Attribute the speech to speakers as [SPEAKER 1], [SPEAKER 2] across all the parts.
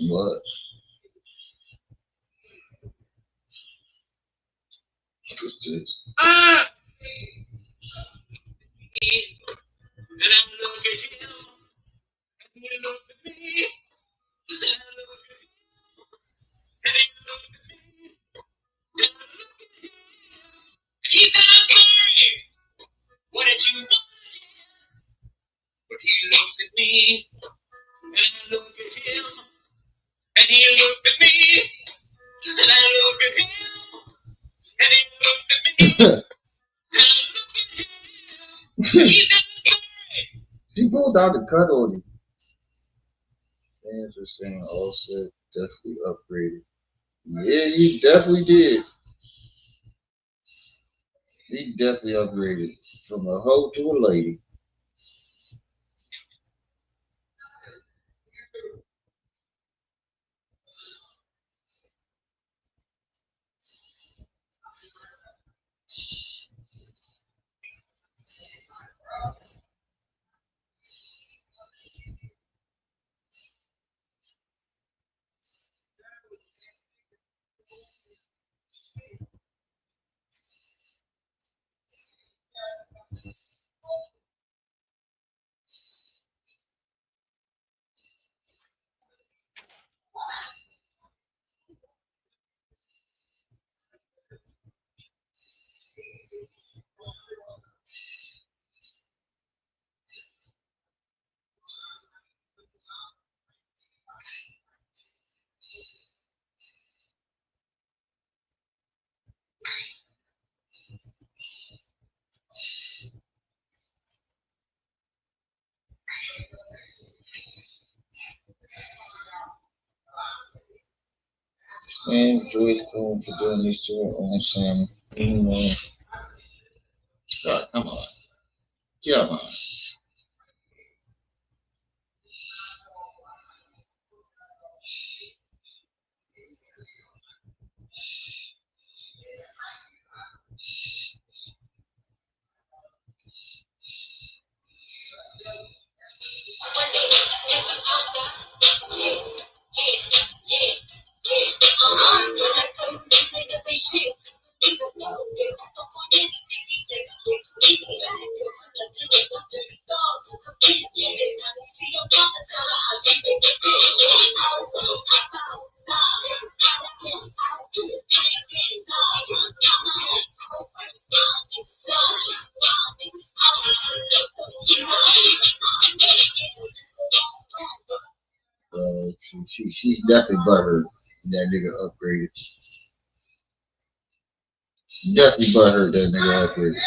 [SPEAKER 1] What? What's this? She pulled out the cut on him. Fans were saying Offset definitely upgraded. Yeah, he definitely did. He definitely upgraded from a hoe to a lady. And Joyce Coon for doing this to her own son. Anyway, God, come on. Come on. She's definitely butthurt. That nigga upgraded. Definitely butthurt that nigga upgraded.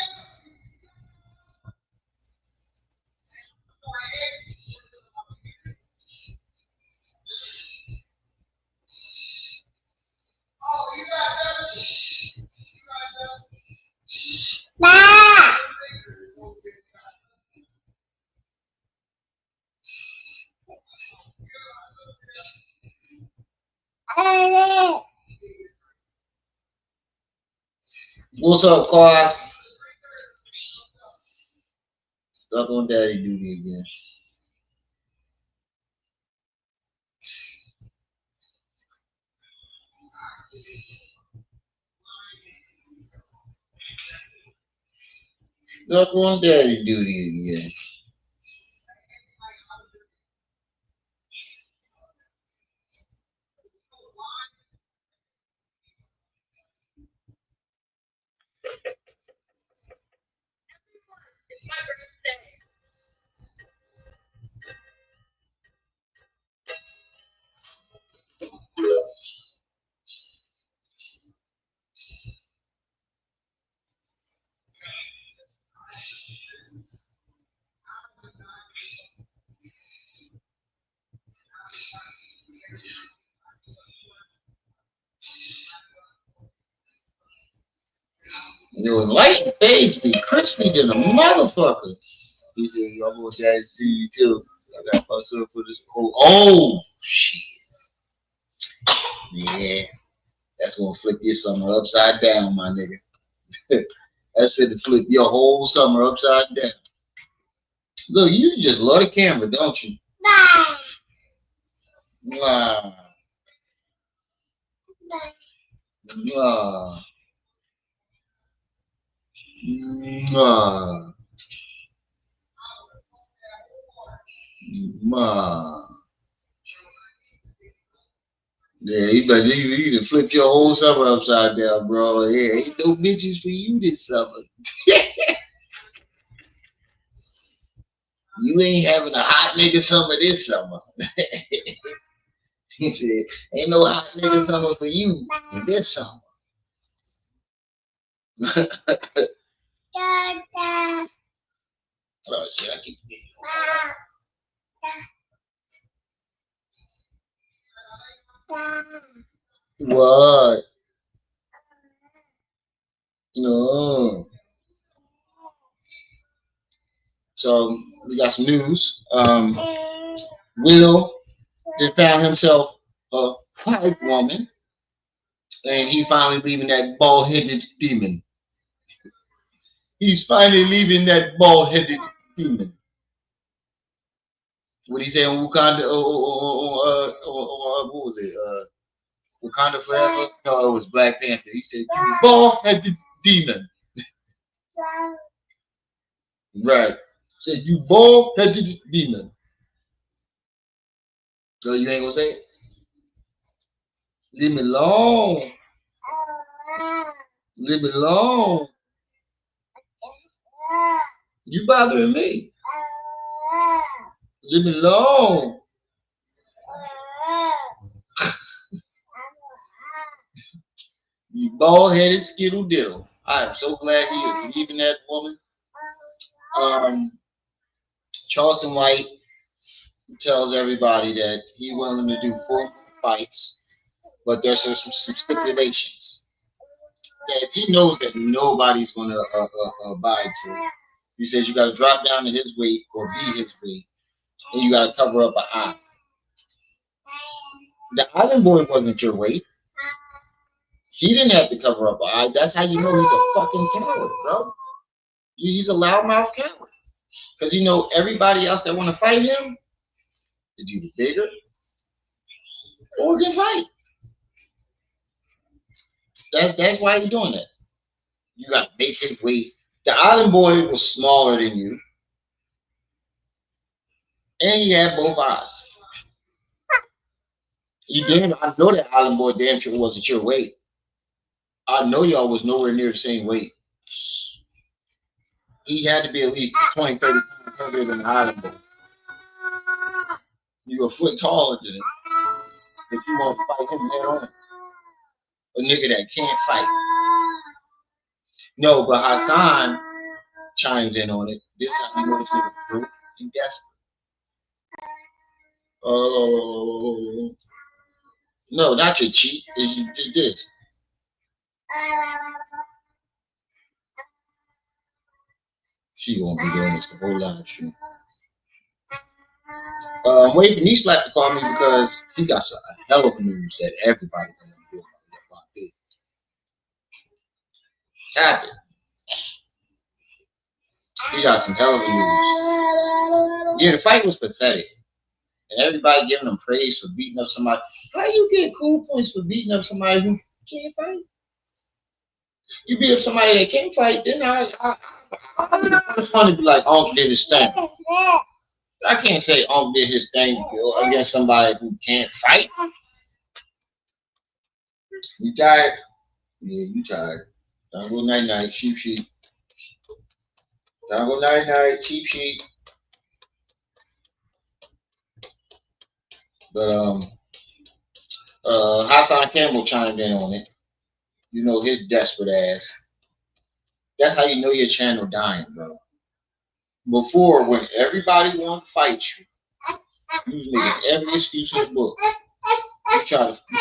[SPEAKER 1] What's up, Quas? Stuck on daddy duty again. Stuck on daddy duty again. Your light page be crispy than a motherfucker. He said, "I'm gonna daddy to you too. I got my son for this." Oh shit! Yeah, that's gonna flip your summer upside down, my nigga. That's gonna flip your whole summer upside down. Look, you just love the camera, don't you? Nah. Nah. Nah. Nah. Yeah, you done flipped your whole summer upside down, bro. Yeah, ain't no bitches for you this summer. You ain't having a hot nigga summer this summer. He said, ain't no hot nigga summer for you this summer. Oh shit, I keep forgetting. What? No. So we got some news. Will then found himself a white woman, and he finally leaving that bald-headed demon. He's finally leaving that bald-headed demon. What he say on Wakanda? What was it? Wakanda Forever? No, it was Black Panther. He said, "You bald-headed demon." Right. Said, "You bald-headed demon." So you ain't gonna say it? Leave me alone. Leave me alone. You bothering me. Leave me alone. You bald-headed skittle diddle. I am so glad he is leaving that woman. Charleston White tells everybody that he's willing to do 4 fights, but there's some stipulations that he knows that nobody's going to abide to. He says you got to drop down to his weight or be his weight, and you got to cover up an eye. The Island Boy wasn't your weight. He didn't have to cover up an eye. That's how you know he's a fucking coward, bro. He's a loudmouth coward. Because you know everybody else that want to fight him is either bigger or can fight. That's why you're doing that. You got to make his weight. The Island Boy was smaller than you, and he had both eyes. I know that Island Boy damn sure wasn't your weight. I know y'all was nowhere near the same weight. He had to be at least 20, 30 pounds heavier than the Island Boy. You're a foot taller than him, but you want to fight him head on. A nigga that can't fight. No, but Hassan chimes in on it. This time you know this nigga broke and desperate. Oh, no, not your cheat. It's just this. She won't be doing this the whole live stream. I'm waiting for me slap to call me because he got some hell of news that everybody gonna do about it. Happy. He got some hell of news. Yeah, the fight was pathetic. And everybody giving him praise for beating up somebody. How you get cool points for beating up somebody who can't fight? You beat up somebody that can't fight, then I'm the first one to be like, Unc did his thing. I can't say Unc did his thing against somebody who can't fight. You tired? Yeah, you tired. Don't go night-night, sheep. Don't go night-night, sheep. But Hassan Campbell chimed in on it. You know his desperate ass. That's how you know your channel dying, bro. Before, when everybody wanted to fight you was making every excuse in the book.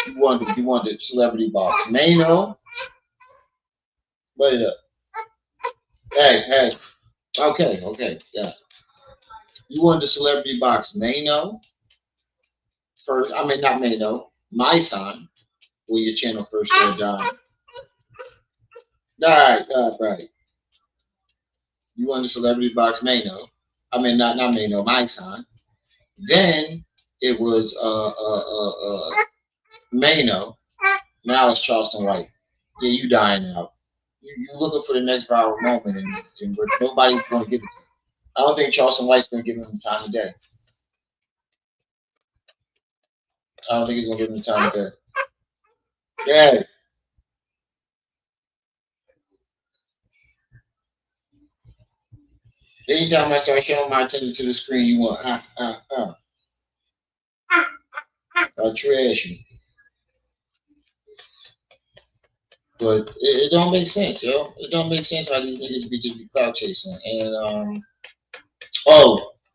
[SPEAKER 1] You wanted celebrity box. Mano, put it up. Hey. Okay, yeah. You wanted to celebrity box Mano first. I mean, not Mano. My son, when your channel first started dying. Right. You wanted to celebrity box Mano. I mean, not Mano. My son. Then it was Mano. Now it's Charleston White. Yeah, you dying out. You looking for the next viral moment, and nobody's going to give it to you. I don't think Charleston White's going to give him the time of day. I don't think he's going to give him the time of day. Yeah. Anytime I start showing my attention to the screen, you want I'll trash you. But it don't make sense, yo. It don't make sense how these niggas just be cloud chasing. And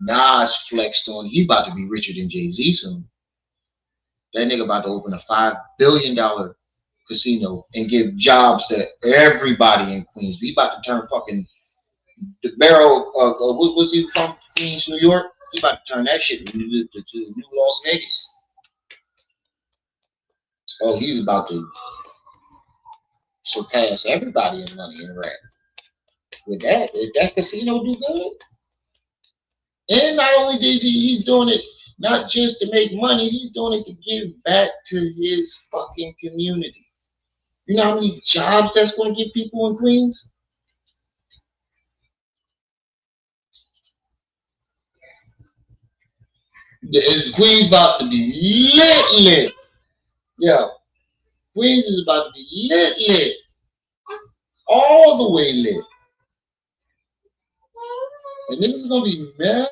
[SPEAKER 1] Nas flexed on. He about to be richer than Jay-Z soon. That nigga about to open a $5 billion casino and give jobs to everybody in Queens. He about to turn fucking the barrel. What was he from? Queens, New York. He about to turn that shit to New Las Vegas. Oh, he's about to surpass everybody in money in rap. With that, if that casino do good, and not only he's doing it not just to make money, he's doing it to give back to his fucking community. You know how many jobs that's going to get people in Queens? Queens about to be lit. Yeah, Queens is about to be lit. All the way lit. And niggas is going to be mad.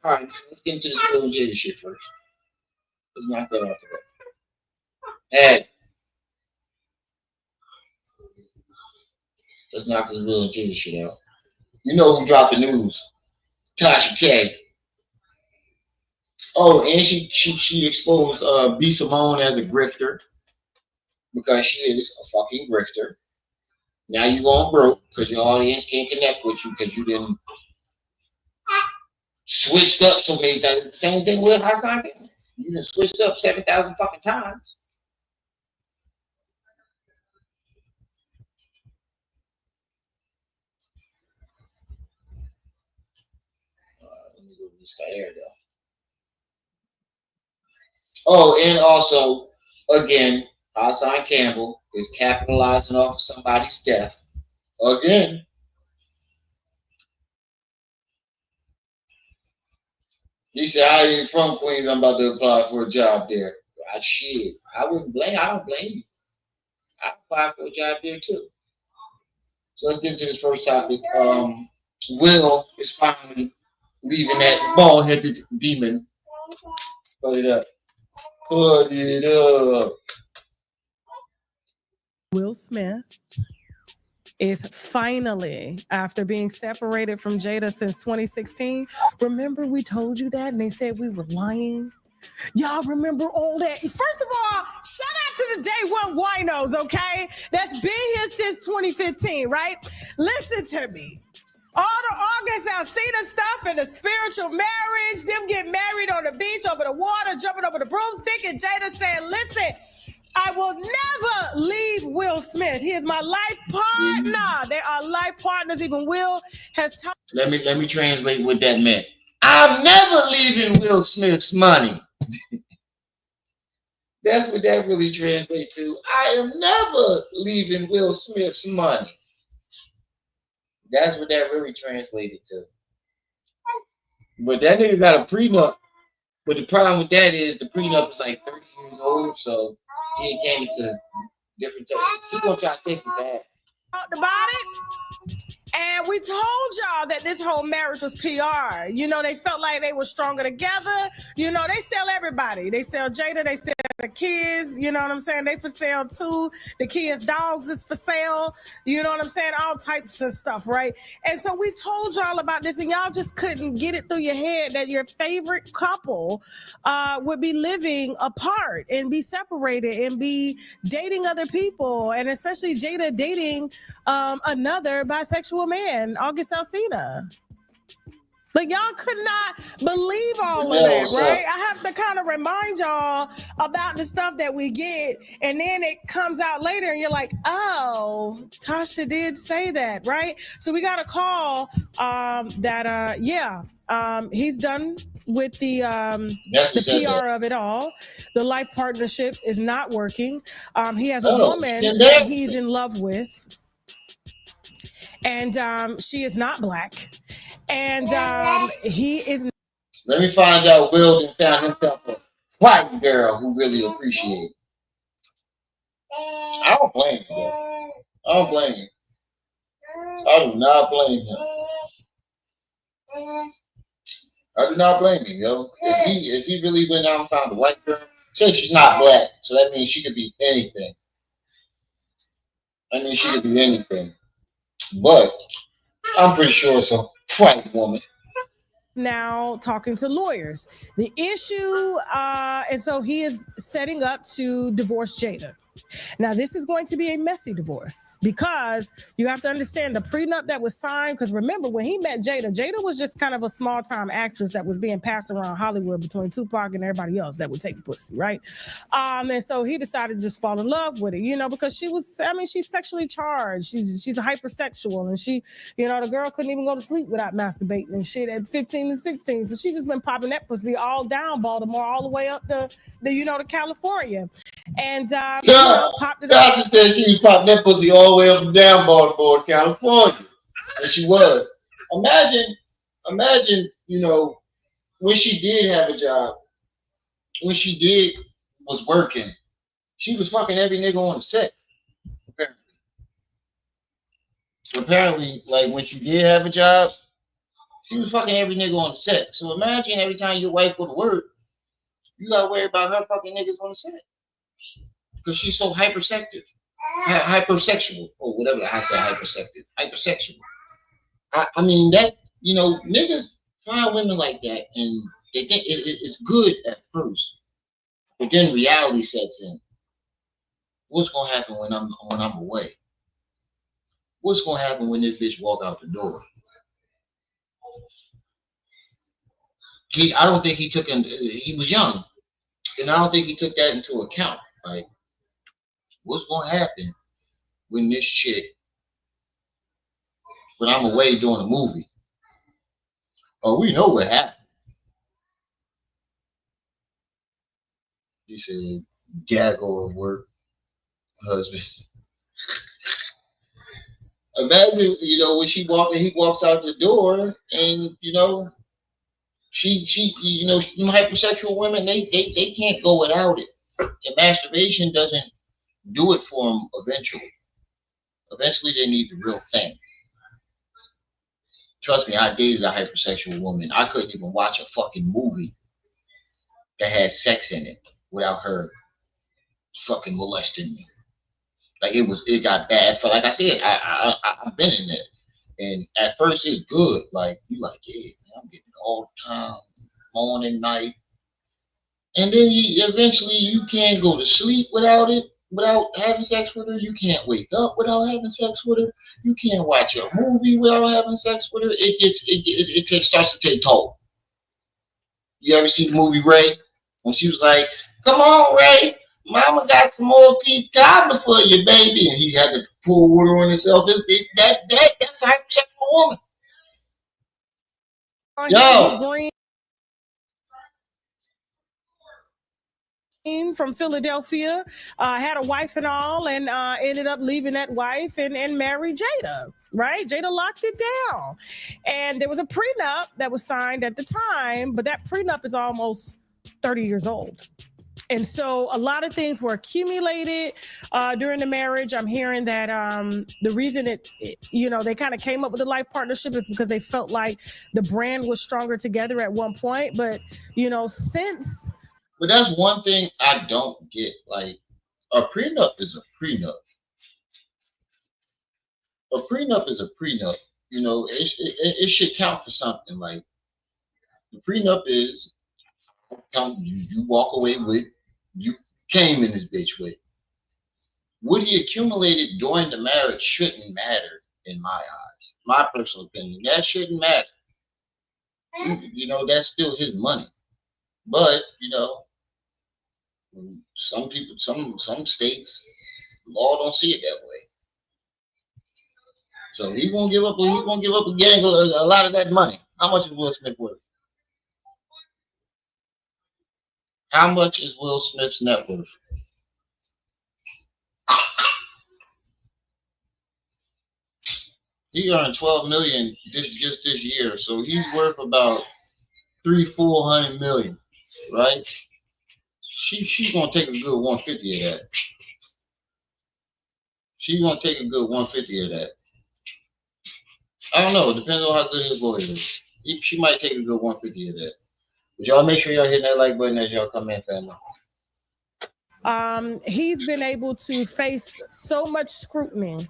[SPEAKER 1] All right, let's get into this Will and Jada shit first. Let's knock that off the way. Hey. Let's knock this Will and Jada shit out. You know who dropped the news? Tasha K. Oh, and she exposed B. Simone as a grifter because she is a fucking grifter. Now you going broke because your audience can't connect with you because you didn't switched up so many times. Same thing with Hassan. You done switched up 7,000 fucking times. Let me go to this tight area though. Oh, and also, again, Hassan Campbell is capitalizing off of somebody's death. Again. He said, I ain't from Queens. I'm about to apply for a job there. Shit. I don't blame you. I applied for a job there too. So let's get into this first topic. Will is finally leaving that bald-headed demon. Put it up.
[SPEAKER 2] Will Smith is finally, after being separated from Jada since 2016. Remember we told you that and they said we were lying? Y'all remember all that? First of all, shout out to the day one winos, okay? That's been here since 2015, right? Listen to me. All the August Alsina stuff and the spiritual marriage, them getting married on the beach, over the water, jumping over the broomstick, and Jada saying, listen, I will never leave Will Smith. He is my life partner. They are life partners. Even Will has talked.
[SPEAKER 1] Let me translate what that meant. I'm never leaving Will Smith's money. That's what that really translates to. I am never leaving Will Smith's money. That's what that really translated to. But that nigga got a prenup. But the problem with that is the prenup is like 30 years old, so he came into different times. He's gonna try to take it back.
[SPEAKER 2] Talked about it. And we told y'all that this whole marriage was PR. You know, they felt like they were stronger together. You know, they sell everybody. They sell Jada, they sell the kids. You know what I'm saying? They for sale too. The kids' dogs is for sale. You know what I'm saying? All types of stuff, right? And so we told y'all about this, and y'all just couldn't get it through your head that your favorite couple would be living apart and be separated and be dating other people, and especially Jada dating another bisexual man, August Alsina. Like y'all could not believe all of
[SPEAKER 1] Janelle,
[SPEAKER 2] that,
[SPEAKER 1] what's
[SPEAKER 2] right?
[SPEAKER 1] up?
[SPEAKER 2] I have to kind of remind y'all about the stuff that we get, and then it comes out later, and you're like, "Oh, Tasha did say that, right?" So we got a call he's done with the PR of it all. The life partnership is not working. He has a woman that he's in love with, and she is not black. And he is.
[SPEAKER 1] Let me find out Will found himself a white girl who really appreciates it. I don't blame him, though. I don't blame him. I do not blame him. I do not blame him, yo. If he really went out and found a white girl, says she's not black, so that means she could be anything. I mean, she could be anything. But I'm pretty sure it's a white woman.
[SPEAKER 2] Now talking to lawyers. The issue, and so he is setting up to divorce Jada. Now, this is going to be a messy divorce because you have to understand the prenup that was signed. Because remember, when he met Jada, Jada was just kind of a small time actress that was being passed around Hollywood between Tupac and everybody else that would take pussy, right? And so he decided to just fall in love with it, because she's sexually charged. She's a hypersexual, and the girl couldn't even go to sleep without masturbating and shit at 15 and 16. So she just been popping that pussy all down Baltimore, all the way up to California. And popped it up.
[SPEAKER 1] Just said she was popping that pussy all the way up and down Baltimore, California. And she was. Imagine, when she did have a job, when she was working, she was fucking every nigga on the set. Apparently, like when she did have a job, she was fucking every nigga on the set. So imagine every time your wife go to work, you gotta worry about her fucking niggas on the set. Because she's so hypersexual, or whatever I said, hypersexual. I mean that niggas find women like that, and they think it's good at first, but then reality sets in. What's gonna happen when I'm away? What's gonna happen when this bitch walk out the door? I don't think he took in. He was young, and I don't think he took that into account. Like, what's gonna happen when this chick, when I'm away doing a movie? Oh, we know what happened. He said, gaggle of work, husband. Imagine, when he walks out the door, and she hypersexual women, they can't go without it. And masturbation doesn't do it for them eventually. Eventually, they need the real thing. Trust me, I dated a hypersexual woman. I couldn't even watch a fucking movie that had sex in it without her fucking molesting me. Like it got bad. For like I said, I've been in it, and at first it's good. Like you like, yeah, man, I'm getting it all the time, morning, night, and then eventually you can't go to sleep without it. Without having sex with her, you can't wake up without having sex with her. You can't watch a movie without having sex with her. It starts to take toll. You ever see the movie Ray? When she was like, "Come on, Ray, Mama got some more peach cobbler for you, baby," and he had to pour water on himself. That's a hypersexual woman. Yo.
[SPEAKER 2] From Philadelphia, had a wife and all, and ended up leaving that wife and married Jada, right? Jada locked it down. And there was a prenup that was signed at the time, but that prenup is almost 30 years old. And so a lot of things were accumulated during the marriage. I'm hearing that the reason they kind of came up with a life partnership is because they felt like the brand was stronger together at one point. But, since...
[SPEAKER 1] But that's one thing I don't get. Like, a prenup is a prenup. A prenup is a prenup. It should count for something. Like, the prenup is you walk away with, you came in this bitch with. What he accumulated during the marriage shouldn't matter in my eyes. My personal opinion. That shouldn't matter. You know, that's still his money. But you know, some people, some states, law don't see it that way. So he won't give up. He won't give up a gang a lot of that money. How much is Will Smith worth? How much is Will Smith's net worth? He earned 12 million just this year, so he's worth about 300-400 million, right? She's gonna take a good 150 of that. She's gonna take a good 150 of that. I don't know. It depends on how good his lawyer is. She might take a good 150 of that. But y'all make sure y'all hit that like button as y'all come in, family.
[SPEAKER 2] He's been able to face so much scrutiny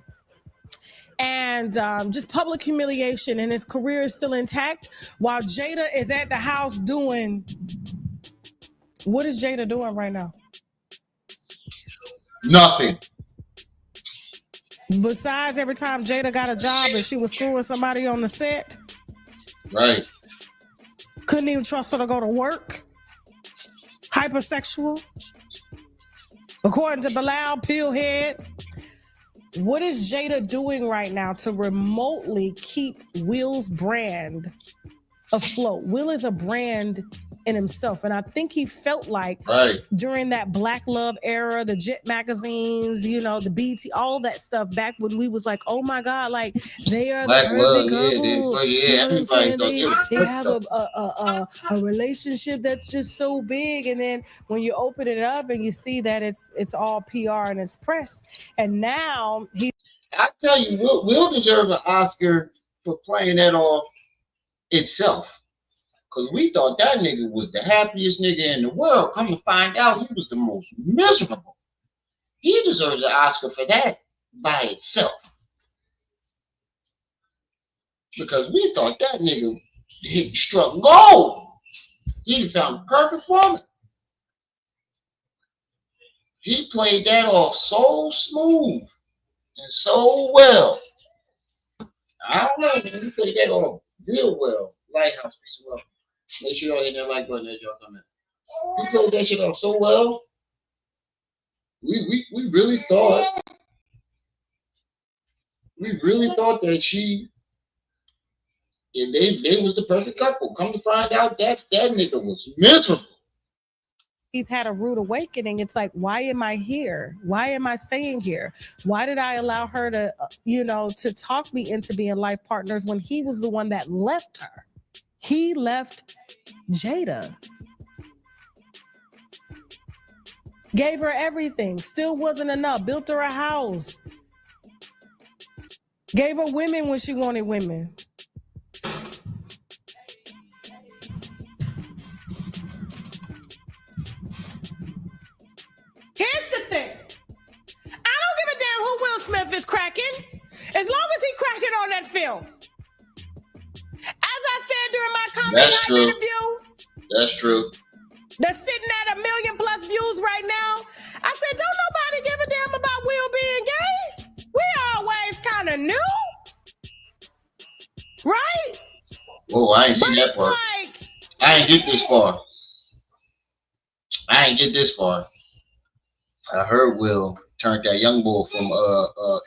[SPEAKER 2] and just public humiliation, and his career is still intact while Jada is at the house doing. What is Jada doing right now?
[SPEAKER 1] Nothing.
[SPEAKER 2] Besides every time Jada got a job and she was screwing somebody on the set.
[SPEAKER 1] Right.
[SPEAKER 2] Couldn't even trust her to go to work. Hypersexual. According to Bilal, pillhead. What is Jada doing right now to remotely keep Will's brand afloat? Will is a brand in himself, and I think he felt like during that Black Love era, the Jet magazines, you know, the BT, all that stuff back when we was like, oh my God, like they are
[SPEAKER 1] Black
[SPEAKER 2] the perfect
[SPEAKER 1] Love,
[SPEAKER 2] couple.
[SPEAKER 1] yeah, everybody
[SPEAKER 2] they have a relationship that's just so big, and then when you open it up and you see that it's all PR and it's press, and now
[SPEAKER 1] I tell you, Will deserve an Oscar for playing that off itself. Because we thought that nigga was the happiest nigga in the world. Come to find out, he was the most miserable. He deserves an Oscar for that by itself. Because we thought that nigga struck gold. He found the perfect woman. He played that off so smooth and so well. I don't know, man. He played that off real well. Lighthouse, piece of love. Make sure y'all hit that like button as y'all come in. He played that shit off so well. We really thought that they was the perfect couple. Come to find out that nigga was miserable.
[SPEAKER 2] He's had a rude awakening. It's like, why am I here? Why am I staying here? Why did I allow her to, to talk me into being life partners when he was the one that left her? He left Jada. Gave her everything. Still wasn't enough. Built her a house. Gave her women when she wanted women. Here's the thing. I don't give a damn who Will Smith is cracking. As long as he cracking on that film. As I said during my comedy interview.
[SPEAKER 1] That's true.
[SPEAKER 2] That's sitting at 1 million+ views right now. I said, don't nobody give a damn about Will being gay. We always kind of knew. Right?
[SPEAKER 1] Oh, I ain't seen that part. I ain't get this far. I heard Will turned that young boy from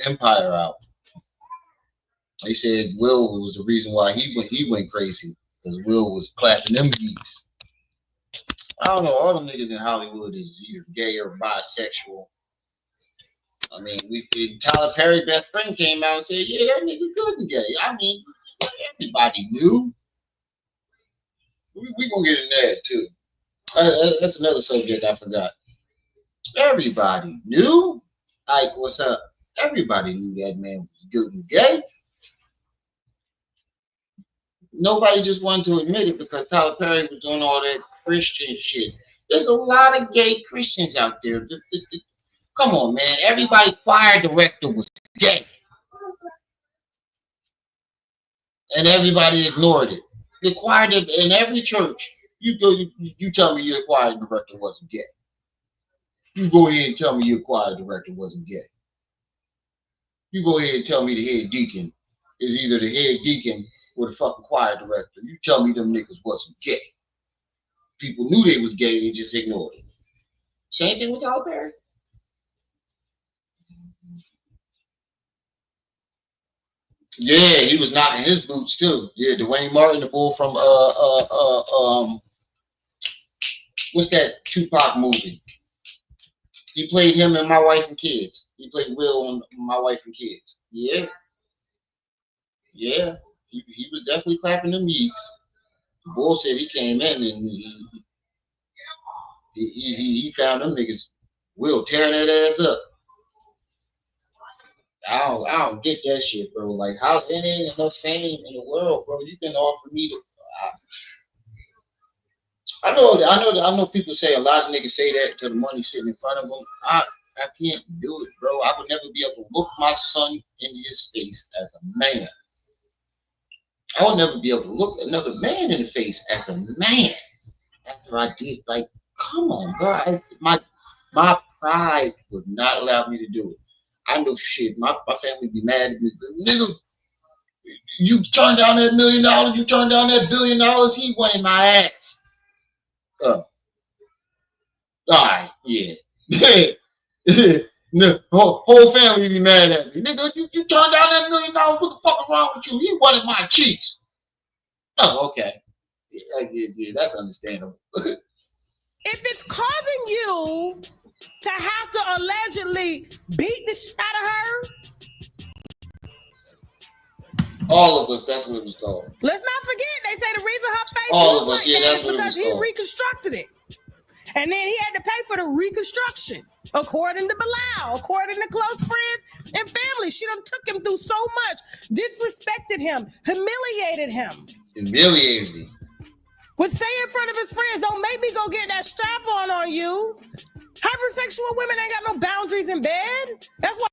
[SPEAKER 1] Empire out. They said Will was the reason why he went crazy, because Will was clapping them geese. I don't know. All them niggas in Hollywood is either gay or bisexual. I mean, Tyler Perry's best friend came out and said, "Yeah, that nigga good and gay." I mean, everybody knew. We gonna get in there too. That's another subject I forgot. Everybody knew. Like, what's up? Everybody knew that man was good and gay. Nobody just wanted to admit it because Tyler Perry was doing all that Christian shit. There's a lot of gay Christians out there. Come on, man. Everybody choir director was gay. And everybody ignored it. The choir in every church, you tell me your choir director wasn't gay. You go ahead and tell me your choir director wasn't gay. You go ahead and tell me the head deacon is either the head deacon with a fucking choir director. You tell me them niggas wasn't gay. People knew they was gay, they just ignored it. Same thing with Tyler Perry. Yeah, he was knocking his boots too. Yeah, Dwayne Martin, the bull from what's that Tupac movie? He played him in My Wife and Kids. He played Will on My Wife and Kids. Yeah. Yeah. He was definitely clapping them yeeks. The bull said he came in and he found them niggas Will tearing that ass up. I don't get that shit, bro. Like, how it ain't enough fame in the world, bro. You can offer me to. I know. People say a lot of niggas say that to the money sitting in front of them. I can't do it, bro. I would never be able to look my son in his face as a man. I would never be able to look another man in the face as a man after I did. Like, come on, bro. My pride would not allow me to do it. I know shit. My family be mad at me. Nigga, you turned down that $1 million. You turned down that $1 billion. He wanted my ass. All right, yeah. No, whole family be mad at me. Nigga, you turned down that $1 million. What the fuck is wrong with you? He wanted my cheeks. Oh, okay. Yeah, that's understandable.
[SPEAKER 2] If it's causing you to have to allegedly beat the shit out of her,
[SPEAKER 1] all of us, that's what it was called.
[SPEAKER 2] Let's not forget, they say the reason her face
[SPEAKER 1] all of us,
[SPEAKER 2] like
[SPEAKER 1] yeah,
[SPEAKER 2] that
[SPEAKER 1] that's
[SPEAKER 2] is
[SPEAKER 1] what
[SPEAKER 2] because
[SPEAKER 1] it was
[SPEAKER 2] he
[SPEAKER 1] called.
[SPEAKER 2] reconstructed it. And then he had to pay for the reconstruction, according to Bilal, according to close friends and family. She done took him through so much, disrespected him, humiliated him.
[SPEAKER 1] Humiliated me.
[SPEAKER 2] Would say in front of his friends, don't make me go get that strap on you. Hypersexual women ain't got no boundaries in bed. That's why.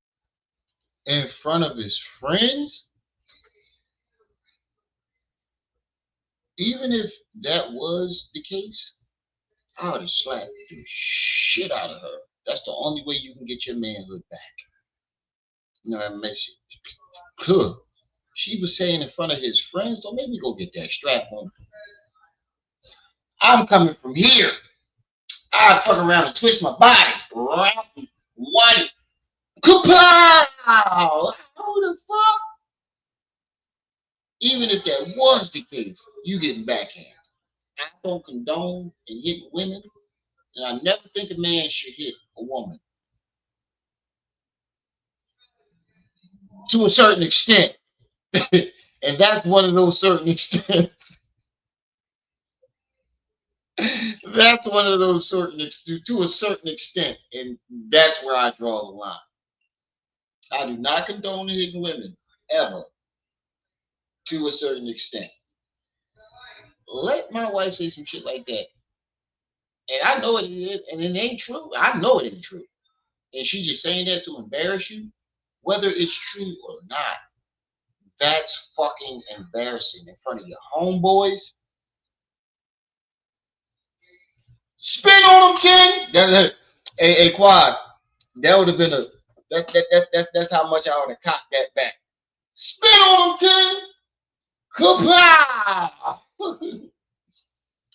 [SPEAKER 1] In front of his friends? Even if that was the case, I would have slapped the shit out of her. That's the only way you can get your manhood back. You know what I mean? She was saying in front of his friends, don't make me go get that strap on. I'm coming from here. I'd fuck around and twist my body. One. Kapow! How the fuck? Even if that was the case, you getting backhand. I don't condone and hitting women, and I never think a man should hit a woman. To a certain extent. And that's one of those certain extents. That's one of those certain to a certain extent, and that's where I draw the line. I do not condone hitting women ever, to a certain extent. Let my wife say some shit like that, and I know it is, and it ain't true. I know it ain't true, and she's just saying that to embarrass you, whether it's true or not. That's fucking embarrassing in front of your homeboys. Spin on them, King. Hey, Quaz, that would have been that's how much I would have cocked that back. Spin on them, King. Kapow!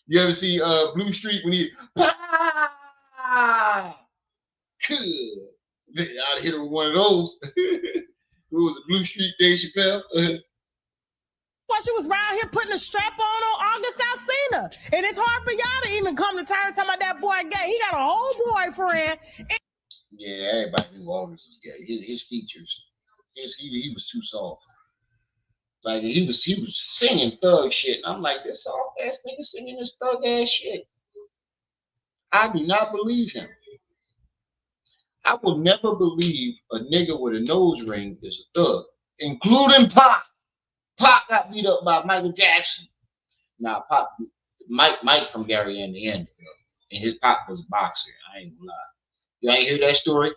[SPEAKER 1] You ever see Blue Street when he Good. I'd hit her with one of those. Who was it, Blue Street, Dave Chappelle?
[SPEAKER 2] While she was around here putting a strap on August Alsina. And it's hard for y'all to even come to terms talking about that boy gay. He got a whole boyfriend.
[SPEAKER 1] Yeah, everybody knew August was gay. His features, he was too soft. Like he was singing thug shit. And I'm like, this soft ass nigga singing this thug ass shit. I do not believe him. I will never believe a nigga with a nose ring is a thug, including Pac. Pac got beat up by Michael Jackson. Now, Pac, Mike from Gary and the End, and his Pac was a boxer. I ain't gonna lie. You ain't hear that story?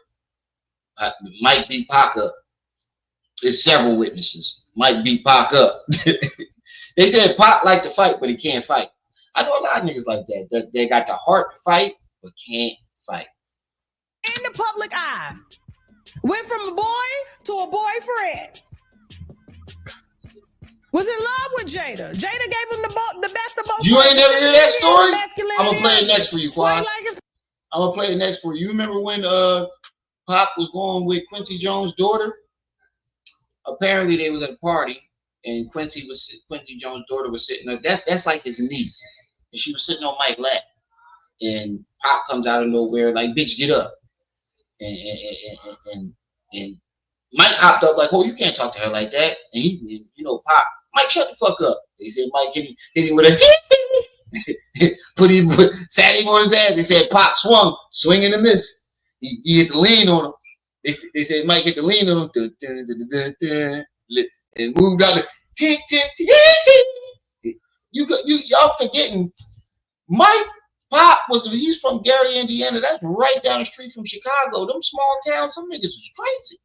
[SPEAKER 1] Mike beat Pac up. There's several witnesses. Mike beat Pac up. They said Pac like to fight, but he can't fight. I know a lot of niggas like that. They got the heart to fight, but can't fight.
[SPEAKER 2] In the public eye. Went from a boy to a boyfriend. Was in love with Jada. Jada gave him the best of both.
[SPEAKER 1] You ain't never hear that story? I'm gonna play it next for you, Quad.
[SPEAKER 2] Like
[SPEAKER 1] I'm gonna play it next for you. You remember when Pop was going with Quincy Jones' daughter? Apparently they was at a party and Quincy Jones' daughter was sitting up. That's like his niece. And she was sitting on Mike's lap. And Pop comes out of nowhere like, bitch, get up. And Mike hopped up like, oh, you can't talk to her like that. And he, Pop, Mike, shut the fuck up. They said Mike hit him with a sat him on his ass. They said Pop swing and a miss. He hit the lean on him. They said Mike hit the lean on him and moved out. Y'all forgetting Mike Pop he's from Gary, Indiana. That's right down the street from Chicago. Them small towns, some niggas is crazy.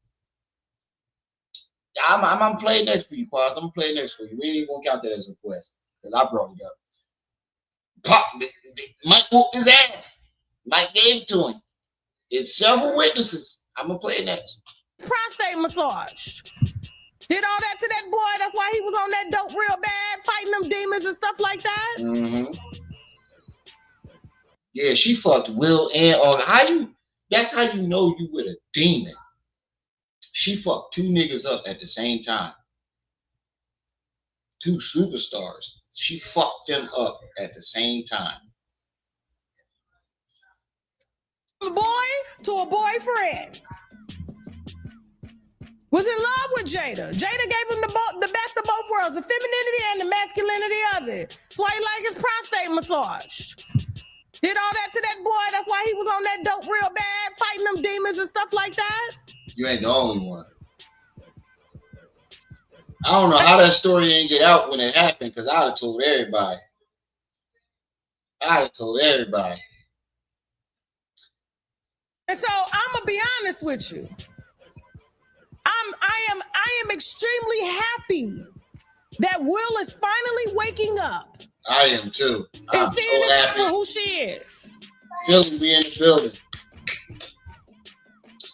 [SPEAKER 1] I'm playing next for you, Quaz. I'm gonna play next for you. We ain't even gonna count that as a request because I brought it up. Pop, Mike whooped his ass. Mike gave it to him. There's several witnesses. I'm gonna play it next.
[SPEAKER 2] Prostate massage. Did all that to that boy. That's why he was on that dope real bad, fighting them demons and stuff like that.
[SPEAKER 1] Mm-hmm. Yeah, she fucked Will and that's how you know you with a demon. She fucked two niggas up at the same time. Two superstars. She fucked them up at the same time.
[SPEAKER 2] A boy to a boyfriend. Was in love with Jada. Jada gave him the best of both worlds, the femininity and the masculinity of it. That's why he liked his prostate massage. Did all that to that boy. That's why he was on that dope real bad, fighting them demons and stuff like that. You
[SPEAKER 1] ain't the only one. I don't know how that story didn't get out when it happened, because I'd have told everybody.
[SPEAKER 2] And so I'm gonna be honest with you. I am extremely happy that Will is finally waking up.
[SPEAKER 1] I am too.
[SPEAKER 2] And seeing her for who she is.
[SPEAKER 1] Philly be in the building.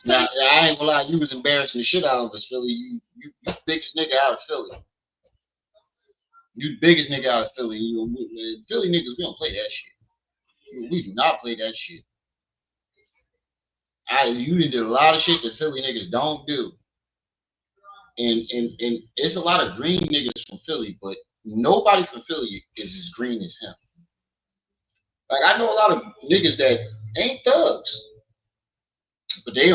[SPEAKER 1] So, now, I ain't gonna lie, you was embarrassing the shit out of us, Philly. You the biggest nigga out of Philly. You the biggest nigga out of Philly. Philly niggas, we don't play that shit. We do not play that shit. You did a lot of shit that Philly niggas don't do. And it's a lot of green niggas from Philly, but nobody from Philly is as green as him. Like, I know a lot of niggas that ain't thugs, but they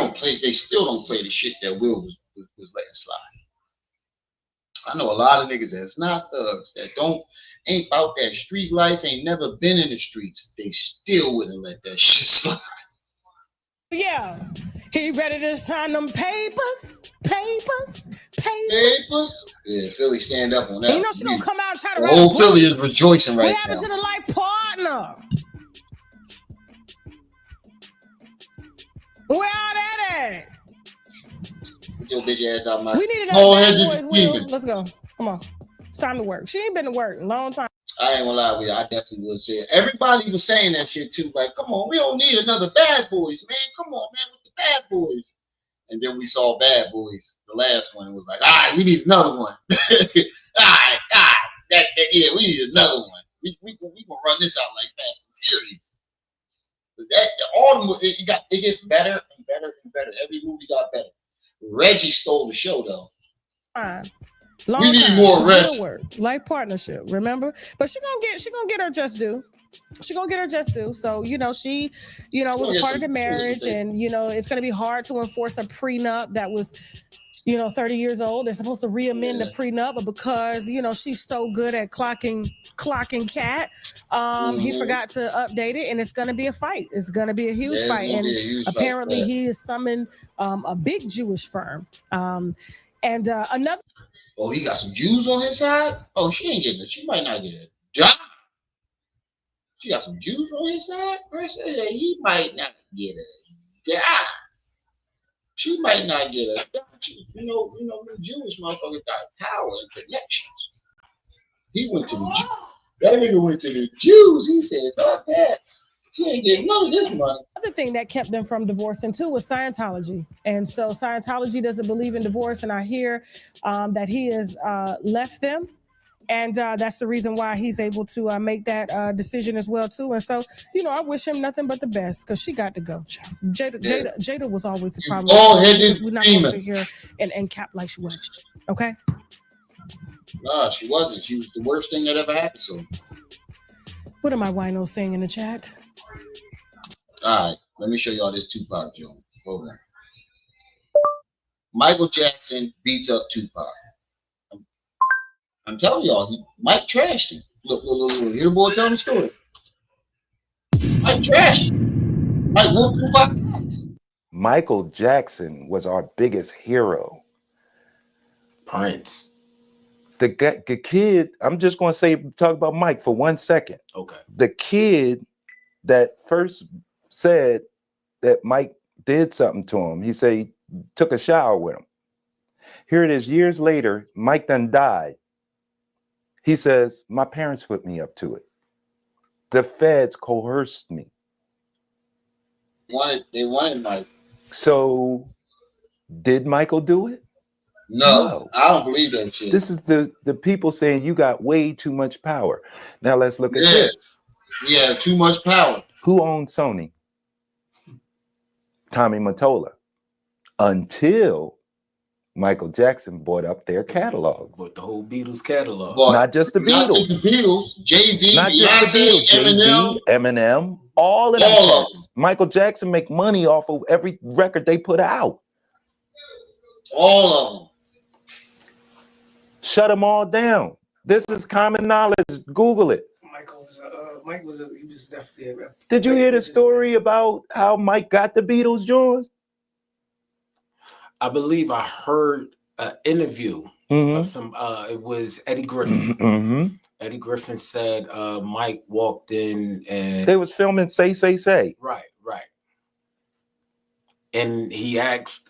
[SPEAKER 1] still don't play the shit that Will was letting slide. I know a lot of niggas that's not thugs, that ain't about that street life, ain't never been in the streets. They still wouldn't let that shit slide.
[SPEAKER 2] Yeah, he ready to sign them papers.
[SPEAKER 1] Yeah, Philly stand up on that.
[SPEAKER 2] And she gonna come out and try to.
[SPEAKER 1] The whole Philly is rejoicing right now.
[SPEAKER 2] What happened to the life partner? Where all that at?
[SPEAKER 1] Get your bitch ass out my.
[SPEAKER 2] We need another boys. Let's go. Come on, it's time to work. She ain't been to work in a long time.
[SPEAKER 1] I ain't gonna lie with you. I definitely would say it. Everybody was saying that shit too. Like, come on, we don't need another Bad Boys, man. Come on, man, with the Bad Boys. And then we saw Bad Boys, the last one. It was like, all right, we need another one. all right. Yeah, we need another one. We gonna run this out like Fast and Furious. It gets better and better and better. Every movie got better. Reggie stole the show though. We need more Reggie.
[SPEAKER 2] Life partnership, remember? But she gonna get her just due. She gonna get her just due. So she, was a part of the marriage, and it's gonna be hard to enforce a prenup that was, 30 years old. They're supposed to re-amend the prenup, but because she's so good at clocking cat, he forgot to update it, and it's gonna be a fight. It's gonna be a huge fight, and apparently he has summoned a big Jewish firm, and another.
[SPEAKER 1] Oh, he got some Jews on his side? Oh, she might not get a job. She got some Jews on his side? He might not get a job. She might not get a job. The Jewish motherfuckers got power and connections. He went to the Jews. That nigga went to the Jews. He said, fuck that. She ain't getting none of this money.
[SPEAKER 2] Other thing that kept them from divorcing too was Scientology. And so Scientology doesn't believe in divorce. And I hear that he has left them. And that's the reason why he's able to make that decision as well too. And so, I wish him nothing but the best because she got to go. Jada was always the problem. We're not going to sit here and cap like she wasn't. Okay.
[SPEAKER 1] No, she wasn't. She was the worst thing that ever happened to her.
[SPEAKER 2] What am I wino saying in the chat?
[SPEAKER 1] All right, let me show y'all this Tupac joint. Hold on. Michael Jackson beats up Tupac. I'm telling y'all, Mike trashed him. Look. Hear the boy telling the story. Mike trashed him. Mike whooped Tupac ass.
[SPEAKER 3] Michael Jackson was our biggest hero.
[SPEAKER 4] Prince.
[SPEAKER 3] The kid, I'm just going to talk about Mike for 1 second.
[SPEAKER 4] Okay.
[SPEAKER 3] The kid that first said that Mike did something to him, he said he took a shower with him. Here it is years later, Mike done died. He says, my parents put me up to it. The feds coerced me.
[SPEAKER 1] They wanted Mike.
[SPEAKER 3] So did Michael do it?
[SPEAKER 1] No, I don't believe that shit.
[SPEAKER 3] This is the people saying you got way too much power. Now let's look at this.
[SPEAKER 1] Yeah, too much power.
[SPEAKER 3] Who owned Sony? Tommy Mottola. Until Michael Jackson bought up their catalogs.
[SPEAKER 4] Bought the whole Beatles catalog.
[SPEAKER 3] Not just the Beatles.
[SPEAKER 1] Not just the Beatles. Jay-Z,
[SPEAKER 3] not just the Beatles. Jay-Z, Eminem, all of them. All Michael Jackson make money off of every record they put out.
[SPEAKER 1] All of them.
[SPEAKER 3] Shut them all down. This is common knowledge. Google it.
[SPEAKER 5] Mike was definitely a rep.
[SPEAKER 3] Did you hear the story about how Mike got the Beatles, George?
[SPEAKER 4] I believe I heard an interview of some. It was Eddie Griffin. Eddie Griffin said Mike walked in and
[SPEAKER 3] they was filming Say.
[SPEAKER 4] Right. And he asked,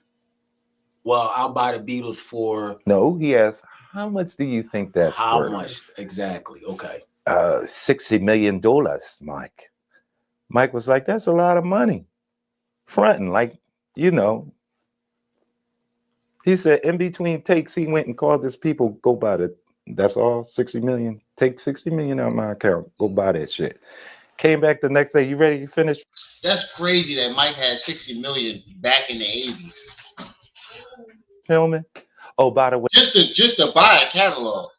[SPEAKER 4] "Well, I'll buy the Beatles for."
[SPEAKER 3] No, he asked, "How much do you think that's
[SPEAKER 4] how
[SPEAKER 3] worth?"
[SPEAKER 4] Much exactly? Okay.
[SPEAKER 3] $60 million, Mike. Mike was like, "That's a lot of money." Fronting, like, He said in between takes, he went and called his people, go buy it. That's all, 60 million. Take 60 million out of my account. Go buy that shit. Came back the next day. You ready to finish?
[SPEAKER 1] That's crazy that Mike had 60 million back in the 80s.
[SPEAKER 3] Filming. Oh, by the way.
[SPEAKER 1] Just to buy a catalog.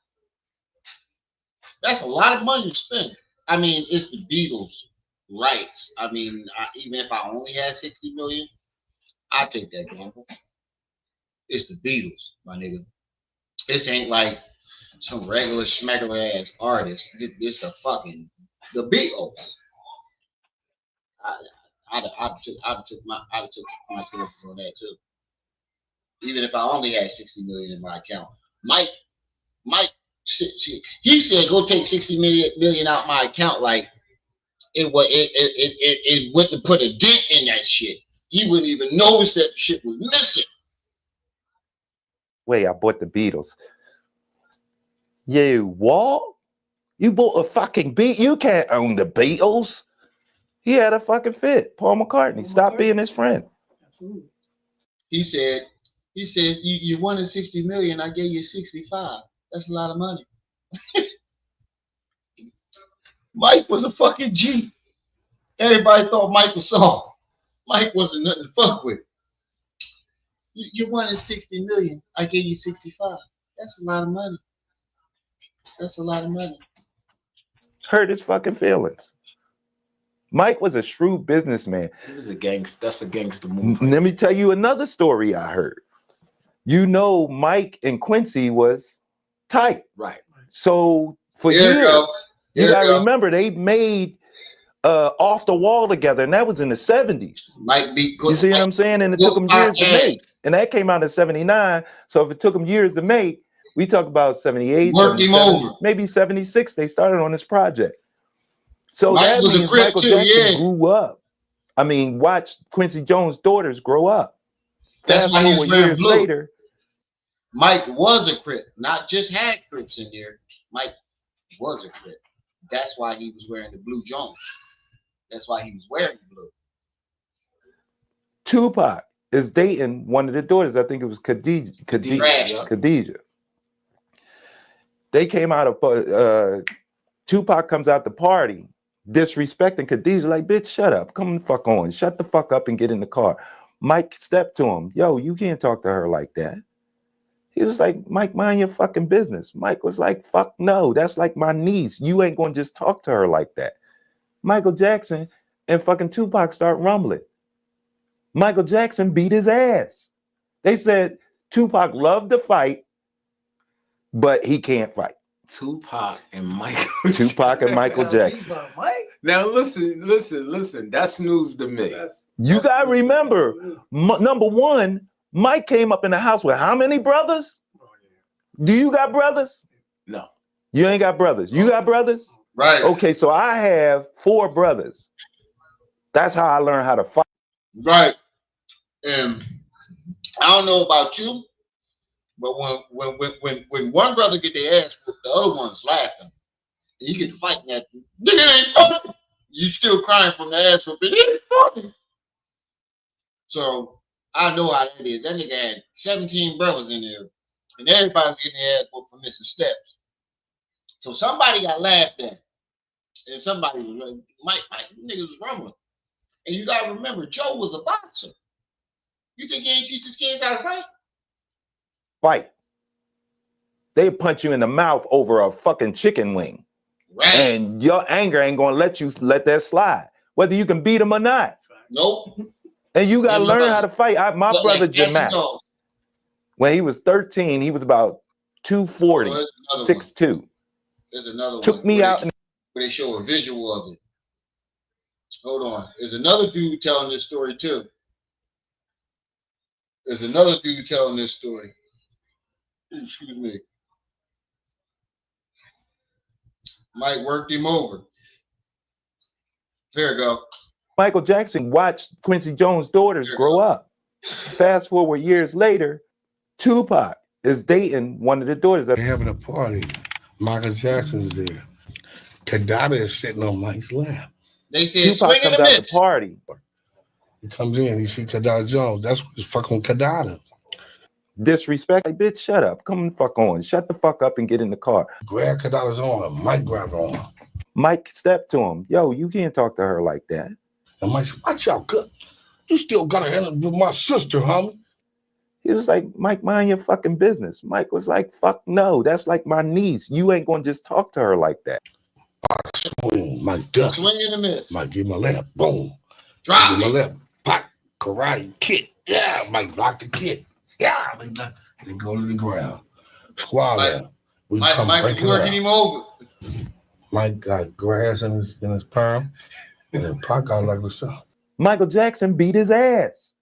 [SPEAKER 1] That's a lot of money to spend. I mean, it's the Beatles' rights. I mean, even if I only had 60 million, I'd take that gamble. It's the Beatles, my nigga. This ain't like some regular schmegular ass artist. It's the Beatles. I'd took my chances on that too. Even if I only had 60 million in my account. Mike, he said, "Go take 60 million out my account." Like it wouldn't put a dent in that shit. He wouldn't even notice that the shit was missing.
[SPEAKER 3] Wait, I bought the Beatles. You what? You bought a fucking beat? You can't own the Beatles. He had a fucking fit. Paul McCartney. Stop being his friend.
[SPEAKER 5] Absolutely.
[SPEAKER 1] He says, you wanted 60 million, I gave you 65. That's a lot of money. Mike was a fucking G. Everybody thought Mike was soft. Mike wasn't nothing to fuck with. You wanted 60 million, I gave you 65. That's a lot of money. That's a lot of money.
[SPEAKER 3] Hurt his fucking feelings. Mike was a shrewd businessman.
[SPEAKER 4] He was a gangster. That's a gangster move.
[SPEAKER 3] Let me tell you another story I heard. Mike and Quincy was tight.
[SPEAKER 4] Right.
[SPEAKER 3] So for years, you gotta remember they made Off the Wall together, and that was in the 70s.
[SPEAKER 1] Mike beat
[SPEAKER 3] you see what I'm saying? And it took them years to make. And that came out in 79. So if it took them years to make, we talk about 78,
[SPEAKER 1] worked him over.
[SPEAKER 3] Maybe 76. They started on this project. So
[SPEAKER 1] Mike
[SPEAKER 3] that means Michael Jackson
[SPEAKER 1] grew
[SPEAKER 3] up. I mean, watch Quincy Jones' daughters grow up.
[SPEAKER 1] That's why he's wearing blue.
[SPEAKER 3] Later,
[SPEAKER 1] Mike was a Crip, not just had Crips in there. Mike was a Crip. That's why he was wearing the blue Jones. That's why he was wearing blue.
[SPEAKER 3] Tupac is dating one of the daughters. I think it was Khadijah. They came out of Tupac comes out the party, disrespecting Khadijah, like, bitch, shut up. Come the fuck on. Shut the fuck up and get in the car. Mike stepped to him. Yo, you can't talk to her like that. He was like, Mike, mind your fucking business. Mike was like, fuck no, that's like my niece. You ain't gonna just talk to her like that. Michael Jackson and fucking Tupac start rumbling. Michael Jackson beat his ass. They said Tupac loved to fight, but he can't fight.
[SPEAKER 4] Tupac and Michael.
[SPEAKER 3] Tupac and Michael Jackson.
[SPEAKER 4] Now listen. That's news to me.
[SPEAKER 3] You gotta remember, number one, Mike came up in the house with how many brothers? Do you got brothers?
[SPEAKER 4] No.
[SPEAKER 3] You ain't got brothers. You got brothers?
[SPEAKER 1] Right.
[SPEAKER 3] Okay, so I have 4 brothers. That's how I learned how to fight.
[SPEAKER 1] Right. And I don't know about you, but when one brother get their ass whooped, the other one's laughing. And you get to fighting at you. Nigga, it ain't funny. You still crying from the ass whooping. It ain't funny. So I know how that is. That nigga had 17 brothers in there, and everybody's getting their ass whooped for missing steps. So somebody got laughed at, and somebody was like, Mike, you niggas was rumbling. And you gotta remember, Joe was a boxer. You think he ain't teach his kids how to fight?
[SPEAKER 3] Fight. They punch you in the mouth over a fucking chicken wing.
[SPEAKER 1] Right.
[SPEAKER 3] And your anger ain't gonna let you let that slide, whether you can beat them or not.
[SPEAKER 1] Nope.
[SPEAKER 3] And you gotta learn how to fight. My brother
[SPEAKER 1] like
[SPEAKER 3] Jamal, when he was 13, he was about 240, 6'2".
[SPEAKER 1] There's another
[SPEAKER 3] Took
[SPEAKER 1] one.
[SPEAKER 3] me out.
[SPEAKER 1] Where they show a visual of it. Hold on. There's another dude telling this story too. Excuse me. Mike worked him over. There you go.
[SPEAKER 3] Michael Jackson watched Quincy Jones' daughters grow up. Fast forward years later, Tupac is dating one of the daughters.
[SPEAKER 6] They're having a party. Michael Jackson's there. Kadada is sitting on Mike's lap.
[SPEAKER 1] They said
[SPEAKER 3] Tupac comes out the party.
[SPEAKER 6] He comes in, he see Kadada Jones. That's what he's fucking Kadada.
[SPEAKER 3] Disrespect, like, bitch, shut up. Come the fuck on. Shut the fuck up and get in the car.
[SPEAKER 6] Grab Kadada's arm. Mike grabbed her arm.
[SPEAKER 3] Mike stepped to him. Yo, you can't talk to her like that.
[SPEAKER 6] And Mike said, watch out, cut. You still got to handle with my sister, homie.
[SPEAKER 3] He was like, Mike, mind your fucking business. Mike was like, fuck no, that's like my niece. You ain't gonna just talk to her like that.
[SPEAKER 6] Swing, Mike duck.
[SPEAKER 1] Swing and a miss.
[SPEAKER 6] Mike give my left. Boom.
[SPEAKER 1] Drop
[SPEAKER 6] give my
[SPEAKER 1] it.
[SPEAKER 6] left. Pop. Karate. Kick. Yeah. Mike block the kick. Yeah. They go to the ground. Squad there.
[SPEAKER 1] Mike was working him over.
[SPEAKER 6] Mike got grass in his palm. And then Pac got like the sun.
[SPEAKER 3] Michael Jackson beat his ass.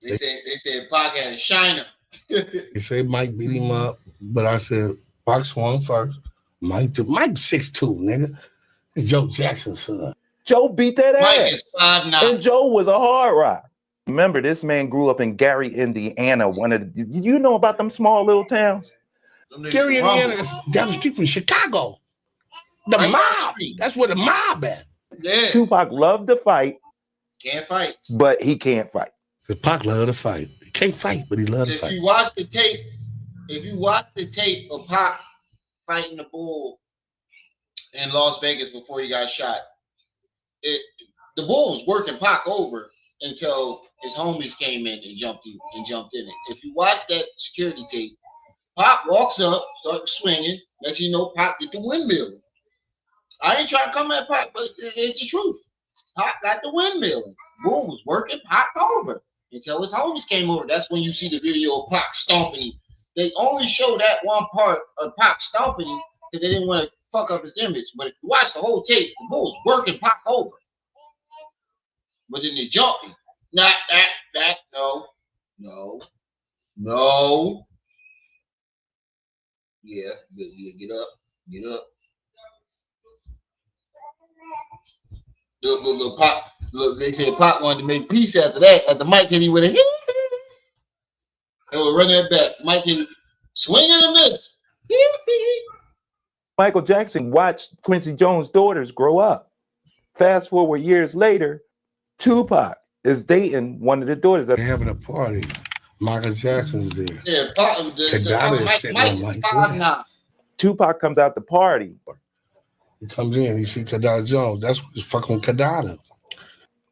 [SPEAKER 1] They said Pac had a shiner.
[SPEAKER 6] They say Mike beat him up, but I said Pac swung first. Mike 6'2", nigga. It's Joe Jackson's son.
[SPEAKER 3] Joe beat that
[SPEAKER 1] Mike
[SPEAKER 3] ass.
[SPEAKER 1] is 5'9".
[SPEAKER 3] And Joe was a hard rock. Remember, this man grew up in Gary, Indiana. You know about them small little towns?
[SPEAKER 6] Gary, Indiana is down the street from Chicago. The mob. That's where the mob at.
[SPEAKER 1] Yeah.
[SPEAKER 3] Tupac loved to fight.
[SPEAKER 1] Can't fight.
[SPEAKER 3] But he can't fight.
[SPEAKER 6] Because Pac loved to fight. He can't fight, but he loved to fight.
[SPEAKER 1] If you watch the tape of Pac fighting the bull in Las Vegas before he got shot, the bull was working Pac over until his homies came in and jumped in it. If you watch that security tape, Pac walks up, starts swinging. Next you know, Pac get the windmill. I ain't trying to come at Pac, but it's the truth. Pac got the windmill. Bull was working Pac over until his homies came over. That's when you see the video of Pac stomping him. They only show that one part of Pac stomping him because they didn't want to fuck up his image. But if you watch the whole tape, the Bull was working Pac over. But then they jumped him. Not that, no. Yeah, get up. Look, Pac. Look, they said Pac wanted to make peace after that. After Mike hit him with a hit, they would run that back. Mike hit swing and a miss.
[SPEAKER 3] Michael Jackson watched Quincy Jones' daughters grow up. Fast forward years later, Tupac is dating one of the daughters.
[SPEAKER 6] They're having a party. Michael Jackson's there.
[SPEAKER 1] Yeah, Pac.
[SPEAKER 6] Kadada is sitting on Mike's lap.
[SPEAKER 3] Tupac comes out the party.
[SPEAKER 6] He comes in, he see Kadada Jones. That's what he's fucking Kadada.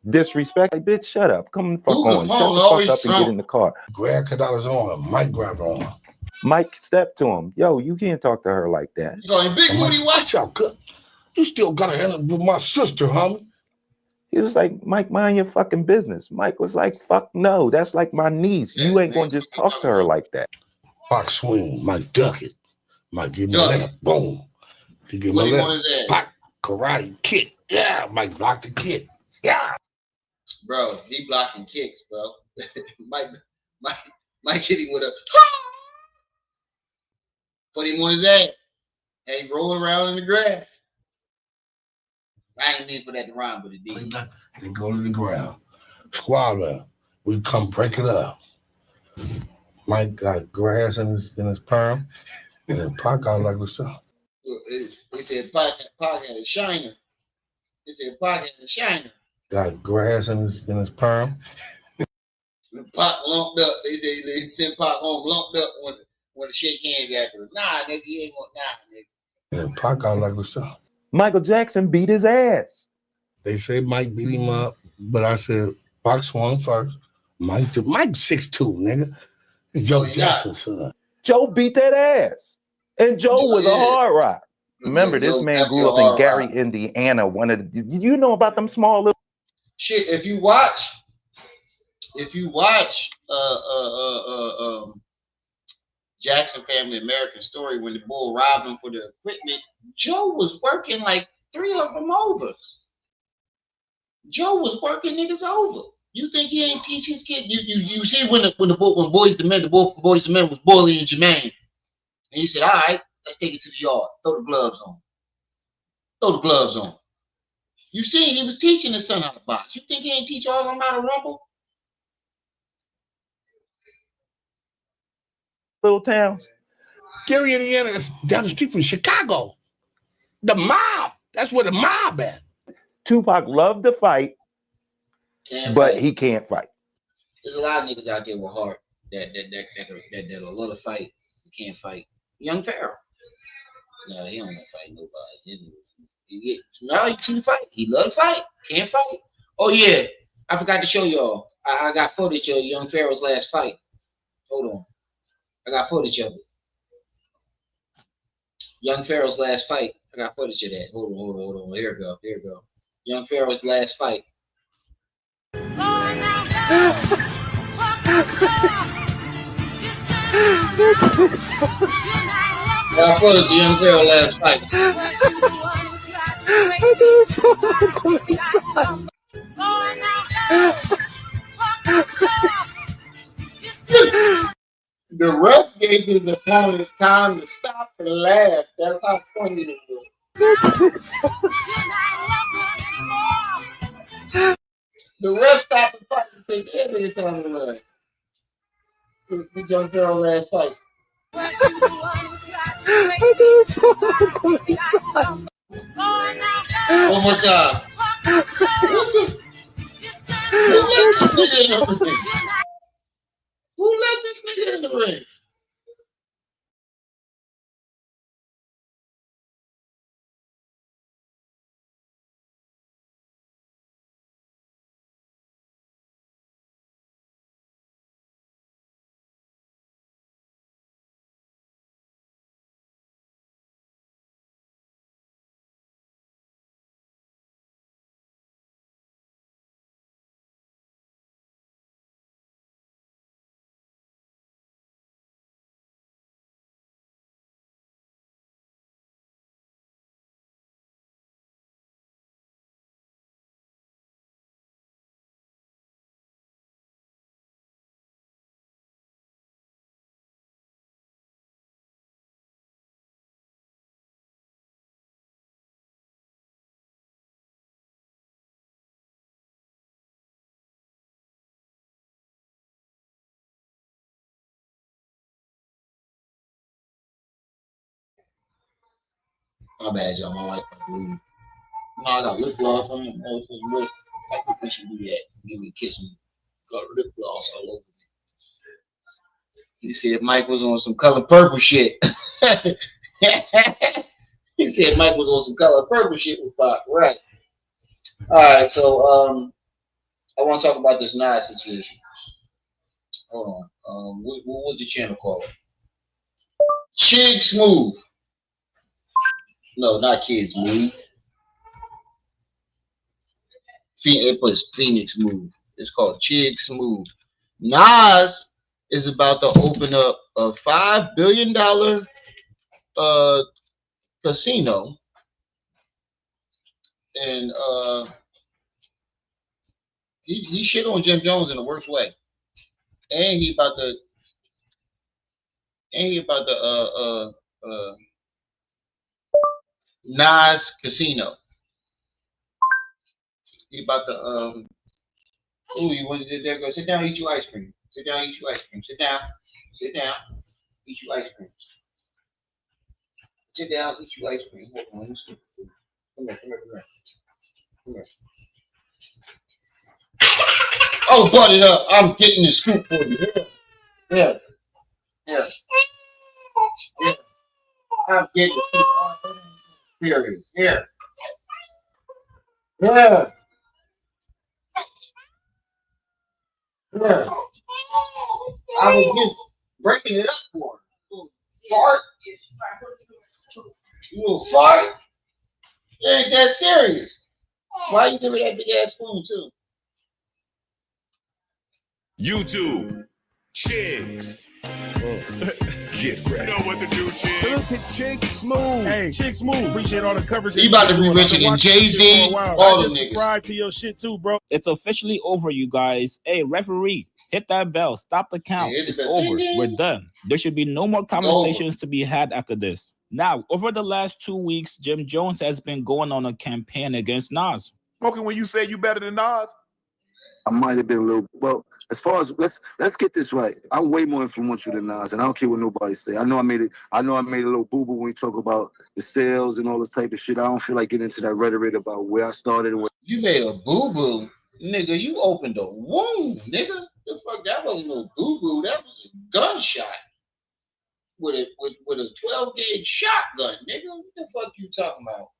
[SPEAKER 3] Disrespect. Like, bitch, shut up. Come fuck
[SPEAKER 1] Who
[SPEAKER 3] on.
[SPEAKER 1] Capone
[SPEAKER 3] Shut the
[SPEAKER 1] always
[SPEAKER 3] fuck up and
[SPEAKER 1] drunk?
[SPEAKER 3] get in the car.
[SPEAKER 6] Grab Kadada's arm. Mike grabbed her arm.
[SPEAKER 3] Mike stepped to him. Yo, you can't talk to her like that.
[SPEAKER 1] You going big booty watch?
[SPEAKER 6] Watch out, cut. You still got a hand with my sister, homie.
[SPEAKER 3] He was like, Mike, mind your fucking business. Mike was like, fuck no. That's like my niece. You ain't gonna just talk to her like that.
[SPEAKER 6] Pac swing. Mike duck it. Mike give me a left. Boom. He give me
[SPEAKER 1] What
[SPEAKER 6] a
[SPEAKER 1] he want
[SPEAKER 6] left.
[SPEAKER 1] his ass?
[SPEAKER 6] Pac karate kick. Yeah. Mike blocked the kick. Yeah.
[SPEAKER 1] Bro, he blocking kicks, bro. Mike hit him with a put him on his ass. And he rolling around in the grass. I ain't mean for that to rhyme, but it did.
[SPEAKER 6] They go to the ground. Squabbling. We come break it up. Mike got grass in his palm. And then Pac got like the sun.
[SPEAKER 1] They said Pac had a shiner. They said Pac had a shiner.
[SPEAKER 6] Got grass in his palm.
[SPEAKER 1] Pac lumped up. They say they sent Pac home lumped up when to shake hands after. Nah, nigga, he ain't gonna nigga.
[SPEAKER 6] And then Pac got like the sun.
[SPEAKER 3] Michael Jackson beat his ass.
[SPEAKER 6] They say Mike beat him up, but I said Pac swung first. Mike 6'2", nigga. It's Joe Jackson's son.
[SPEAKER 3] Joe beat that ass. And Joe was a hard rock. Remember, this man grew up in Gary, Indiana. You know about them small little
[SPEAKER 1] shit. If you watch Jackson Family American Story, when the bull robbed him for the equipment, Joe was working like 3 of them over. Joe was working niggas over. You think he ain't teach his kid? You see when Boys the Men was bullying Jermaine, and he said, "All right, let's take it to the yard. Throw the gloves on. Throw the gloves on." You see, he was teaching his son how to box. You think he ain't teach all of them how to rumble?
[SPEAKER 3] little towns.
[SPEAKER 6] Gary, Indiana is down the street from Chicago. The mob. That's where the mob at.
[SPEAKER 3] Tupac loved to fight, but he can't fight.
[SPEAKER 1] There's a lot of niggas out there with heart that'll love to fight. He can't fight. Young Pharaoh. No, he don't want to fight nobody. No, he can't fight. He love to fight. Can't fight. Oh yeah, I forgot to show y'all. I got footage of Young Pharaoh's last fight. Hold on. I got footage of it. Young Pharaoh's last fight. I got footage of that. Hold on. Here we go. Young Pharaoh's last fight. Got footage of Young Pharaoh's last fight. The ref gave his opponent time to stop and laugh. That's how funny it was. The ref stopped the fight and said, "Yeah, nigga, time to laugh." We Young Pharaoh last fight. One more time. Who let this nigga in the ring? My bad, y'all. My wife can't believe me. No, I got lip gloss on it. I think we should do that. Give me a kiss and got lip gloss all over me. You see if Mike was on some color purple shit. He said Mike was on some Color Purple shit with Pac. Right. All right. So I want to talk about this Nas situation. Hold on. What's the channel called? Chig Smooth. No, not Kids Move. It was Phoenix Move. It's called Chig Smooth. Nas is about to open up a $5 billion casino, and he shit on Jim Jones in the worst way, and he about to Nas Casino. He about to oh, you want to there go sit down, eat your ice cream. Sit down, eat your ice cream. Sit down, eat your ice cream. Sit down, eat your ice cream. Hold on, let me skip the food. Come here. Oh, button it up. I'm getting the scoop for you. Yeah. I'm getting the scoop. Serious. Here. Yeah. I was just breaking it up for her. Fart. You little fart. You ain't that serious. Why you give her that big ass spoon too?
[SPEAKER 7] YouTube. Chicks. Get ready. You know what to do, Chicks.
[SPEAKER 8] Salute to Chig Smooth. Hey, Chig Smooth. Appreciate all the coverage.
[SPEAKER 1] He about to be richer than Jay-Z. All them niggas.
[SPEAKER 8] Subscribe to your shit too, bro.
[SPEAKER 9] It's officially over, you guys. Hey, referee, hit that bell. Stop the count. It's over. We're done. There should be no more conversations to be had after this. Now, over the last 2 weeks, Jim Jones has been going on a campaign against Nas.
[SPEAKER 8] Smoking when you say you better than Nas.
[SPEAKER 10] I might have been a little, well, as far as let's get this right. I'm way more influential than Nas, and I don't care what nobody say. I know I made a little boo-boo when we talk about the sales and all this type of shit. I don't feel like getting into that rhetoric about where I started and where
[SPEAKER 1] you made a boo-boo, nigga. You opened a wound, nigga. The fuck, that wasn't no boo-boo. That was a gunshot with a 12 gauge shotgun, nigga. What the fuck you talking about?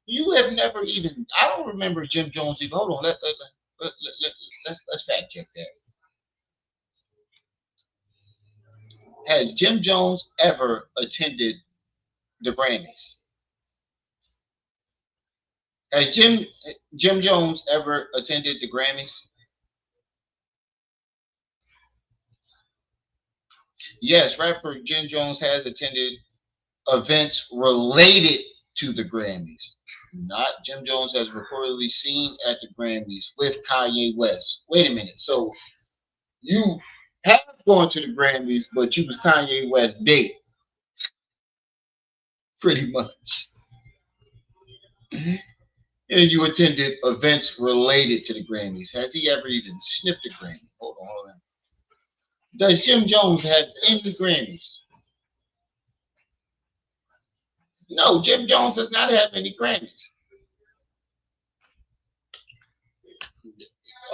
[SPEAKER 1] You have never even. I don't remember Jim Jones even. Hold on, let's fact check that. Has Jim Jones ever attended the Grammys? Has Jim Jones ever attended the Grammys? Yes, rapper Jim Jones has attended events related to the Grammys. Not Jim Jones has reportedly seen at the Grammys with Kanye West. Wait a minute. So you have gone to the Grammys, but you was Kanye West's date. Pretty much. And you attended events related to the Grammys. Has he ever even sniffed a Grammy? Hold on. Does Jim Jones have any Grammys? No, Jim Jones does not have any Grammys.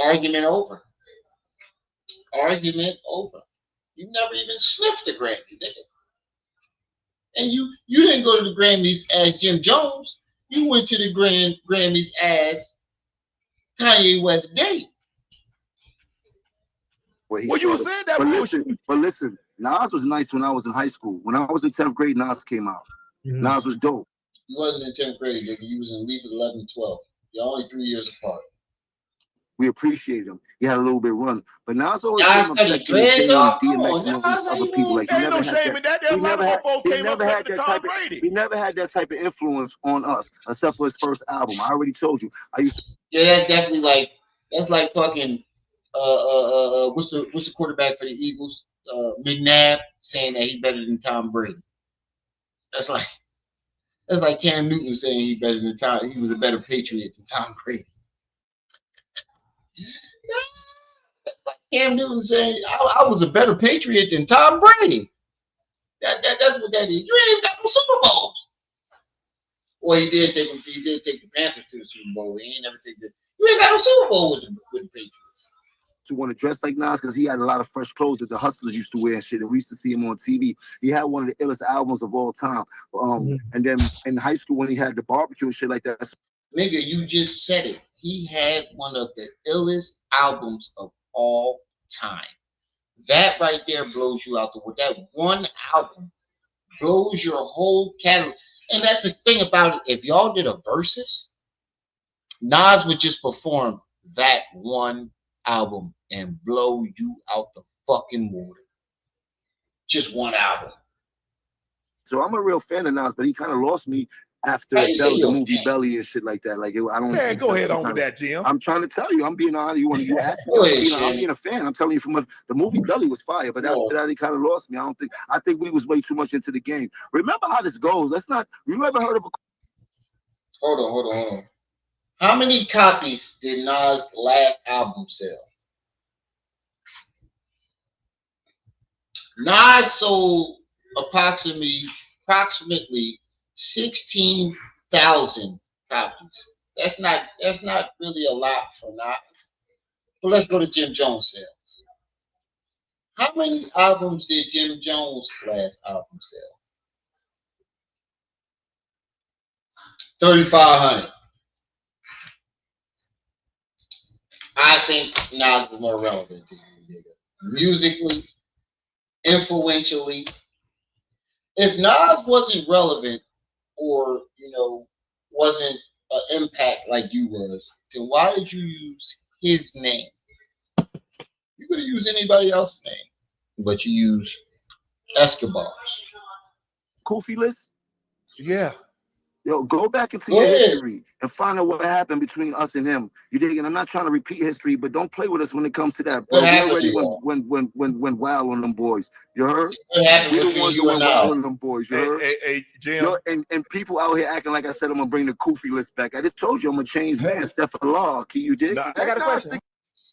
[SPEAKER 1] Argument over. You never even sniffed a Grammy, nigga. And you didn't go to the Grammys as Jim Jones. You went to the Grammys as Kanye West's date.
[SPEAKER 10] Well, you said that. But listen, Nas was nice when I was in high school. When I was in 10th grade, Nas came out. Mm-hmm. Nas was dope.
[SPEAKER 1] He wasn't in 10th grade, nigga. He was in Leaf at 11 and 12. You're only 3 years apart.
[SPEAKER 10] We appreciate him. He had a little bit run, but Nas always
[SPEAKER 1] came up DMX
[SPEAKER 10] and other people. Like he never had that type of influence on us, except for his first album. I already told you.
[SPEAKER 1] Yeah, that's definitely that's like fucking what's the quarterback for the Eagles? McNabb saying that he better than Tom Brady. That's like Cam Newton saying he was a better Patriot than Tom Brady. Cam Newton saying I was a better Patriot than Tom Brady. That's what that is. You ain't even got no Super Bowls. Well, he did take the Panthers to the Super Bowl. He ain't never take you ain't got no Super Bowl with the Patriots.
[SPEAKER 10] to want to dress like Nas because he had a lot of fresh clothes that the hustlers used to wear and shit. And we used to see him on TV. He had one of the illest albums of all time. And then in high school when he had the barbecue and shit like that.
[SPEAKER 1] Nigga, you just said it. He had one of the illest albums of all time. That right there blows you out the water. That one album blows your whole catalog. And that's the thing about it. If y'all did a versus, Nas would just perform that one album and blow you out the fucking water. Just one album.
[SPEAKER 10] So I'm a real fan of Nas, but he kind of lost me after the movie Belly and shit like that. Like, I don't.
[SPEAKER 8] Man, go ahead on with that, Jim.
[SPEAKER 10] I'm trying to tell you, I'm being honest. You asked me, I'm being a fan. I'm telling you, from the movie Belly was fire, but after that, he kind of lost me. I think we was way too much into the game. Remember how this goes. You ever heard of a?
[SPEAKER 1] Hold on. How many copies did Nas' last album sell? Nas sold approximately 16,000 copies. That's not really a lot for Nas. But let's go to Jim Jones sales. How many albums did Jim Jones' last album sell? 3,500. I think Nas is more relevant to you, nigga. Musically, influentially. If Nas wasn't relevant or, wasn't an impact like you was, then why did you use his name? You could have used anybody else's name, but you use Escobar's.
[SPEAKER 10] Kofi list?
[SPEAKER 8] Yeah.
[SPEAKER 10] Yo, go back into your history and find out what happened between us and him. You dig? And I'm not trying to repeat history, but don't play with us when it comes to that, bro. We already went wild on them boys. You heard?
[SPEAKER 1] What happened
[SPEAKER 10] we the
[SPEAKER 1] between
[SPEAKER 10] ones
[SPEAKER 1] you
[SPEAKER 10] who went
[SPEAKER 1] and
[SPEAKER 10] wild
[SPEAKER 1] Nas?
[SPEAKER 10] on them boys. You heard?
[SPEAKER 8] Hey, Jim.
[SPEAKER 10] And people out here acting like I said I'm gonna bring the Kofi list back. I just told you I'm a changed man. Steph Law. Can you dig?
[SPEAKER 8] I got a question.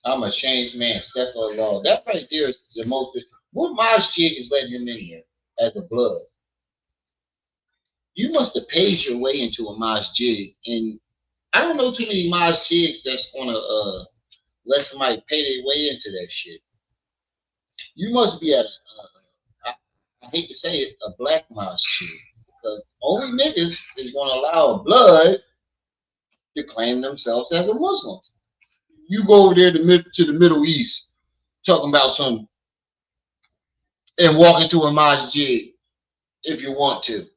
[SPEAKER 1] I'm a changed man. Steph Law. That right there is the most. What Maj Jig is letting him in here as a blood. You must have paid your way into a Maj Jig, and I don't know too many Maj Jigs that's gonna let somebody pay their way into that shit. You must be at I hate to say it, a black Maj Jig, because only niggas is gonna allow a blood to claim themselves as a Muslim. You go over there to the Middle East talking about something and walk into a Maj Jig if you want to.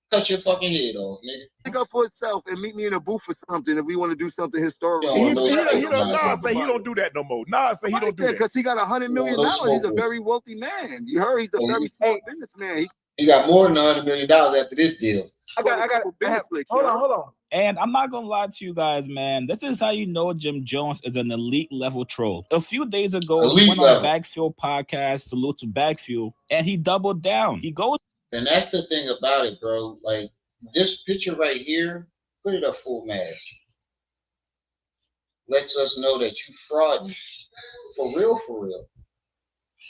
[SPEAKER 1] Cut your fucking head off, nigga.
[SPEAKER 10] Pick up for itself and meet me in a booth for something if we want to do something historical.
[SPEAKER 8] Nas say he don't do that no more. Nas say he don't do that
[SPEAKER 10] because he got $100 million. He's a very wealthy man. You heard? He's a very smart businessman.
[SPEAKER 1] He got more than $100 million after this deal.
[SPEAKER 9] Hold on. And I'm not gonna lie to you guys, man. This is how you know Jim Jones is an elite level troll. A few days ago, he went on Backfield podcast, salute to Backfield, and he doubled down. He goes.
[SPEAKER 1] And that's the thing about it, bro. Like this picture right here, put it up full mask. Lets us know that you frauding. For real.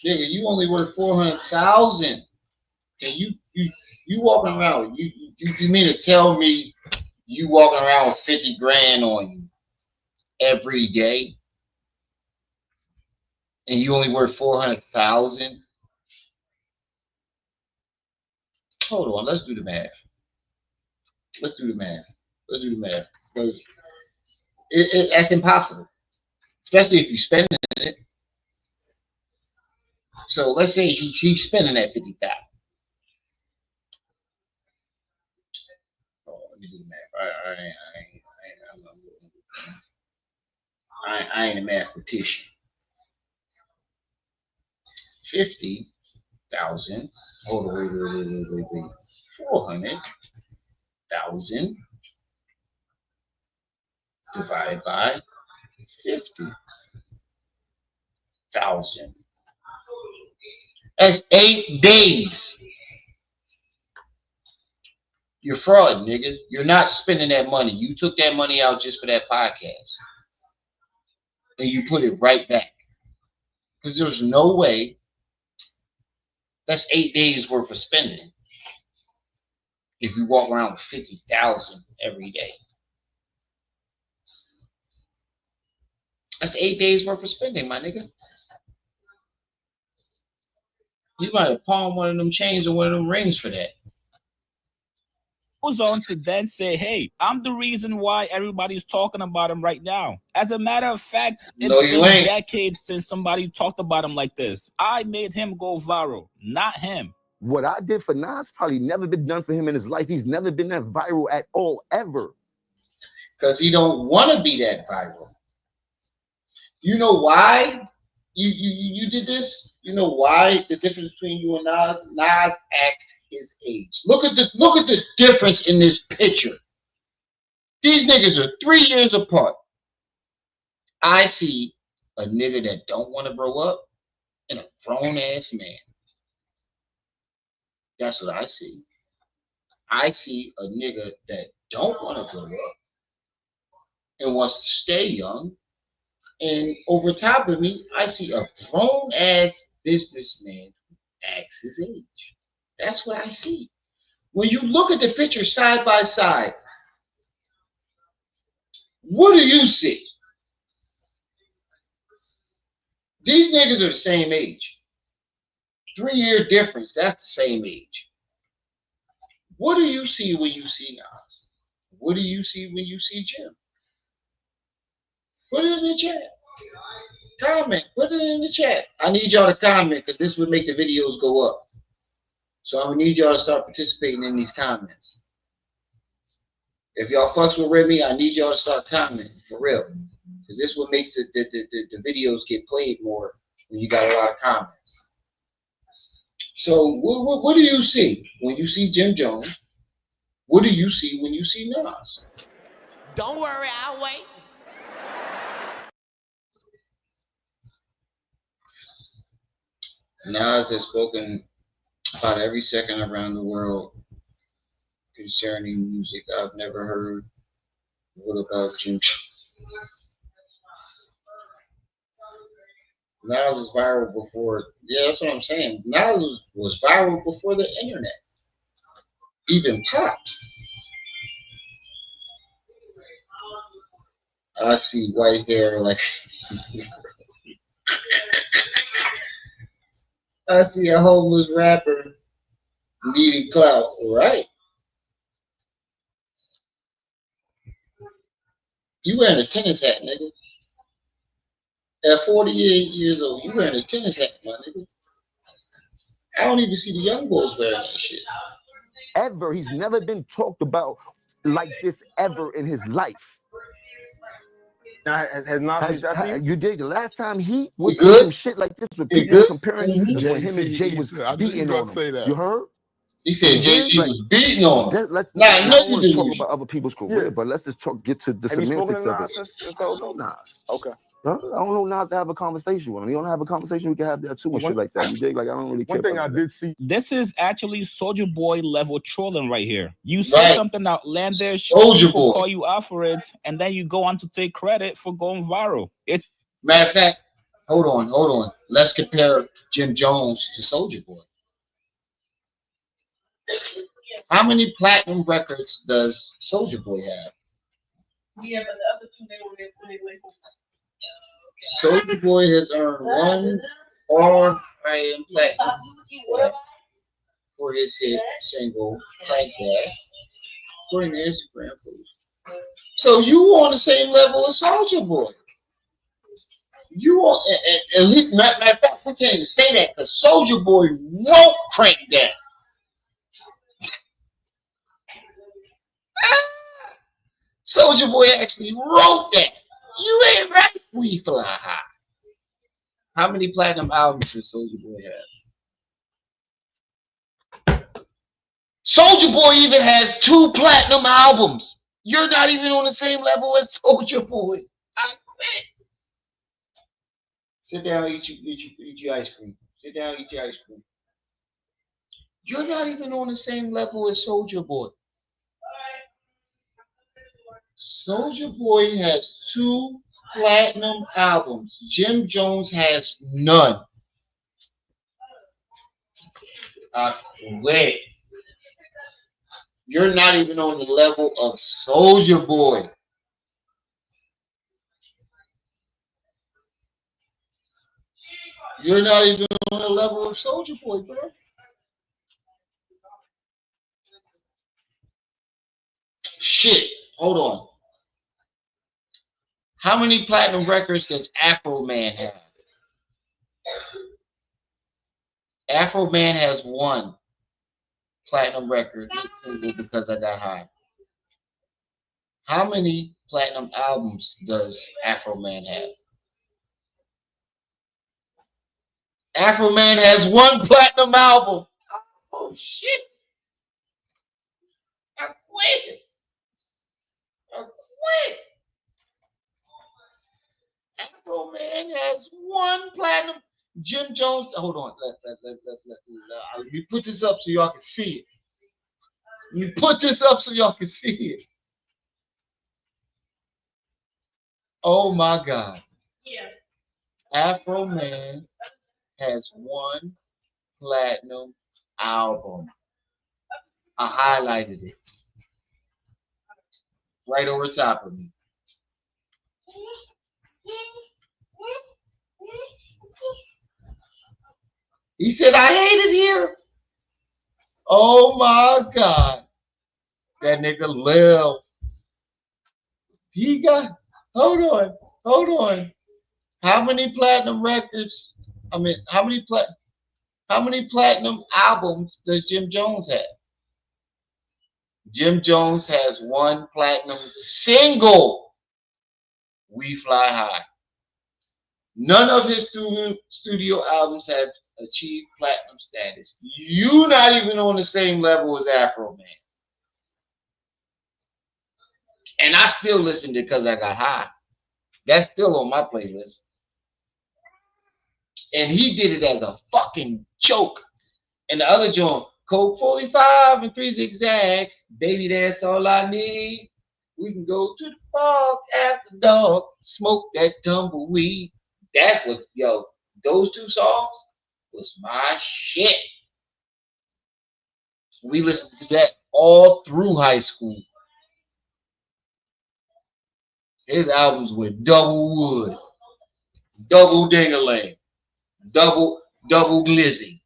[SPEAKER 1] Nigga, you only worth 400,000. And you walking around. You mean to tell me you walking around with 50 grand on you every day? And you only worth 400,000? Hold on, let's do the math. Because that's impossible. Especially if you're spending it. So let's say he's spending that 50,000. Oh, let me do the math. I ain't a mathematician. 50,000. Hold on, wait. 400,000 divided by 50,000. That's 8 days. You're fraud, nigga. You're not spending that money. You took that money out just for that podcast. And you put it right back. Because there's no way that's 8 days worth of spending if you walk around with 50,000 every day. That's 8 days worth of spending, my nigga. You might have pawned one of them chains or one of them rings for that.
[SPEAKER 9] Goes on to then say, hey, I'm the reason why everybody's talking about him right now. As a matter of fact, it's been decades since somebody talked about him like this. I made him go viral, not him.
[SPEAKER 10] What I did for Nas probably never been done for him in his life. He's never been that viral at all, ever.
[SPEAKER 1] Because he don't want to be that viral. You know why you did this? You know why the difference between you and Nas? Nas acts his age. Look at the difference in this picture. These niggas are 3 years apart. I see a nigga that don't want to grow up and a grown ass man. That's what I see. I see a nigga that don't want to grow up and wants to stay young. And over top of me, I see a grown ass businessman who acts his age. That's what I see. When you look at the picture side by side, what do you see? These niggas are the same age. 3-year difference, that's the same age. What do you see when you see Nas? What do you see when you see Jim? Put it in the chat. Comment. Put it in the chat. I need y'all to comment because this would make the videos go up. So I'm going to need y'all to start participating in these comments. If y'all fucks with Remy, I need y'all to start commenting for real. Because this would make the videos get played more when you got a lot of comments. So what do you see when you see Jim Jones? What do you see when you see Nas?
[SPEAKER 11] Don't worry, I'll wait.
[SPEAKER 1] Nas has spoken about every second around the world concerning music I've never heard. What about Jim? Nas was viral before. Yeah, that's what I'm saying. Nas was viral before the internet even popped. I see white hair like. I see a homeless rapper needing clout, right? You wearing a tennis hat, nigga. At 48 years old, you wearing a tennis hat, my nigga. I don't even see the young boys wearing that shit.
[SPEAKER 10] Ever. He's never been talked about like this ever in his life.
[SPEAKER 8] Now, has Nas reached out to you?
[SPEAKER 10] You did the last time he was in some shit like this with people comparing when him and Jay was beating on him. You heard?
[SPEAKER 1] He said Jay-Z was beating on him.
[SPEAKER 10] I don't want to talk about other people's career, but let's just get to the semantics of it.
[SPEAKER 8] Since the whole Nas. Okay.
[SPEAKER 10] I don't know Nas to have a conversation with him. You don't have a conversation, we can have that too and shit like that. You dig? Like I don't really care.
[SPEAKER 8] One thing I did see.
[SPEAKER 9] This is actually Soulja Boy level trolling right here. You say something outlandish, people call you out for it, and then you go on to take credit for going viral. It's
[SPEAKER 1] matter of fact, hold on. Let's compare Jim Jones to Soulja Boy. How many platinum records does Soulja Boy have?
[SPEAKER 5] Yeah, but the other two they were.
[SPEAKER 1] Soulja Boy has earned 1 all-time platinum for his hit single "Crank That" for an Instagram post. So you on the same level as Soulja Boy. You on at least matter of fact, we can't even say that because Soulja Boy wrote "Crank That." Soulja Boy actually wrote that. You ain't right. We fly high. How many platinum albums does Soulja Boy have? Soulja Boy even has 2 platinum albums. You're not even on the same level as Soulja Boy. I quit. Sit down, eat your ice cream. Sit down, eat your ice cream. You're not even on the same level as Soulja Boy. Soulja Boy has 2 platinum albums. Jim Jones has none. I quit. You're not even on the level of Soulja Boy. You're not even on the level of Soulja Boy, bro. Shit. Hold on. How many platinum records does Afro Man have? Afro Man has one platinum record single, Because I Got High. How many platinum albums does Afro Man have? Afro Man has one platinum album. Oh shit. I quit. Afro Man has one platinum. Jim Jones. Hold on. Let me put this up so y'all can see it. Let me put this up so y'all can see it. Oh my God.
[SPEAKER 5] Yeah.
[SPEAKER 1] Afro Man has one platinum album. I highlighted it right over top of me. He said, I hate it here. Oh my God. That nigga Lil. He got, hold on. How many platinum records? I mean, how many platinum albums does Jim Jones have? Jim Jones has one platinum single, We Fly High. None of his studio albums have achieved platinum status. You not even on the same level as Afro Man. And I still listen to Because I Got High. That's still on my playlist. And he did it as a fucking joke. And the other joint, Coke 45 and 3 zigzags. Baby, that's all I need. We can go to the park after dark, smoke that tumbleweed. That was, yo, those two songs was my shit. We listened to that all through high school. His albums were double wood, double ding-a-ling, double glizzy.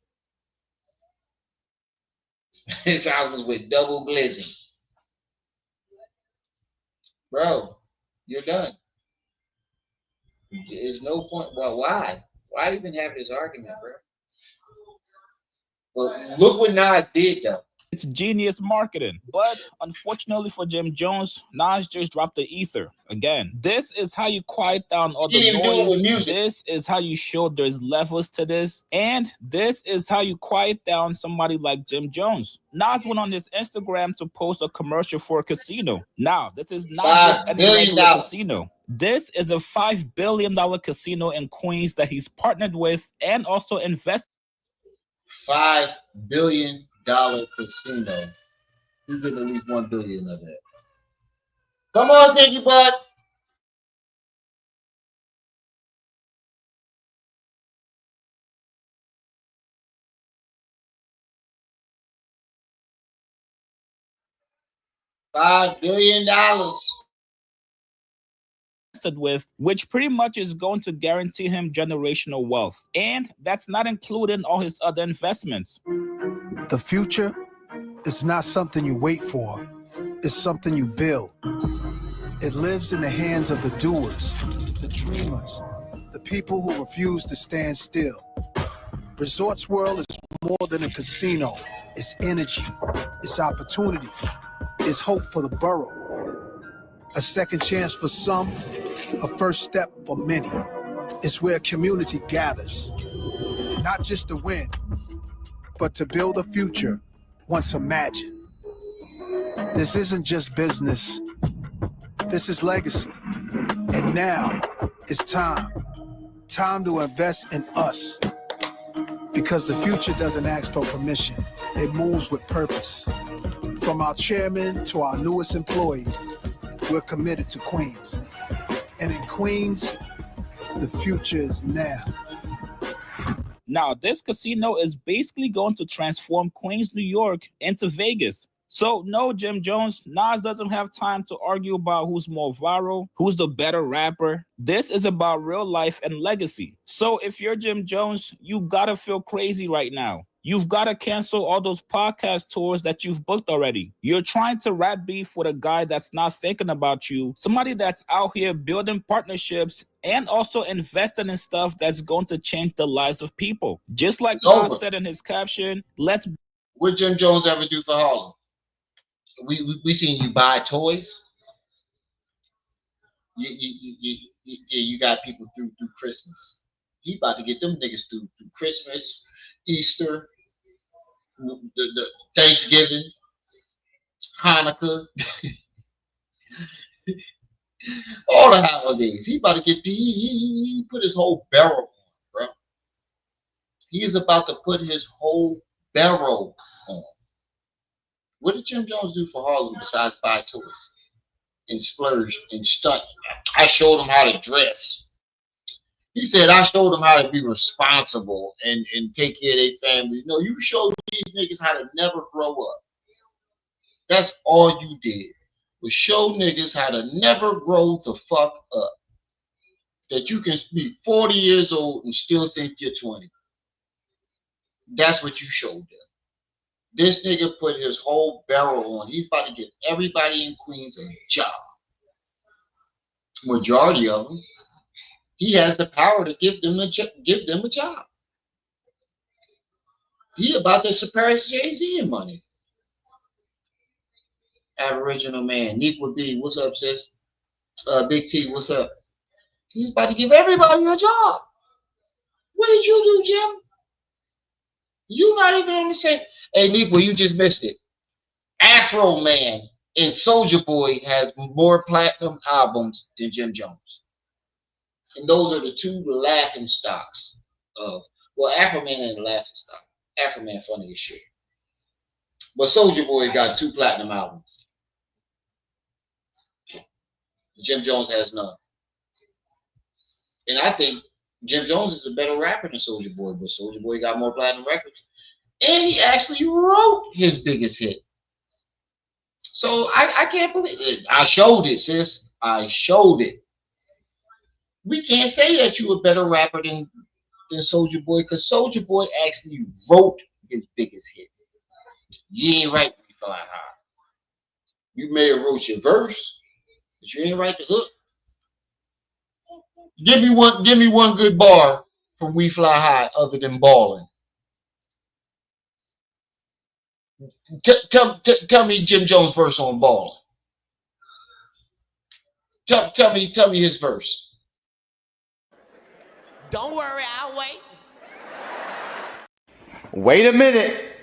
[SPEAKER 1] His albums with double glizzy. Bro, you're done. There's no point. Well, why? Why even have this argument, bro? Well, look what Nas did, though.
[SPEAKER 9] It's genius marketing. But unfortunately for Jim Jones, Nas just dropped the ether again. This is how you quiet down all the noise. This is how you show there's levels to this. And this is how you quiet down somebody like Jim Jones. Nas went on his Instagram to post a commercial for a casino. Now, this is not just any regular casino. This is a $5 billion casino in Queens that he's partnered with and also invested.
[SPEAKER 1] $5 billion casino. You get at least $1 billion of that. Come on, Dinky Butt. $5 billion.
[SPEAKER 9] With, which pretty much is going to guarantee him generational wealth. And that's not including all his other investments.
[SPEAKER 12] The future is not something you wait for. It's something you build. It lives in the hands of the doers, the dreamers, the people who refuse to stand still. Resorts World is more than a casino. It's energy. It's opportunity. It's hope for the borough. A second chance for some, a first step for many. It's where community gathers, not just to win, but to build a future once imagined. This isn't just business, this is legacy. And now it's time to invest in us. Because the future doesn't ask for permission, it moves with purpose. From our chairman to our newest employee, we're committed to Queens. And in Queens, the future is now.
[SPEAKER 9] Now, this casino is basically going to transform Queens, New York into Vegas. So no, Jim Jones, Nas doesn't have time to argue about who's more viral, who's the better rapper. This is about real life and legacy. So if you're Jim Jones, you gotta feel crazy right now. You've got to cancel all those podcast tours that you've booked already. You're trying to rap beef with a guy that's not thinking about you, somebody that's out here building partnerships and also investing in stuff that's going to change the lives of people. Just like Nas said in his caption, let's...
[SPEAKER 1] What Jim Jones ever do for Harlem? We seen you buy toys. You got people through Christmas. He about to get them niggas through Christmas, Easter, the Thanksgiving, Hanukkah, all the holidays. He about to get he put his whole barrel on, bro. He is about to put his whole barrel on. What did Jim Jones do for Harlem besides buy toys and splurge and stunt? I showed him how to dress. He said, I showed them how to be responsible and take care of their families. No, you showed these niggas how to never grow up. That's all you did, was show niggas how to never grow the fuck up. That you can be 40 years old and still think you're 20. That's what you showed them. This nigga put his whole barrel on. He's about to get everybody in Queens a job. Majority of them. He has the power to give them a job. He about to surpass Jay-Z in money. Aboriginal man. Neekwa B, what's up, sis? Big T, what's up? He's about to give everybody a job. What did you do, Jim? You not even on the same. Hey, Neekwa, you just missed it. Afro Man and Soulja Boy has more platinum albums than Jim Jones. And those are the two laughing stocks of, well, Afro Man ain't a laughing stock. Afro Man funny as shit. But Soulja Boy got 2 platinum albums. Jim Jones has none. And I think Jim Jones is a better rapper than Soulja Boy, but Soulja Boy got more platinum records. And he actually wrote his biggest hit. So I can't believe it. I showed it, sis. I showed it. We can't say that you a better rapper than Soulja Boy, because Soulja Boy actually wrote his biggest hit. You ain't right when you fly high. You may have wrote your verse, but you ain't write the hook. Give me one good bar from We Fly High other than balling. Tell me Jim Jones' verse on balling. Tell me his verse.
[SPEAKER 11] Don't worry, I'll wait.
[SPEAKER 13] Wait a minute.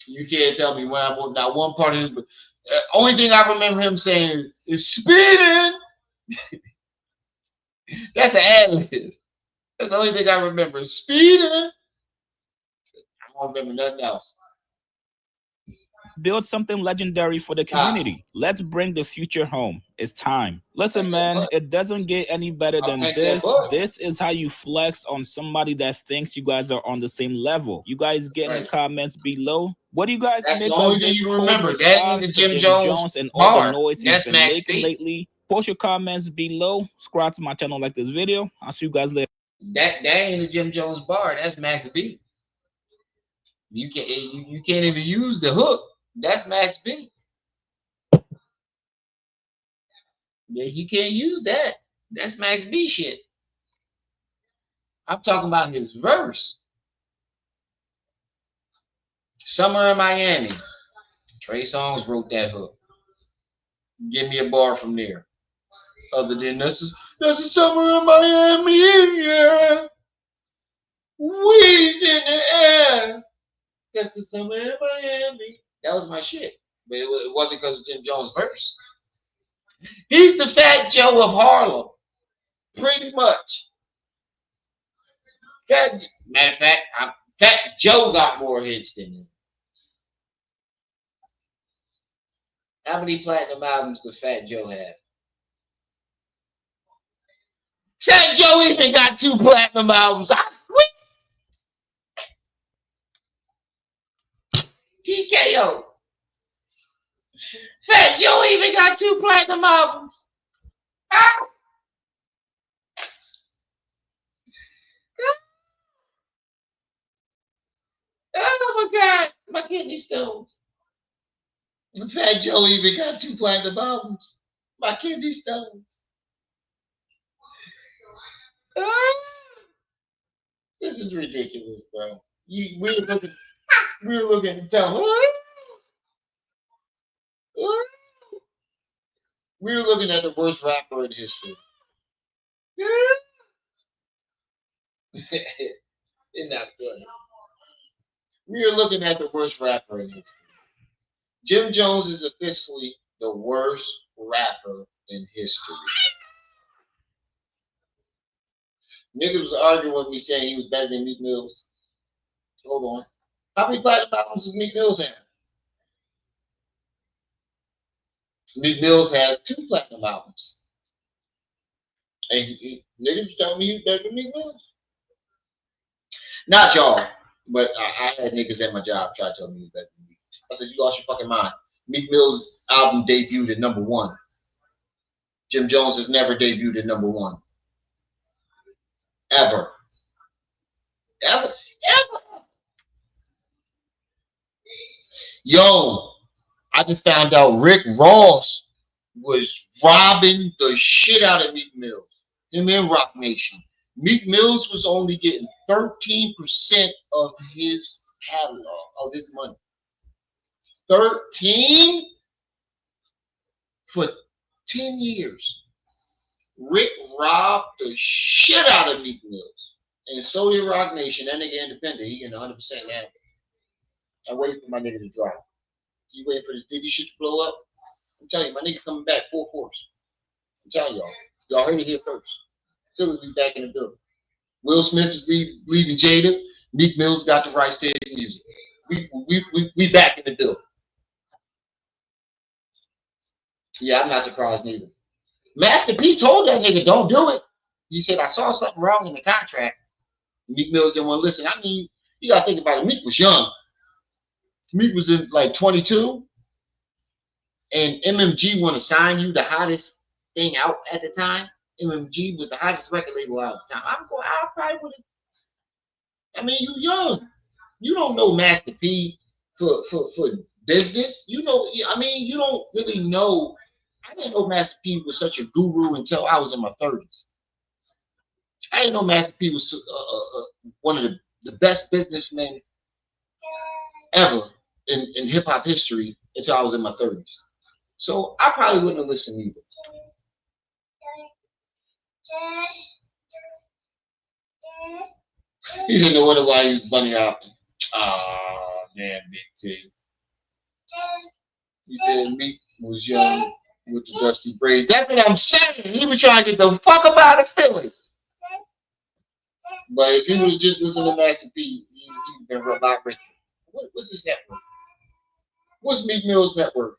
[SPEAKER 1] You can't tell me when I want not one part of his. Only thing I remember him saying is speeding. That's an ad-lib. That's the only thing I remember. Speeding. I don't remember nothing else.
[SPEAKER 9] Build something legendary for the community. Let's bring the future home. It's time. Listen, man, it doesn't get any better than this. This is how you flex on somebody that thinks you guys are on the same level. You guys get in the comments below. What do you guys make of this?
[SPEAKER 1] You remember that nigga Jim Jones
[SPEAKER 9] and all
[SPEAKER 1] bar.
[SPEAKER 9] the noise he's
[SPEAKER 1] That's
[SPEAKER 9] been
[SPEAKER 1] Max
[SPEAKER 9] making
[SPEAKER 1] B.
[SPEAKER 9] lately? Post your comments below. Subscribe to my channel, like this video. I'll see you guys later.
[SPEAKER 1] That ain't a Jim Jones bar. That's Max B. You can't even use the hook. That's Max B. Yeah, you can't use that. That's Max B shit. I'm talking about his verse. Summer in Miami. Trey Songz wrote that hook. Give me a bar from there. Other than that's a summer in Miami, yeah. Weed in the air. That's the summer in Miami. That was my shit. But it wasn't because of Jim Jones' verse. He's the Fat Joe of Harlem. Pretty much. Matter of fact, Fat Joe got more hits than him. How many platinum albums does Fat Joe have? Fat Joe even got 2 platinum albums. TKO. Fat Joe even got 2 platinum albums. Ah. Oh my God, my kidney stones. Fat Joe even got 2 platinum albums. My kidney stones. Ah. This is ridiculous, bro. We were looking to tell. We were looking at the worst rapper in history. Isn't that good? We are looking at the worst rapper in history. Jim Jones is officially the worst rapper in history. Niggas was arguing with me saying he was better than Meek Mills. Hold on. How many platinum albums does Meek Mills have? Meek Mills has 2 platinum albums. And niggas telling me he was better than Meek Mills. Not y'all, but I had niggas at my job try to tell me he was better than Meek. I said, you lost your fucking mind. Meek Mill's album debuted at number 1. Jim Jones has never debuted at number 1. Ever. Ever. Ever. Yo, I just found out Rick Ross was robbing the shit out of Meek Mills. Him and Rock Nation. Meek Mills was only getting 13% of his catalog, of his money. 13 for 10 years. Rick robbed the shit out of Meek Mills. And so did Rock Nation. That nigga independent. He getting 100% now. I wait for my nigga to drop. You waiting for this Diddy shit to blow up? I'm telling you, my nigga coming back full force. I'm telling y'all. Y'all heard it here first. Philly be back in the building. Will Smith is leaving Jada. Meek Mill's got the rights to his music. We back in the building. Yeah, I'm not surprised neither. Master P told that nigga, don't do it. He said, I saw something wrong in the contract. Meek Mills didn't want to listen. I mean, you got to think about it. Meek was young. Meek was in like 22. And MMG want to sign you, the hottest thing out at the time. MMG was the hottest record label out at the time. I probably would have. I mean, you young. You don't know Master P for business. You know, I mean, you don't really know. I didn't know Master P was such a guru until I was in my 30s. I didn't know Master P was one of the best businessmen ever in hip hop history until I was in my 30s. So I probably wouldn't have listened either. He didn't know why he was bunny hopping. Ah, damn, Big T. He said Meek was young with the dusty braids. That's what I'm saying. He was trying to get the fuck up out of Philly. But if he would have just listened to Master P, he'd been a lot richer. What's his network? What's Meek Mill's network?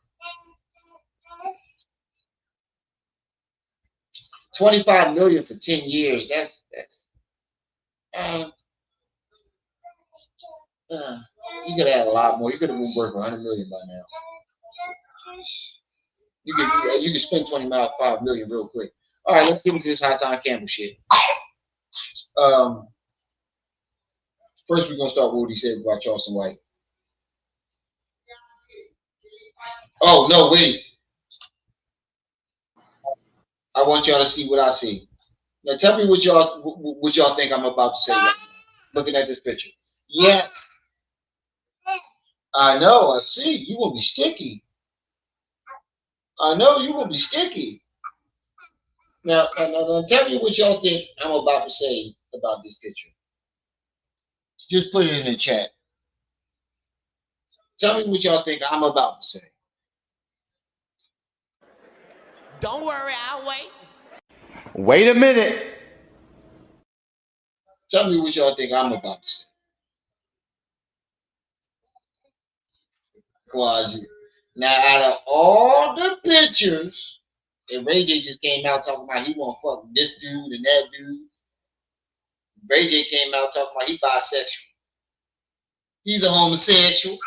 [SPEAKER 1] 25 million for 10 years. That's you could have had a lot more. You could have been worth 100 million by now. You could spend 25 million real quick. All right, let's get into this Hassan Campbell shit. First, we're gonna start with what he said about Charleston White. Oh no, wait. I want y'all to see what I see. Now, tell me what y'all think I'm about to say. Right now. Looking at this picture. Yes. I know. I see. You gonna be sticky. I know you gonna be sticky. Now, tell me what y'all think I'm about to say about this picture. Just put it in the chat. Tell me what y'all think I'm about to say.
[SPEAKER 11] Don't worry, I'll wait.
[SPEAKER 13] Wait a minute.
[SPEAKER 1] Tell me what y'all think I'm about to say. Quasi. Now, out of all the pictures, and Ray J just came out talking about he want to fuck this dude and that dude. Ray J came out talking about he bisexual. He's a homosexual.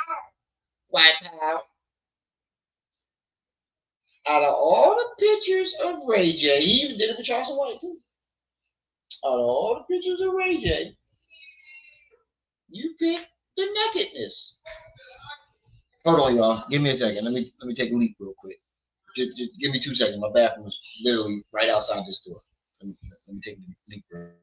[SPEAKER 1] White Power. Out of all the pictures of Ray J, he even did it with Charleston White too. Out of all the pictures of Ray J, you pick the nakedness. Hold on, y'all. Give me a second. Let me take a leak real quick. Just give me 2 seconds. My bathroom is literally right outside this door. Let me take a leak real quick.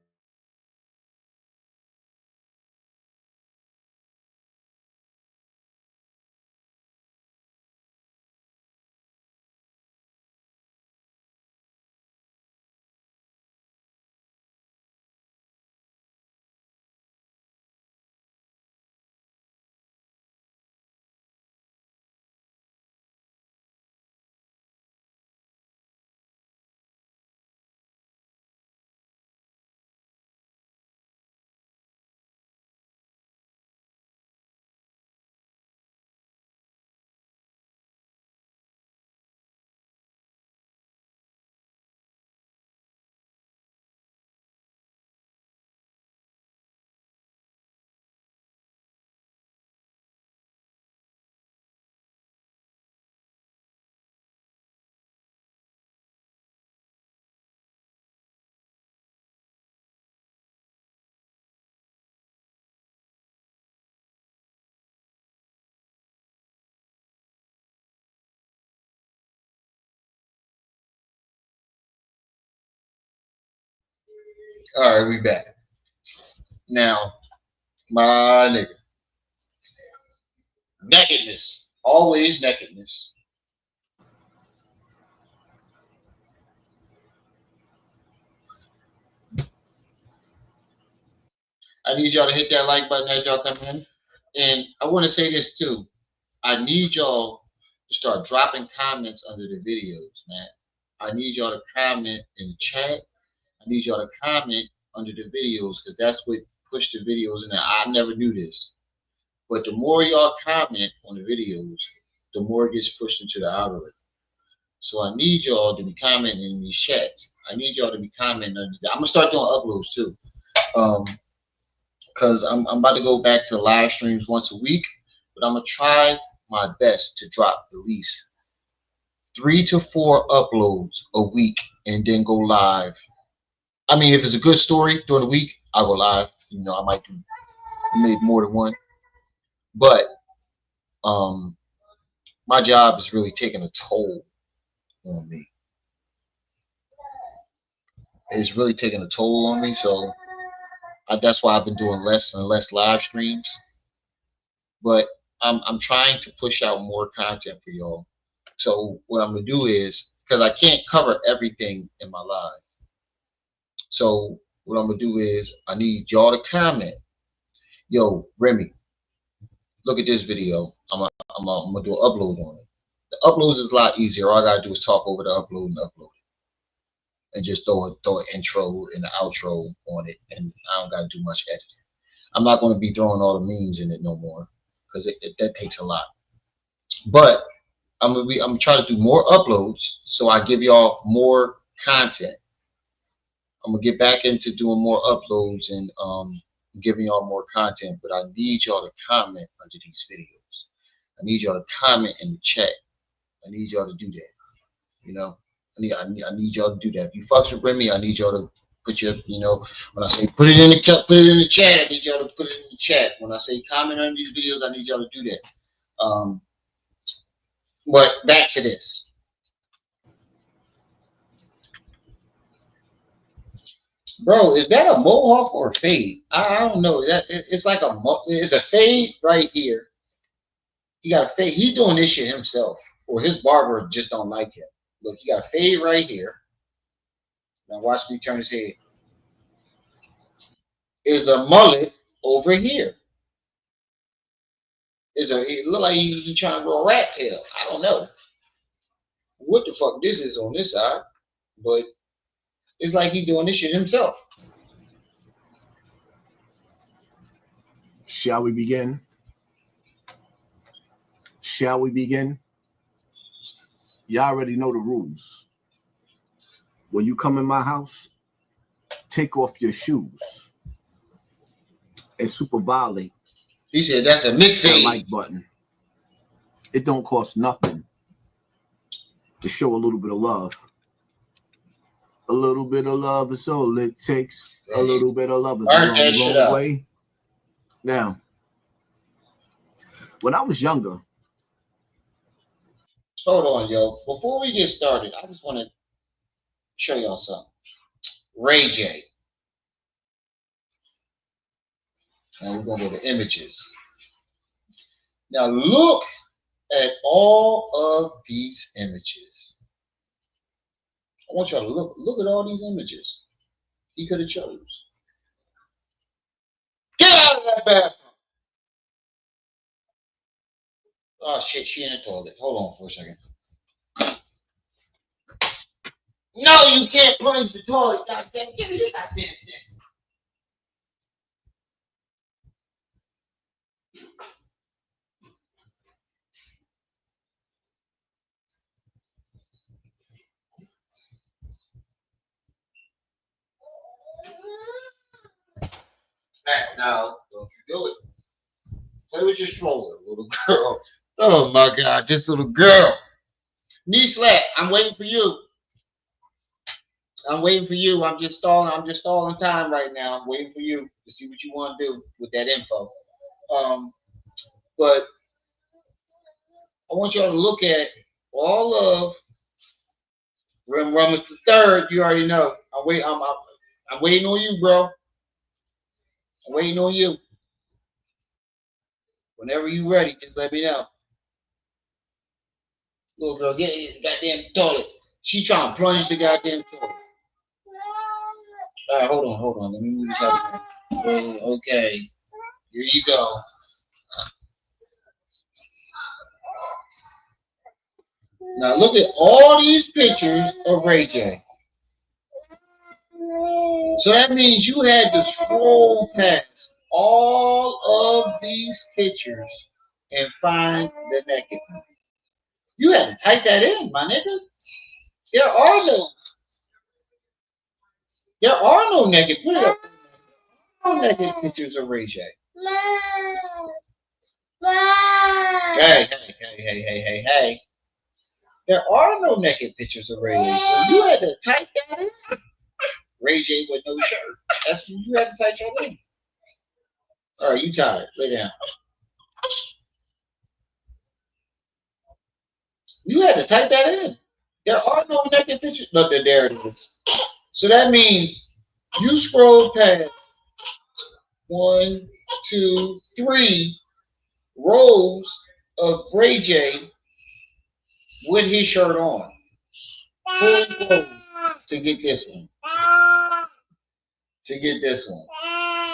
[SPEAKER 1] All right, we back. Now, my nigga. Nakedness. Always nakedness. I need y'all to hit that like button as y'all come in. And I want to say this too. I need y'all to start dropping comments under the videos, man. I need y'all to comment in the chat. I need y'all to comment under the videos because that's what pushed the videos in there. I never knew this. But the more y'all comment on the videos, the more it gets pushed into the algorithm. So I need y'all to be commenting in these chats. I need y'all to be commenting. I'm going to start doing uploads too. Because I'm about to go back to live streams once a week. But I'm going to try my best to drop at least 3 to 4 uploads a week and then go live. I mean, if it's a good story during the week, I'll go live. You know, I might do maybe more than one. But my job is really taking a toll on me. It's really taking a toll on me. So that's why I've been doing less and less live streams. But I'm trying to push out more content for y'all. So what I'm gonna do is, because I can't cover everything in my live. So what I'm gonna do is I need y'all to comment. Yo, Remy, look at this video. I'm gonna do an upload on it. The uploads is a lot easier. All I gotta do is talk over the upload and upload it. And just throw an intro and an outro on it. And I don't gotta do much editing. I'm not gonna be throwing all the memes in it no more. Because that takes a lot. But I'm gonna try to do more uploads so I give y'all more content. I'm gonna get back into doing more uploads and giving y'all more content, but I need y'all to comment under these videos. I need y'all to comment in the chat. I need y'all to do that. You know, I need y'all to do that. If you fucks with me, I need y'all to put your, you know, when I say put it in the chat, I need y'all to put it in the chat. When I say comment on these videos, I need y'all to do that. But back to this. Bro, is that a mohawk or a fade? I don't know. It's like it's a fade right here. He got a fade. He doing this shit himself, or his barber just don't like him. Look, he got a fade right here. Now watch me turn his head. Is a mullet over here. It look like he trying to grow a rat tail. I don't know what the fuck this is on this side, but it's like he doing this shit himself.
[SPEAKER 14] Shall we begin? Shall we begin? Y'all already know the rules. When you come in my house, take off your shoes and super violate.
[SPEAKER 1] He said that's a Nick fade.
[SPEAKER 14] Like button. it don't cost nothing to show a little bit of love. A little bit of love is all it takes. A little bit of love is a long, long way. Now, when I was younger.
[SPEAKER 1] Hold on, yo. Before we get started, I just want to show y'all something. Ray J. Now we're going to go to images. Now look at all of these images. I want y'all to look at all these images he could have chose. Get out of that bathroom. Oh shit, she in the toilet. Hold on for a second. No, you can't plunge the toilet. Goddamn, give me the goddamn thing. Now, don't you do it. Play with your stroller, little girl. Oh my God, this little girl. Knee slap. I'm waiting for you. I'm waiting for you. I'm just stalling time right now. I'm waiting for you to see what you want to do with that info. But I want y'all to look at all of Romans the third. You already know. I'm waiting on you, bro. I'm waiting on you. Whenever you ready, just let me know. Little girl, get in the goddamn toilet. She trying to plunge the goddamn toilet. All right, hold on. Let me move this out. Okay, here you go. Now look at all these pictures of Ray J. So that means you had to scroll past all of these pictures and find the naked one. You had to type that in, my nigga. There are no naked. Put it up. No naked pictures of Ray J. Hey. There are no naked pictures of Ray J. So you had to type that in. Ray J with no shirt. That's what you had to type that in. All right, you tired. Lay down. You had to type that in. There are no naked pictures. No, there it is. So that means you scroll past 1, 2, 3 rows of Ray J with his shirt on. Fully clothed to get this one.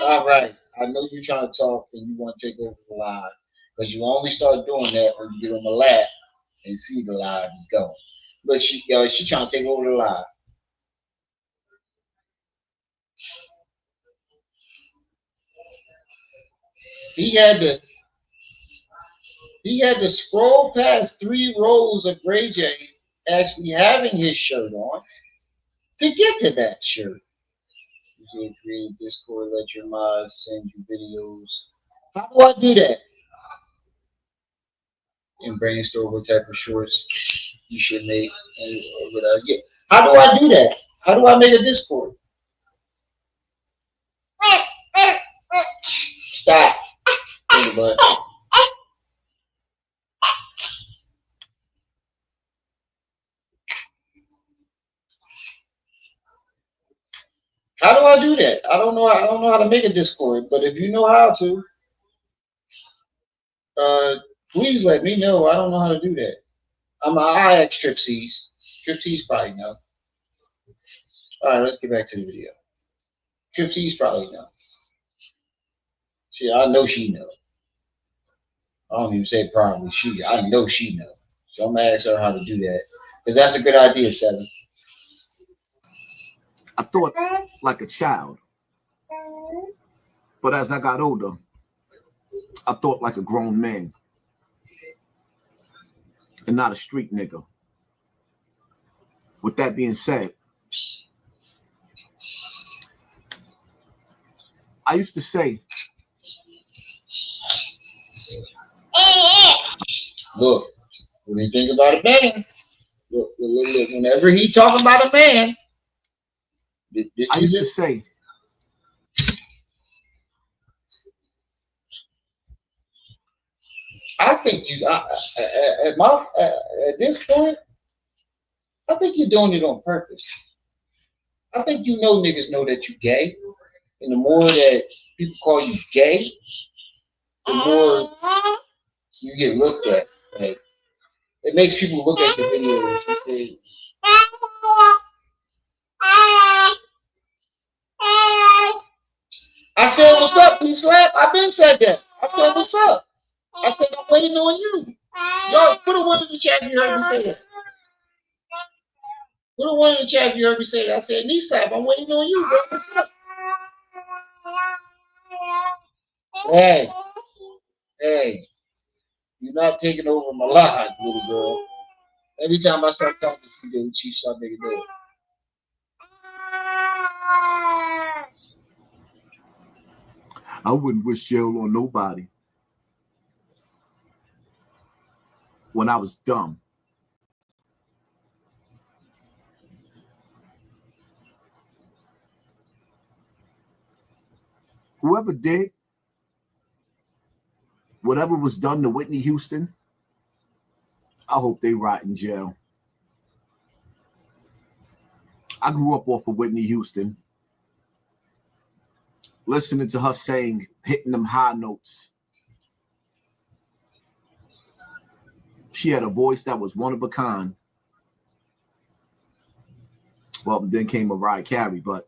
[SPEAKER 1] All right. I know you're trying to talk and you want to take over the live because you only start doing that when you get on the lap and see the live is going. Look, she trying to take over the live. He had to scroll past 3 rows of Ray J actually having his shirt on to get to that shirt. You can create Discord, let your mods send you videos. How do I do that? And brainstorm what type of shorts you should make. Yeah. How do I do that? How do I make a Discord? Stop. But how do I do that? I don't know how to make a Discord, but if you know how to, please let me know. I don't know how to do that. I ask Trip C's. Trip C's probably know. All right, let's get back to the video. Trip C's probably know. See, I know she know. I don't even say probably. I know she know. So I'm gonna ask her how to do that because that's a good idea, 7.
[SPEAKER 14] I thought like a child, but as I got older, I thought like a grown man and not a street nigga. With that being said, I used to say
[SPEAKER 1] Look, when you think about a man, look, whenever he talking about a man, this
[SPEAKER 14] I
[SPEAKER 1] is
[SPEAKER 14] used
[SPEAKER 1] it.
[SPEAKER 14] to say,
[SPEAKER 1] I think you at this point, I think you're doing it on purpose. I think you know niggas know that you gay, and the more that people call you gay, the more you get looked at. Like, it makes people look at your videos and say, I said, what's up, P-Slap? I've been said that. I said, what's up? I said, I'm waiting on you. Yo, put a one in the chat if you heard me say that. Put a one in the chat if you heard me say that. I said, Knee-Slap, I'm waiting on you, bro. What's up? Hey, you're not taking over my life, little girl. Every time I start talking to you, you start making noise.
[SPEAKER 14] I wouldn't wish jail on nobody. When I was dumb. Whoever did whatever was done to Whitney Houston, I hope they rot in jail. I grew up off of Whitney Houston, listening to her saying, hitting them high notes. She had a voice that was one of a kind. Well, then came Mariah Carey, but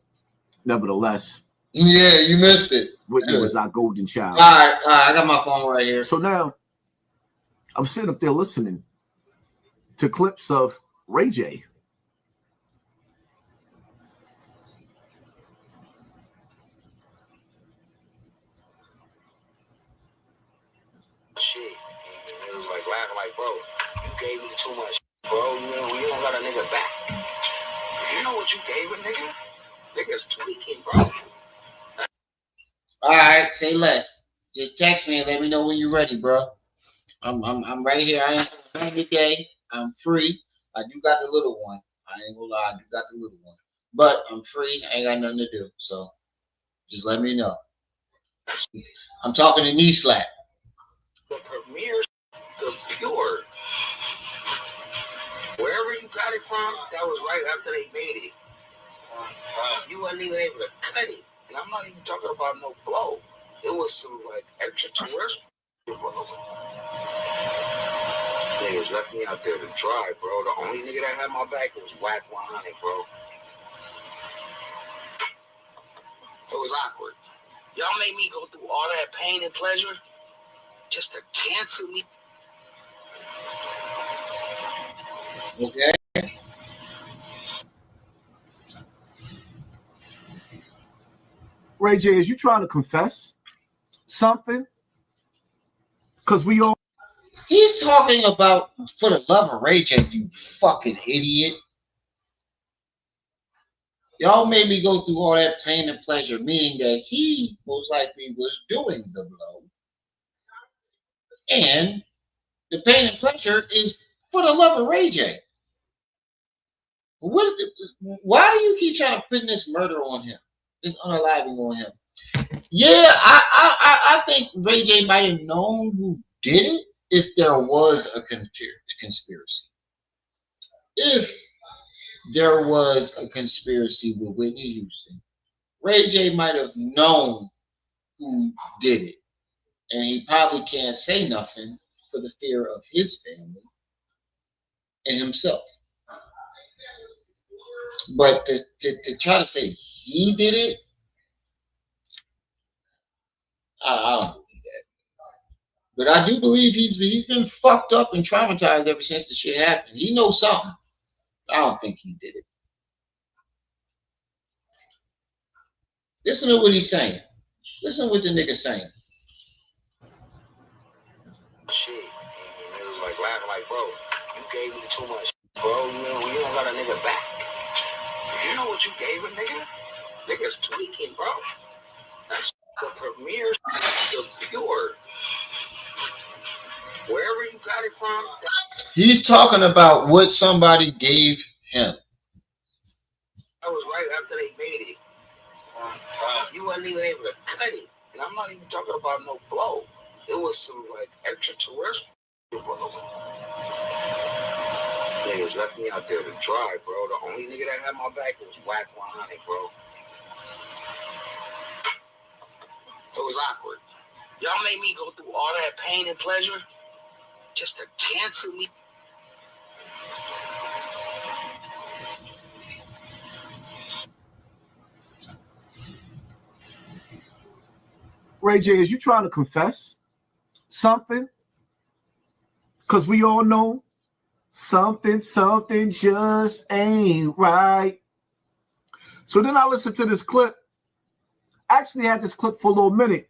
[SPEAKER 14] nevertheless.
[SPEAKER 1] Yeah, you missed it.
[SPEAKER 14] Whitney was our golden child.
[SPEAKER 1] All right, I got my phone right here.
[SPEAKER 14] So now, I'm sitting up there listening to clips of Ray J.
[SPEAKER 15] Shit. It was like laughing like, bro, you gave me too much, bro. You don't got a nigga back. You know what you gave a nigga? Nigga's tweaking, bro.
[SPEAKER 1] All right, say less. Just text me and let me know when you're ready, bro. I'm right here. I ain't doing today. I'm free. I do got the little one. I ain't gonna lie, I do got the little one. But I'm free. I ain't got nothing to do. So just let me know. I'm talking to Knee Slap.
[SPEAKER 15] The premiere, the pure. Wherever you got it from, that was right after they made it. You wasn't even able to cut it. And I'm not even talking about no blow. It was some like extraterrestrial. Niggas left me out there to dry, bro. The only nigga that had my back was Whack 100, bro. It was awkward. Y'all made me go through all that pain and pleasure just to cancel me.
[SPEAKER 1] Okay.
[SPEAKER 14] Ray J, is you trying to confess something? Because we all.
[SPEAKER 1] He's talking about for the love of Ray J, you fucking idiot. Y'all made me go through all that pain and pleasure, meaning that he most likely was doing the blow. And the pain and pleasure is for the love of Ray J. Why do you keep trying to pin this murder on him? This unaliving on him? Yeah, I think Ray J might have known who did it if there was a conspiracy. If there was a conspiracy with Whitney Houston, Ray J might have known who did it. And he probably can't say nothing for the fear of his family and himself. But to try to say he did it, I don't believe that. But I do believe he's been fucked up and traumatized ever since the shit happened. He knows something. I don't think he did it. Listen to what he's saying. Listen to what the nigga's saying.
[SPEAKER 15] Shit. It was like laughing like, bro, you gave me too much, bro. You don't got a nigga back. You know what you gave a nigga? Nigga's tweaking, bro. That's the premiere, the pure. Wherever you got it from.
[SPEAKER 1] He's talking about what somebody gave him.
[SPEAKER 15] That was right after they made it. You wasn't even able to cut it. And I'm not even talking about no blow. It was some like extraterrestrial. Niggas left me out there to dry, bro. The only nigga that had my back was Whack 100, bro. It was awkward. Y'all made me go through all that pain and pleasure just to cancel me.
[SPEAKER 14] Ray J, is you trying to confess something? Because we all know something just ain't right. So then I listened to this clip. Actually had this clip for a little minute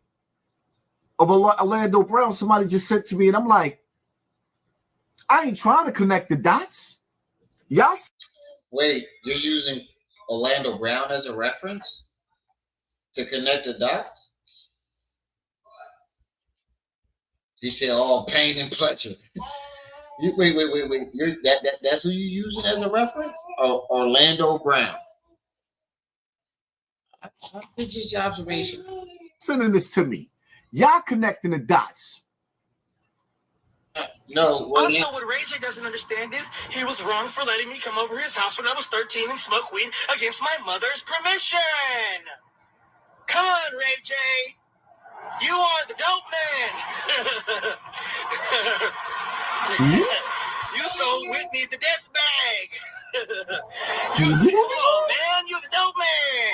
[SPEAKER 14] of Orlando Brown. Somebody just said to me, and I'm like, I ain't trying to connect the dots. Y'all.
[SPEAKER 1] Wait, you're using Orlando Brown as a reference to connect the dots? He said, "All pain and pleasure." Wait. That's who you using as a reference? Orlando Brown. That's just your observation.
[SPEAKER 14] Sending this to me. Y'all connecting the dots.
[SPEAKER 1] No.
[SPEAKER 16] Also, what Ray J doesn't understand is he was wrong for letting me come over his house when I was 13 and smoke weed against my mother's permission. Come on, Ray J. You are the dope man. You sold Whitney the death bag. Come on, man. You the dope man.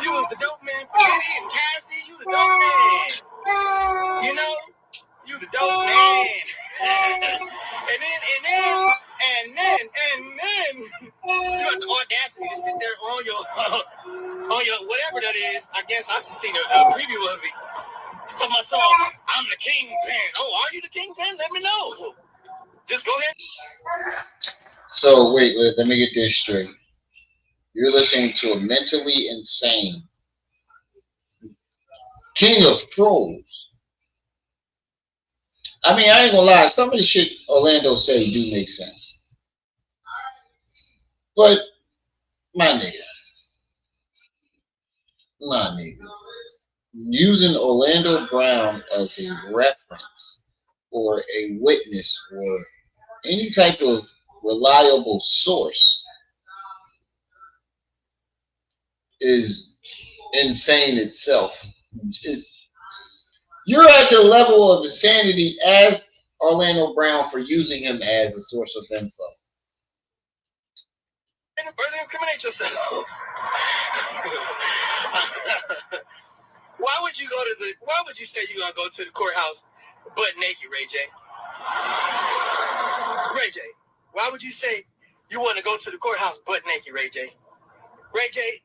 [SPEAKER 16] You was the dope man for Diddy and Cassie. You the dope man. You know? You the dope man. and then you got the audacity to sit there on your whatever that is. I guess I just seen a preview of it. For my song, I'm the kingpin. Oh, are you the kingpin? Let me know. Just go ahead.
[SPEAKER 1] So wait, let me get this straight. You're listening to a mentally insane king of trolls. I mean, I ain't gonna lie. Some of the shit Orlando say do make sense, but my nigga, using Orlando Brown as a reference or a witness or any type of reliable source is insane itself. You're at the level of insanity as Orlando Brown for using him as a source of info.
[SPEAKER 16] And further incriminate yourself. Why would you say you're gonna go to the courthouse butt naked, Ray J? Ray J, why would you say you want to go to the courthouse butt naked, Ray J? Ray J,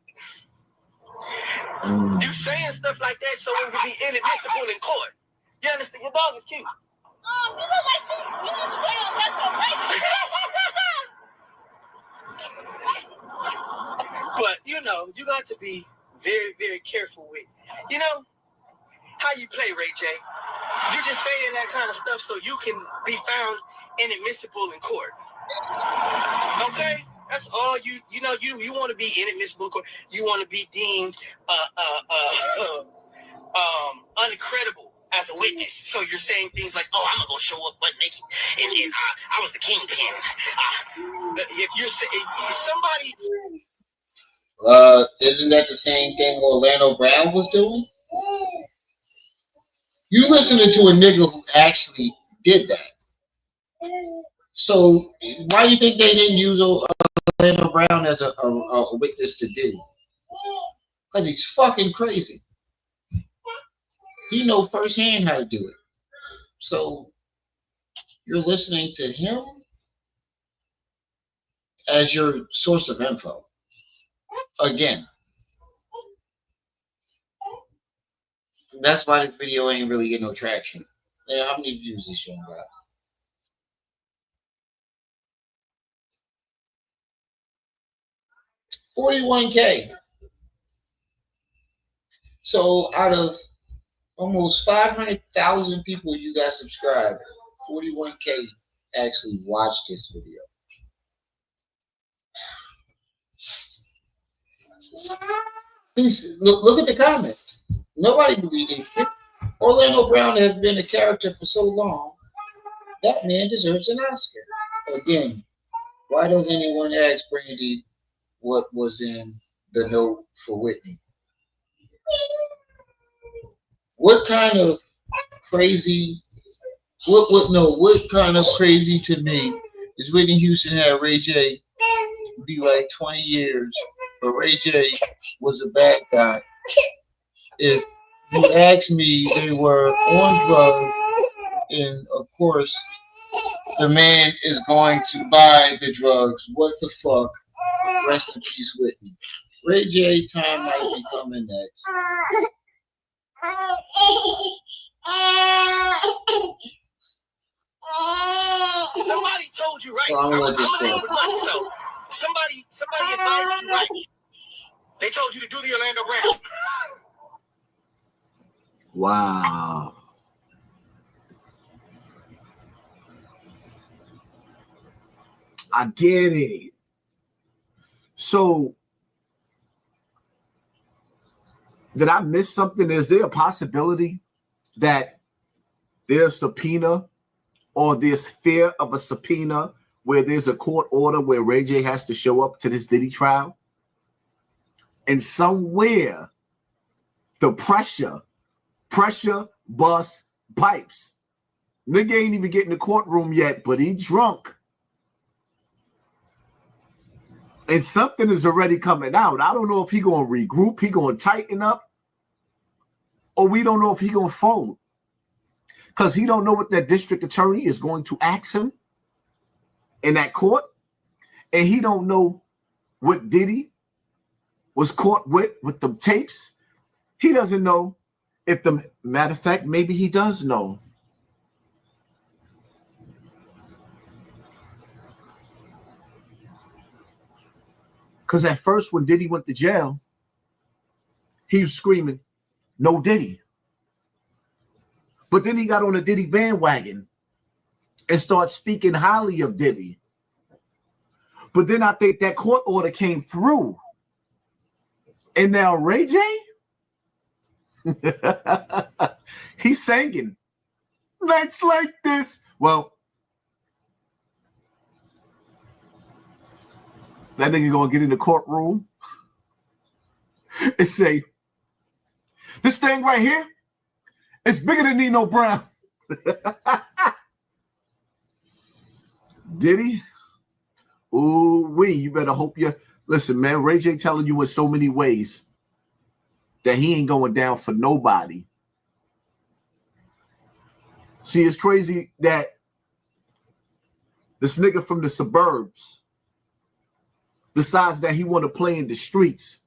[SPEAKER 16] you saying stuff like that so it would be inadmissible in court. You understand? Your dog is cute. But you know, you got to be very, very careful with, you know, how you play, Ray J. You just saying that kind of stuff so you can be found inadmissible in court. Okay? That's all you know, you want to be inadmissible in court. You want to be deemed uncredible as a witness. So you're saying things like, oh, I'm gonna go show up butt naked and I was the kingpin. If you're somebody,
[SPEAKER 1] isn't that the same thing Orlando Brown was doing? You listening to a nigga who actually did that. So why do you think they didn't use Orlando Brown as a witness to Diddy? Because he's fucking crazy. He know firsthand how to do it. So you're listening to him as your source of info. Again. That's why this video ain't really getting no traction. Yeah, how many views this young got? 41K. So out of almost 500,000 people you got subscribed. 41K actually watched this video. Look at the comments. Nobody believed it. Orlando Brown has been a character for so long. That man deserves an Oscar. Again, why does anyone ask Brandy what was in the note for Whitney? What kind of crazy? What kind of crazy to me is Whitney Houston had Ray J be like 20 years, but Ray J was a bad guy. If you ask me, they were on drugs, and of course, the man is going to buy the drugs. What the fuck? Rest in peace, Whitney. Ray J, time might be coming next.
[SPEAKER 16] Somebody told you right. I'm a nigga with money, so somebody advised you right. They told you to do the Orlando Brown.
[SPEAKER 14] Wow. I get it. So, did I miss something? Is there a possibility that there's a subpoena or there's fear of a subpoena where there's a court order where Ray J has to show up to this Diddy trial? And somewhere the pressure bust pipes. Nigga ain't even getting the courtroom yet, but he drunk. And something is already coming out. I don't know if he gonna regroup, he gonna tighten up, or we don't know if he gonna fold. Because he don't know what that district attorney is going to ask him in that court. And he don't know what Diddy was caught with the tapes. He doesn't know if the matter of fact, maybe he does know. Because at first, when Diddy went to jail, he was screaming, "No Diddy." But then he got on a Diddy bandwagon and started speaking highly of Diddy. But then I think that court order came through. And now Ray J, he's singing nights like this. Well, that nigga gonna get in the courtroom and say, "This thing right here, it's bigger than Nino Brown." Diddy? Ooh, you better hope you listen, man. Ray J telling you in so many ways that he ain't going down for nobody. See, it's crazy that this nigga from the suburbs decides that he want to play in the streets.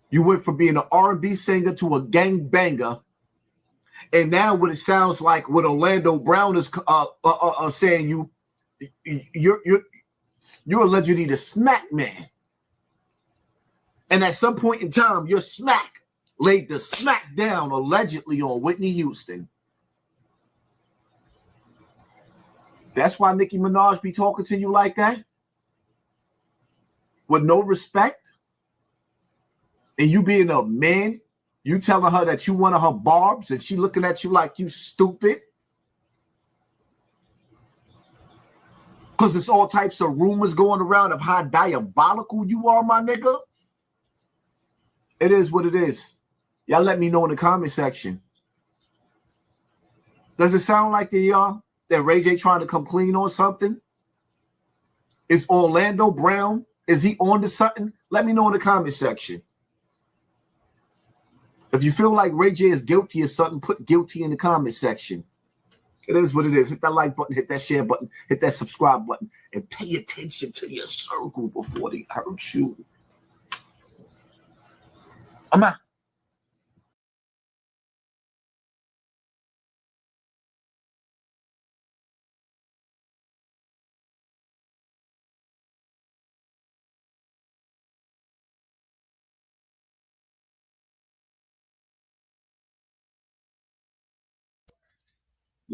[SPEAKER 14] You went from being an R&B singer to a gang banger, and now what it sounds like, what Orlando Brown is saying, you're allegedly the smack man, and at some point in time, your smack laid the smack down allegedly on Whitney Houston. That's why Nicki Minaj be talking to you like that, with no respect, and you being a man, you telling her that you one of her barbs, and she looking at you like you stupid. Because there's all types of rumors going around of how diabolical you are, my nigga. It is what it is. Y'all let me know in the comment section. Does it sound like that Ray J trying to come clean on something? Is Orlando Brown, is he on to something? Let me know in the comment section. If you feel like Ray J is guilty of something, put guilty in the comment section. It is what it is. Hit that like button, hit that share button, hit that subscribe button, and pay attention to your circle before they hurt you. I'm out.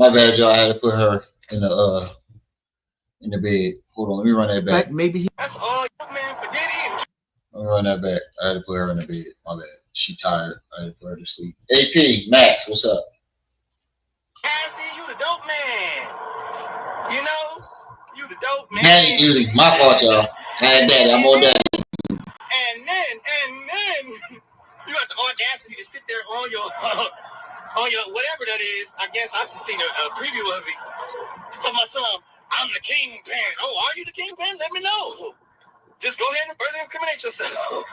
[SPEAKER 1] My bad, y'all. I had to put her in the bed. Hold on, let me run that back.
[SPEAKER 14] Maybe
[SPEAKER 16] That's all, man. For Diddy.
[SPEAKER 1] Let me run that back. I had to put her in the bed. My bad. She tired. I had to put her to sleep. AP Max, what's up?
[SPEAKER 16] Cassie, you the dope man. You know, you the dope man.
[SPEAKER 1] Daddy duty. My fault, y'all. I had daddy. I'm on daddy.
[SPEAKER 16] And then you got the audacity to sit there on your whatever that is. I guess I should see a preview of it. Tell my son, I'm the kingpin. Oh, are you the kingpin? Let me know. Just go ahead and further incriminate yourself.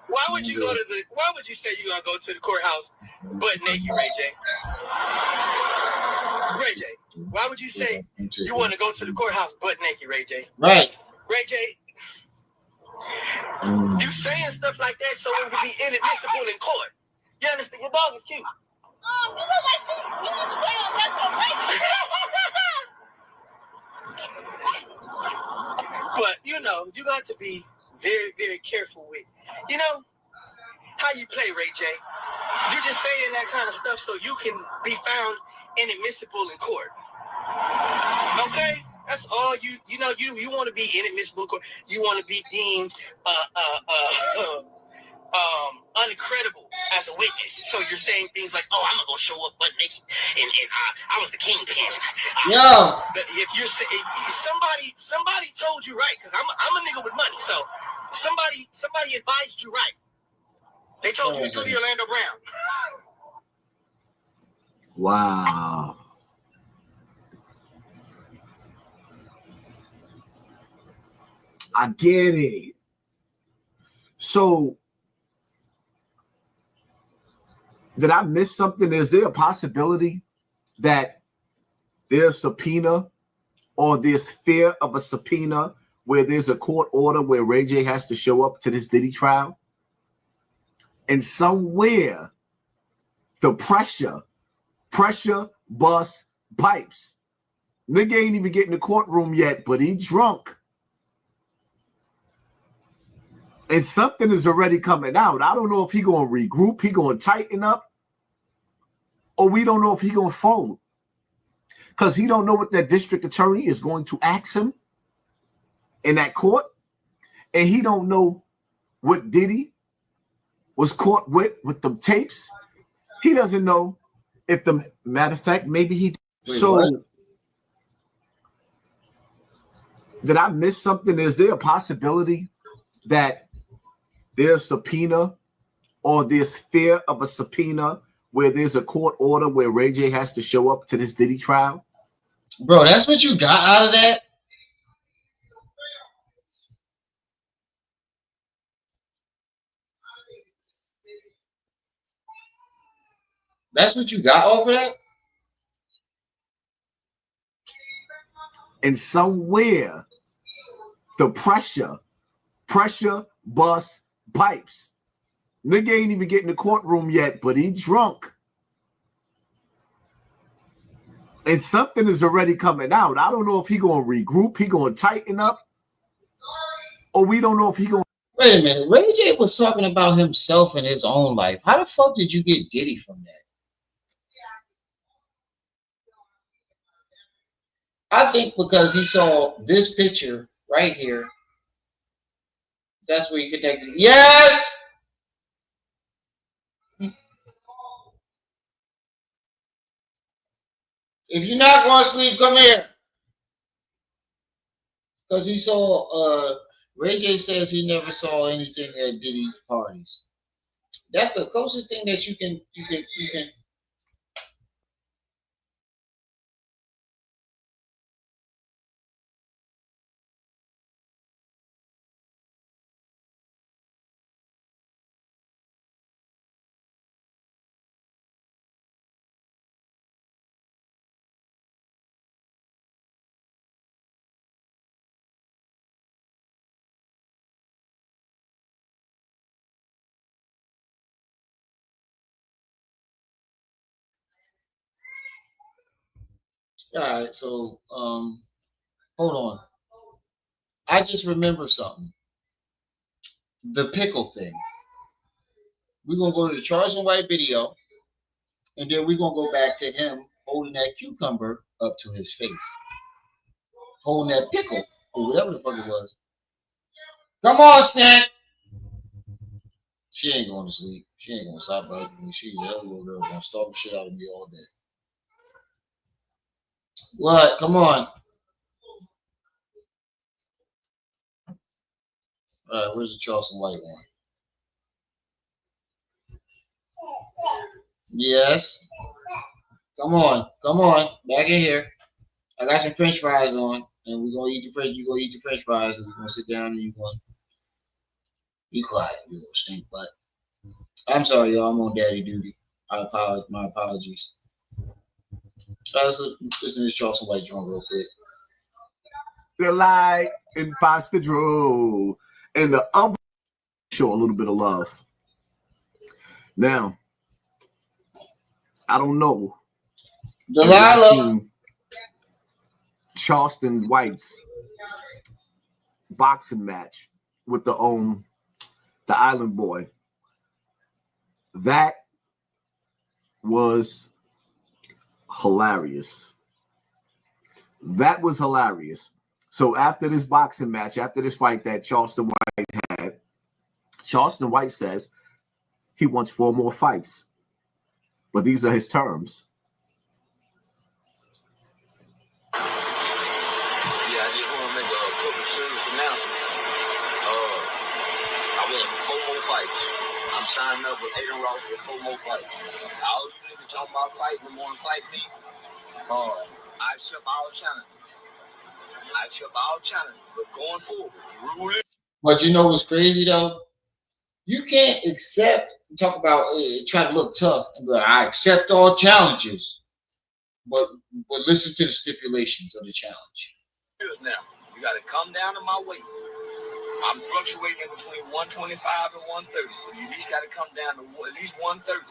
[SPEAKER 16] Why would you say you're gonna go to the courthouse butt naked, Ray J? Ray J, why would you say you want to go to the courthouse butt naked, Ray J?
[SPEAKER 1] Right.
[SPEAKER 16] Ray J, you saying stuff like that so it would be inadmissible in court. You understand? Your dog is cute. But you know, you got to be very, very careful with, you know, how you play, Ray J. You're just saying that kind of stuff so you can be found inadmissible in court. Okay? That's all you know, you want to be inadmissible in court. You want to be deemed uncredible as a witness. So you're saying things like, oh, I'm gonna go show up butt naked and I was the kingpin.
[SPEAKER 1] Yo.
[SPEAKER 16] If you're saying somebody told you right, because I'm a nigga with money, so somebody advised you right. They told you to do the Orlando Brown.
[SPEAKER 14] Wow. I get it. So, did I miss something? Is there a possibility that there's a subpoena or there's fear of a subpoena where there's a court order where Ray J has to show up to this Diddy trial? And somewhere the pressure bust pipes. Nigga ain't even getting the courtroom yet, but he drunk. And something is already coming out. I don't know if he gonna regroup, he gonna tighten up, or we don't know if he gonna fold. Because he don't know what that district attorney is going to ask him in that court. And he don't know what Diddy was caught with the tapes. He doesn't know if the matter of fact, maybe he did. So what? Did I miss something? Is there a possibility that there's a subpoena or there's fear of a subpoena where there's a court order where Ray J has to show up to this Diddy trial?
[SPEAKER 1] Bro, that's what you got out of that? That's what you got off of that?
[SPEAKER 14] And somewhere the pressure bust pipes. Nigga ain't even getting the courtroom yet, but he drunk. And something is already coming out. I don't know if he gonna regroup, he gonna tighten up, or we don't know if he gonna.
[SPEAKER 1] Wait a minute. Ray J was talking about himself and his own life. How the fuck did you get Diddy from that? I think because he saw this picture right here. That's where you connected. Yes. If you're not going to sleep, come here. Because he saw, Ray J says he never saw anything at Diddy's parties. That's the closest thing that you can. All right, so hold on. I just remember something. The pickle thing. We're gonna go to the Charleston White video. And then we're gonna go back to him holding that cucumber up to his face, holding that pickle or whatever the fuck it was. Come on, Snack. She ain't going to sleep. She ain't gonna stop bugging me. She's that little girl gonna stalk the shit out of me all day. What? Come on. All right, where's the Charleston White one? Yes. Come on. Come on. Back in here. I got some French fries on, and we're gonna eat the French. You gonna eat the French fries, and we're gonna sit down and you're gonna be quiet, you little stink butt. I'm sorry, y'all. I'm on daddy duty. I apologize. My apologies. Let's listen to this Charleston White joint real quick.
[SPEAKER 14] The light and pasta drool, and the other show a little bit of love. Now, I don't know.
[SPEAKER 1] Delilah.
[SPEAKER 14] Charleston White's boxing match with the Island Boy. That was hilarious. That was hilarious. So after this boxing match, after this fight that Charleston White had, Charleston White says he wants 4 more fights. But these are his terms.
[SPEAKER 15] Serious announcement. I want 4 more fights. I'm signing up with Aiden Ross for 4 more fights. All you niggas talking about fighting and want to fight me. I accept all challenges. But going forward, the rule is.
[SPEAKER 1] But you know what's crazy though? You can't talk about try to look tough and be like, I accept all challenges. But listen to the stipulations of the challenge.
[SPEAKER 15] Now. You got to come down to my weight. I'm fluctuating between 125 and 130, so you at least got to come down to at least 130.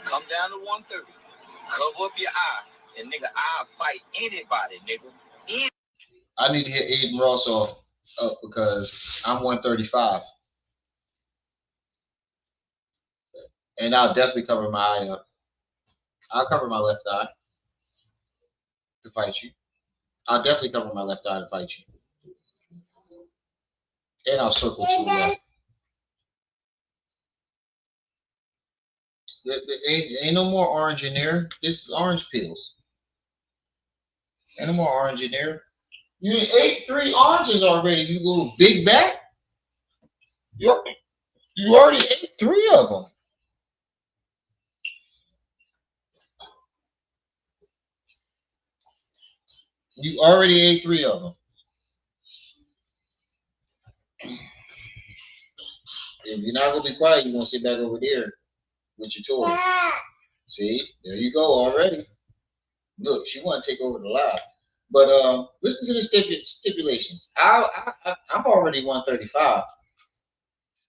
[SPEAKER 15] Come down to 130. Cover up your eye, and nigga, I'll fight anybody, nigga.
[SPEAKER 1] I need to hit Aiden Ross up because I'm 135, and I'll definitely cover my eye up. I'll cover my left eye to fight you. I'll definitely cover my left eye to fight you. And I'll circle to the left. There ain't no more orange in there. This is orange peels. Ain't no more orange in there. You ate 3 oranges already, you little big bat. You already ate 3 of them. You already ate 3 of them. If you're not gonna be quiet, you're gonna sit back over there with your toys. See, there you go already. Look, she want to take over the live. But listen to the stipulations. I'm already 135.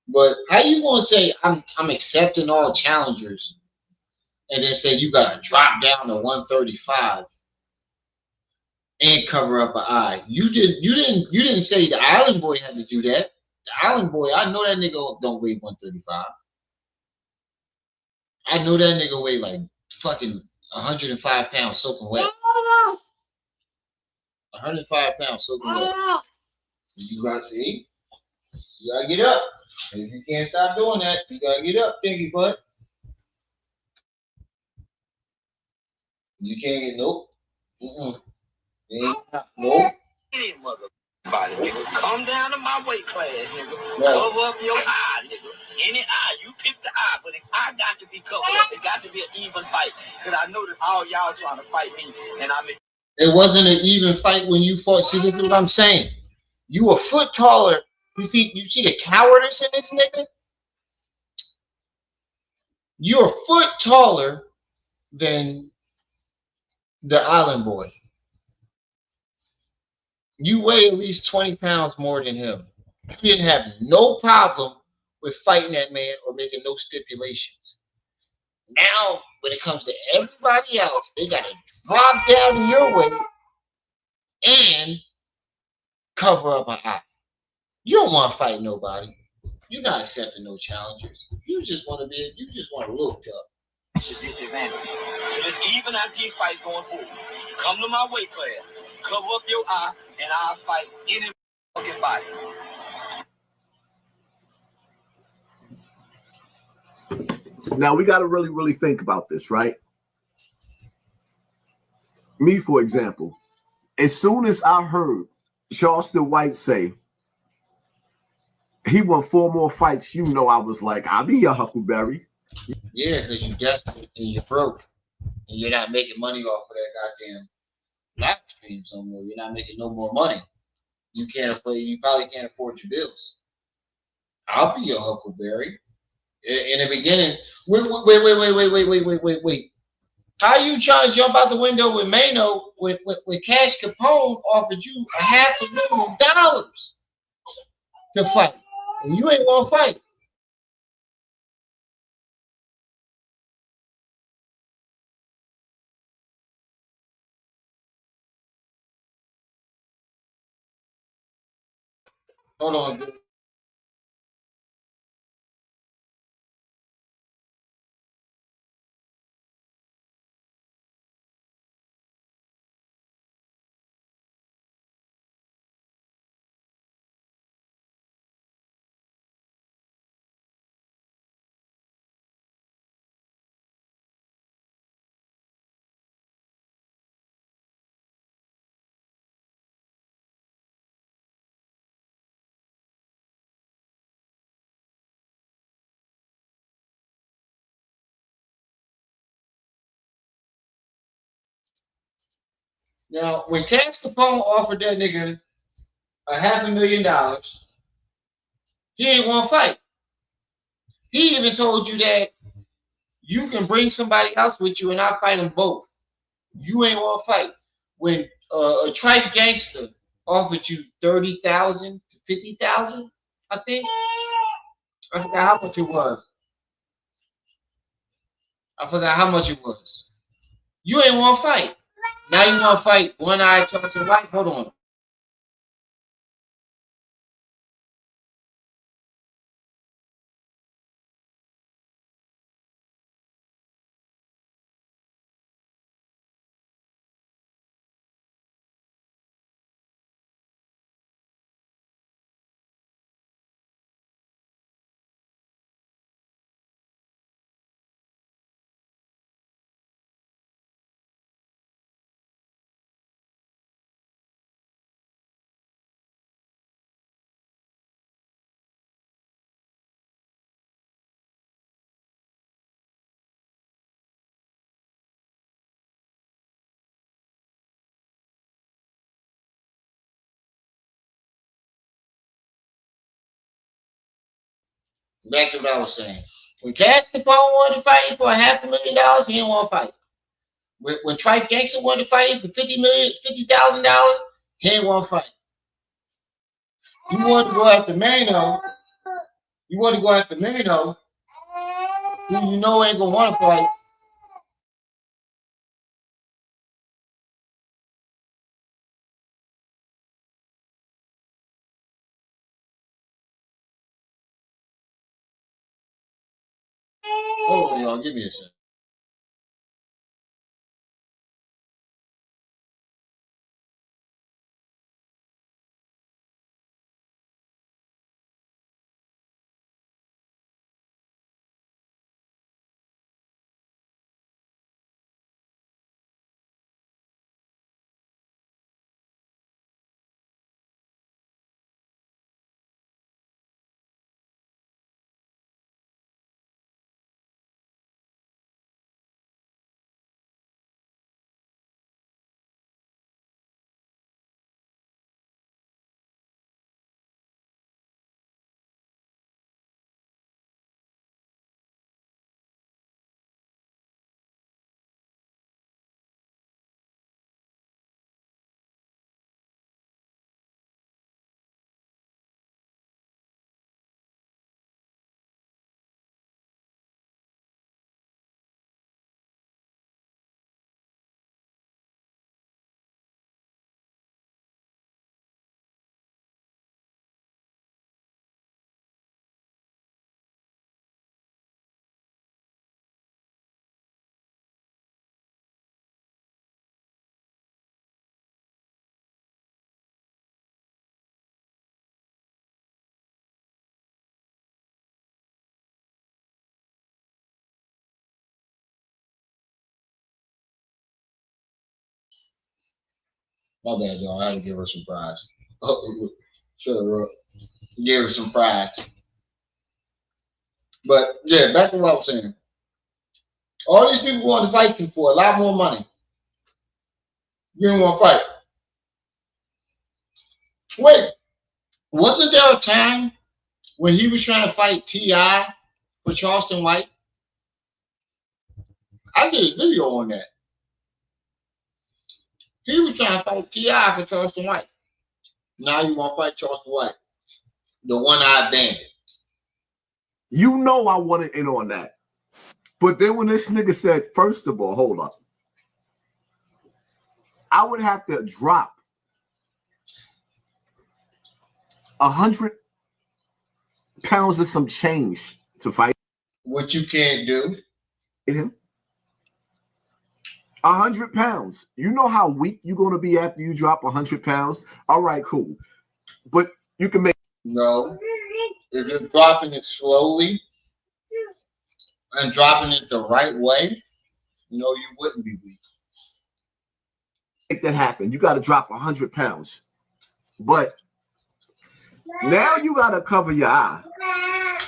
[SPEAKER 1] But how you gonna say I'm accepting all challengers, and then say you gotta drop down to 135? And cover up an eye. You didn't say the Island Boy had to do that. The Island Boy, I know that nigga don't weigh 135. I know that nigga weigh like fucking 105 pounds soaking wet. 105 pounds soaking wet. You gotta see. You gotta get up. And if you can't stop doing that, you gotta get up, dinky butt. You can't get nope. Nope.
[SPEAKER 15] Nigga, come down to my weight class, nigga. No. Cover up your eye, nigga. Any eye, you pick the eye, but I got to be covered up. It got to be an even fight, because I know that all y'all trying to fight me, and I'm.
[SPEAKER 1] It wasn't an even fight when you fought. See, this is what I'm saying. You a foot taller. You see the cowardice in this nigga. You're a foot taller than the Island Boy. You weigh at least 20 pounds more than him. You didn't have no problem with fighting that man or making no stipulations. Now, when it comes to everybody else, they got to drop down to your weight and cover up an eye. You don't want to fight nobody. You're not accepting no challengers. You just want to look tough.
[SPEAKER 15] the disadvantage. So just even after your fights going forward, come to my weight class, cover up your eye, and I'll fight any fucking body.
[SPEAKER 14] Now we got to really, really think about this, right? Me, for example, as soon as I heard Charleston White say he won 4 more fights, you know, I was like, I'll be your Huckleberry.
[SPEAKER 1] Yeah, because you're desperate and you're broke and you're not making money off of that goddamn live streams no more. You're not making no more money. You can't afford. You probably can't afford your bills. I'll be your Huckleberry. In the beginning, wait. How are you trying to jump out the window with Mano when Cash Capone offered you $500,000 to fight? And you ain't gonna fight. Hold on. Now, when Cash Capone offered that nigga $500,000, he ain't gonna fight. He even told you that you can bring somebody else with you and I'll fight them both. You ain't gonna fight. When a trife gangster offered you 30,000 to 50,000, I think. I forgot how much it was. You ain't want to fight. Now you want to fight one-eyed Charleston White. Hold on. Back to what I was saying. When Cash Capone wanted to fight him for $500,000, he didn't want to fight. When Trife Gangster wanted to fight him for $50,000, he didn't want to fight. You want to go after Mano. You want to go after Mano, who you know ain't gonna want to fight. Hold on, y'all. Give me a second. My bad, y'all. I had to give her some fries. Shut her up. Give her some fries. But yeah, back to what I was saying. All these people want to fight you for a lot more money. You don't want to fight. Wait, wasn't there a time when he was trying to fight T.I. for Charleston White? I did a video on that. He was trying to fight T.I. for Charleston White. Now you want to fight Charleston White, the one-eyed bandit.
[SPEAKER 14] You know I wanted in on that. But then when this nigga said, first of all, hold up, I would have to drop 100 pounds of some change to fight.
[SPEAKER 1] What you can't do.
[SPEAKER 14] 100 pounds. You know how weak you're going to be after you drop 100 pounds? All right, cool. But you can make...
[SPEAKER 1] No. If you're dropping it slowly and dropping it the right way, no, you wouldn't be weak.
[SPEAKER 14] Make that happen. You got to drop 100 pounds. But now you got to cover your eye.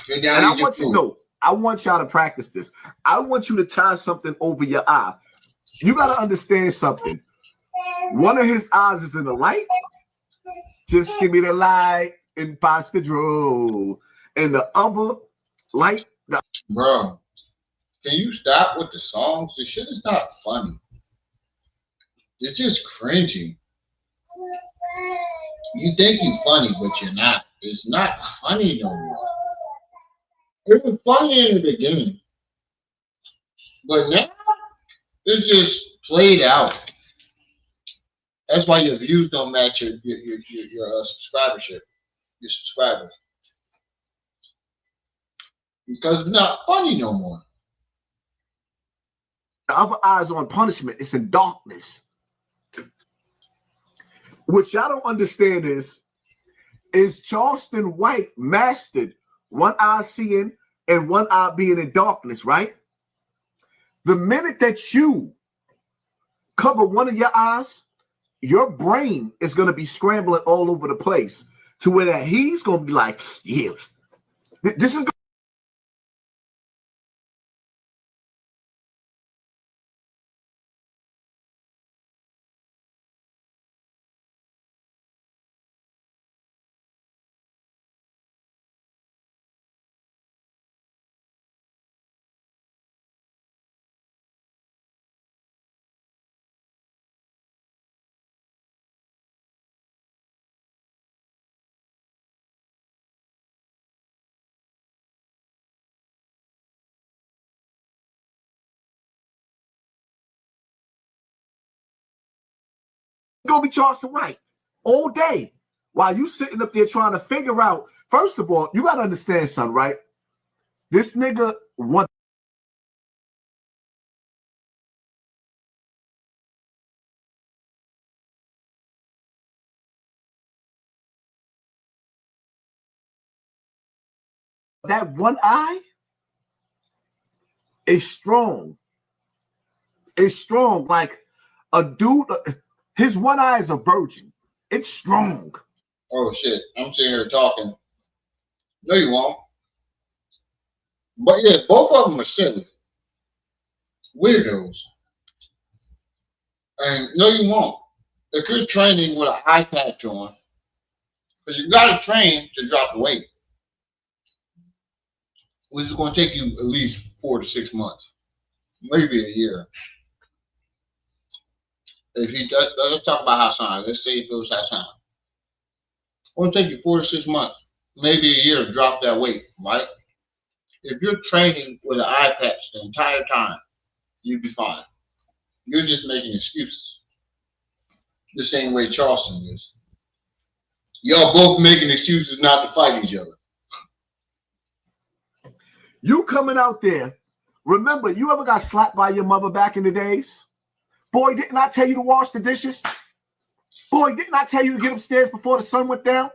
[SPEAKER 14] And I want you to know, I want y'all to practice this. I want you to tie something over your eye. You got to understand something. One of his eyes is in the light. Just give me the light and pass the draw. And the other light.
[SPEAKER 1] Bro, can you stop with the songs? This shit is not funny. It's just cringy. You think you're funny, but you're not. It's not funny no more. It was funny in the beginning. But now, it's just played out. That's why your views don't match your subscribership, your subscribers. Because it's not funny no more.
[SPEAKER 14] The other eye is on punishment. It's in darkness. What y'all don't understand is Charleston White mastered one eye seeing and one eye being in darkness, right? The minute that you cover one of your eyes, your brain is going to be scrambling all over the place to where that he's going to be like, yeah, this is gonna be Charleston White all day while you sitting up there trying to figure out. First of all, you gotta understand something, right? This nigga want that one eye is strong. It's strong, like a dude. His one eye is a virgin. It's strong.
[SPEAKER 1] Oh shit! I'm sitting here talking. No, you won't. But yeah, both of them are silly, weirdos. And no, you won't. If you're training with an eye patch on, because you got to train to drop the weight, which is going to take you at least 4 to 6 months, maybe a year. If he does, let's talk about Hassan. Let's say it goes Hassan. It's going to take you 4 to 6 months, maybe a year to drop that weight, right? If you're training with an eye patch the entire time, you'd be fine. You're just making excuses. The same way Charleston is. Y'all both making excuses not to fight each other.
[SPEAKER 14] You coming out there. Remember, you ever got slapped by your mother back in the days? Boy, didn't I tell you to wash the dishes? Boy, didn't I tell you to get upstairs before the sun went down?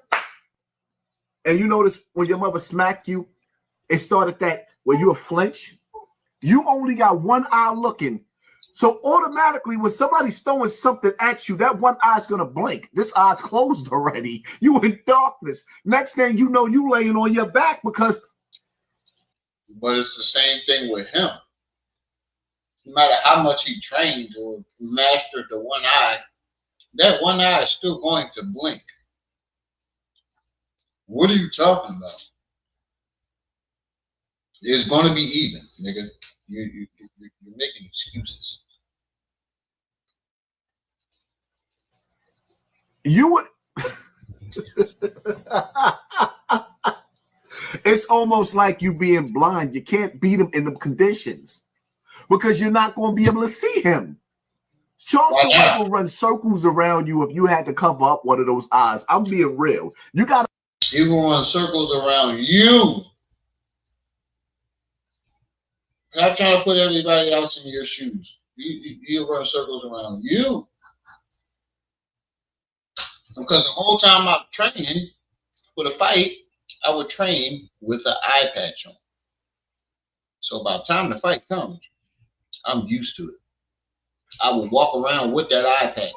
[SPEAKER 14] And you notice when your mother smacked you, it started that where you a flinch. You only got one eye looking So automatically, when somebody's throwing something at you, that one eye's gonna blink. This eye's closed already. You in darkness. Next thing you know, you laying on your back because.
[SPEAKER 1] But it's the same thing with him. No matter how much he trained or mastered the one eye, that one eye is still going to blink. What are you talking about? It's going to be even, nigga. You're making excuses.
[SPEAKER 14] You would. It's almost like you being blind. You can't beat him in the conditions because you're not going to be able to see him. Charleston White will run circles around you if you had to cover up one of those eyes. I'm being real. You got.
[SPEAKER 1] He will run circles around you. I'm not trying to put everybody else in your shoes. He'll run circles around you. Because the whole time I'm training for the fight, I would train with an eye patch on. So by the time the fight comes, I'm used to it. I would walk around with that eye patch.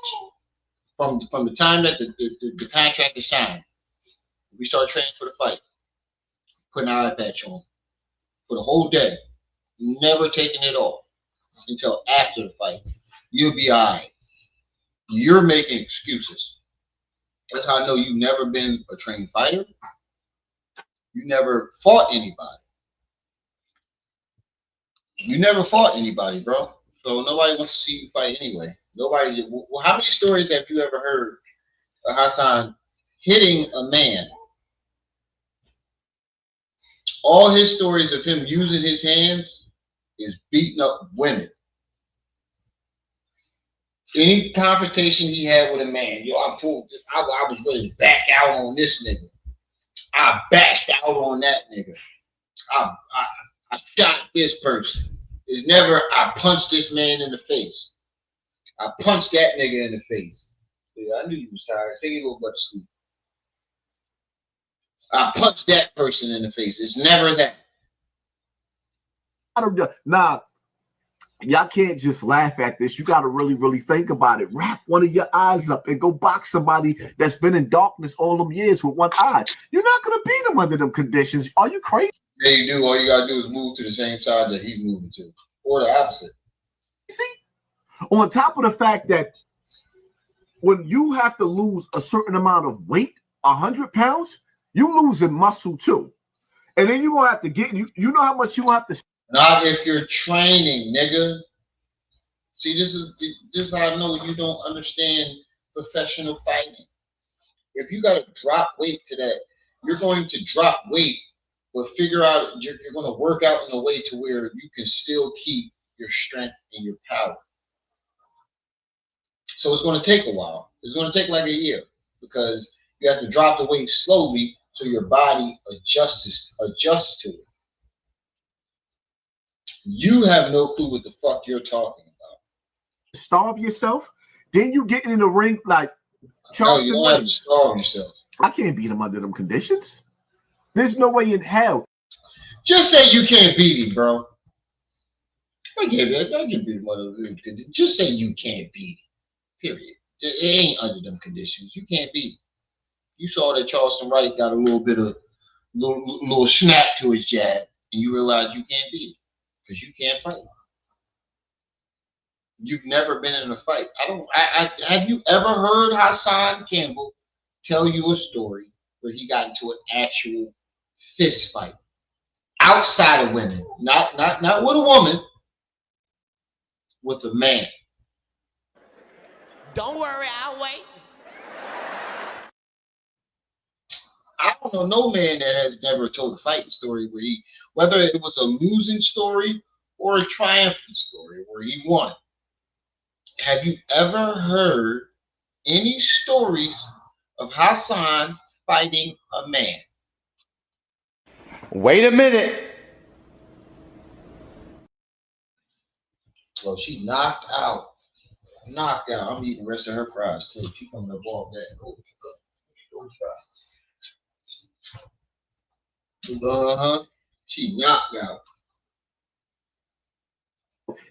[SPEAKER 1] From the time that the contract is signed, we start training for the fight, putting an eye patch on for the whole day, never taking it off until after the fight. You'll be all right. You're making excuses. That's how I know you've never been a trained fighter. You never fought anybody. You never fought anybody, bro. So nobody wants to see you fight anyway. Nobody. Well, how many stories have you ever heard of Hassan hitting a man? All his stories of him using his hands is beating up women. Any confrontation he had with a man, yo, I was ready to back out on this nigga. I backed out on that nigga. I shot this person. It's never I punched this man in the face. I punched that nigga in the face. Yeah, I knew you was tired. Take a little butt to sleep. I punched that person in the face. It's never that.
[SPEAKER 14] Nah, y'all can't just laugh at this. You got to really, really think about it. Wrap one of your eyes up and go box somebody that's been in darkness all them years with one eye. You're not going to beat them under them conditions. Are you crazy?
[SPEAKER 1] Yeah, you do. All you got to do is move to the same side that he's moving to, or the opposite.
[SPEAKER 14] See? On top of the fact that when you have to lose a certain amount of weight, 100 pounds, you losing muscle too. And then you won't have to get, you know how much you have to.
[SPEAKER 1] Not if you're training, nigga. See, this is how I know you don't understand professional fighting. If you got to drop weight to that, you're going to drop weight, but figure out you're going to work out in a way to where you can still keep your strength and your power. So it's going to take a while. It's going to take like a year because you have to drop the weight slowly so your body adjusts to it. You have no clue what the fuck you're talking about.
[SPEAKER 14] Starve yourself, then you get in the ring like
[SPEAKER 1] No,
[SPEAKER 14] Charleston
[SPEAKER 1] you don't
[SPEAKER 14] White.
[SPEAKER 1] have to starve yourself.
[SPEAKER 14] I can't beat him under them conditions. There's no way in hell.
[SPEAKER 1] Just say you can't beat him, bro. I can beat him under them conditions. Just say you can't beat him. Period. It ain't under them conditions. You can't beat him. You saw that Charleston White got a little bit of little snap to his jab, and you realize you can't beat him because you can't fight. You've never been in a fight. Have you ever heard Hassan Campbell tell you a story where he got into an actual fist fight outside of women, not with a woman, with a man?
[SPEAKER 11] Don't worry, I'll wait.
[SPEAKER 1] I don't know no man that has never told a fighting story where whether it was a losing story or a triumphant story where he won. Have you ever heard any stories of Hassan fighting a man?
[SPEAKER 13] Wait a minute.
[SPEAKER 1] Well, she knocked out. I'm eating the rest of her fries too. She coming up all that. Those fries. She knocked out.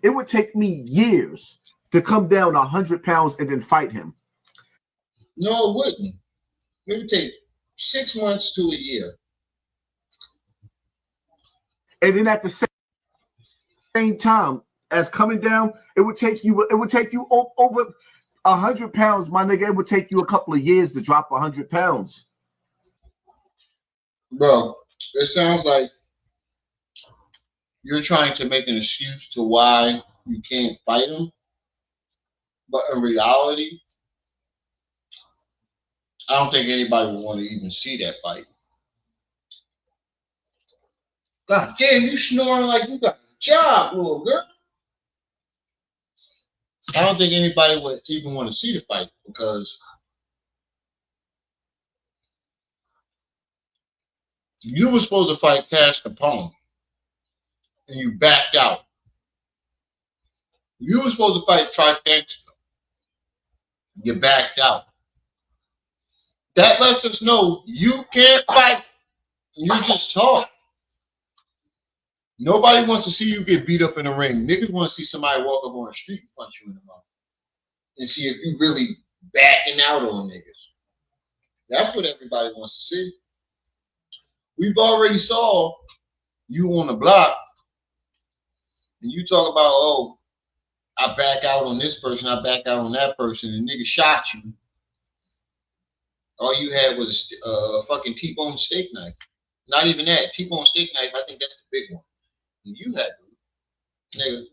[SPEAKER 14] It would take me years to come down 100 pounds and then fight him.
[SPEAKER 1] No, it wouldn't. It would take 6 months to a year.
[SPEAKER 14] And then at the same time as coming down, it would take you over 100 pounds, my nigga. It would take you a couple of years to drop 100 pounds.
[SPEAKER 1] Bro, it sounds like you're trying to make an excuse to why you can't fight him. But in reality, I don't think anybody would want to even see that fight. God damn, you snoring like you got a job, little girl. I don't think anybody would even want to see the fight because you were supposed to fight Cash Capone and you backed out. You were supposed to fight Trifecta. You backed out. That lets us know you can't fight. You just talk. Nobody wants to see you get beat up in the ring. Niggas want to see somebody walk up on the street and punch you in the mouth and see if you really backing out on niggas. That's what everybody wants to see. We've already saw you on the block and you talk about, oh, I back out on this person, I back out on that person, and nigga shot you. All you had was a fucking T-bone steak knife. Not even that. T-bone steak knife, I think that's the big one. And you had to. Nigga.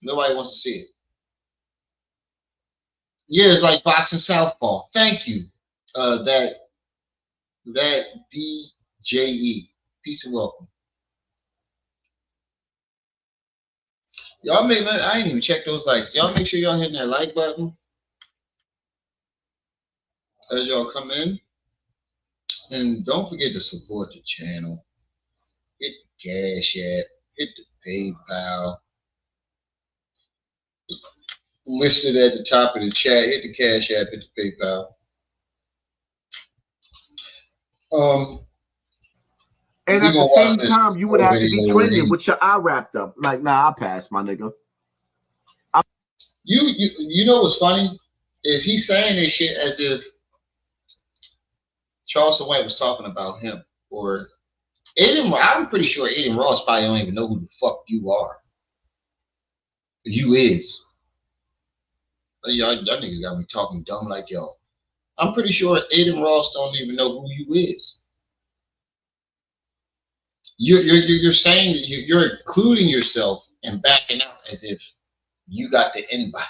[SPEAKER 1] Nobody wants to see it. Yeah, it's like boxing southpaw. Thank you. That DJE. Peace and welcome. Y'all make, I ain't even check those likes. Y'all make sure y'all hitting that like button as y'all come in. And don't forget to support the channel. Hit the Cash App. Hit the PayPal. Listed at the top of the chat. Hit the Cash App. Hit the PayPal.
[SPEAKER 14] And at the same time, you would have to be training with your eye wrapped up. Like, nah, I'll pass, my nigga.
[SPEAKER 1] You know what's funny? Is he saying this shit as if Charleston White was talking about him. Or Aiden, I'm pretty sure Aiden Ross probably don't even know who the fuck you are. You is. Y'all niggas got me talking dumb like y'all. I'm pretty sure Aiden Ross don't even know who you is. You're saying you're including yourself and backing out as if you got the invite.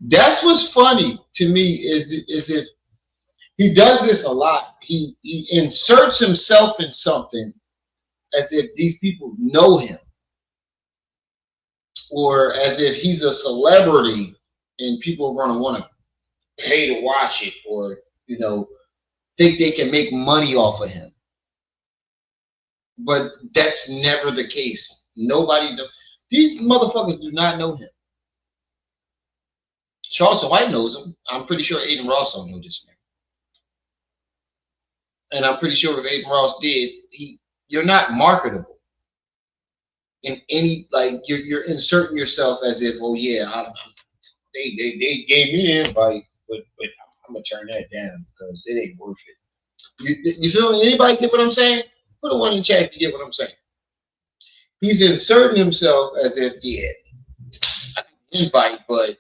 [SPEAKER 1] That's what's funny to me is if he does this a lot. He inserts himself in something as if these people know him, or as if he's a celebrity and people are going to want to pay to watch it, or think they can make money off of him. But that's never the case. Nobody knows. These motherfuckers do not know him. Charleston White knows him. I'm pretty sure Aiden Ross don't know this nigga. And I'm pretty sure if Aiden Ross did, you're not marketable. In any, like, you're inserting yourself as if, oh yeah, they gave me an invite, but I'm gonna turn that down because it ain't worth it. You feel me? Anybody get what I'm saying? Put a 1 in chat if you get what I'm saying. He's inserting himself as if, yeah, I can invite, but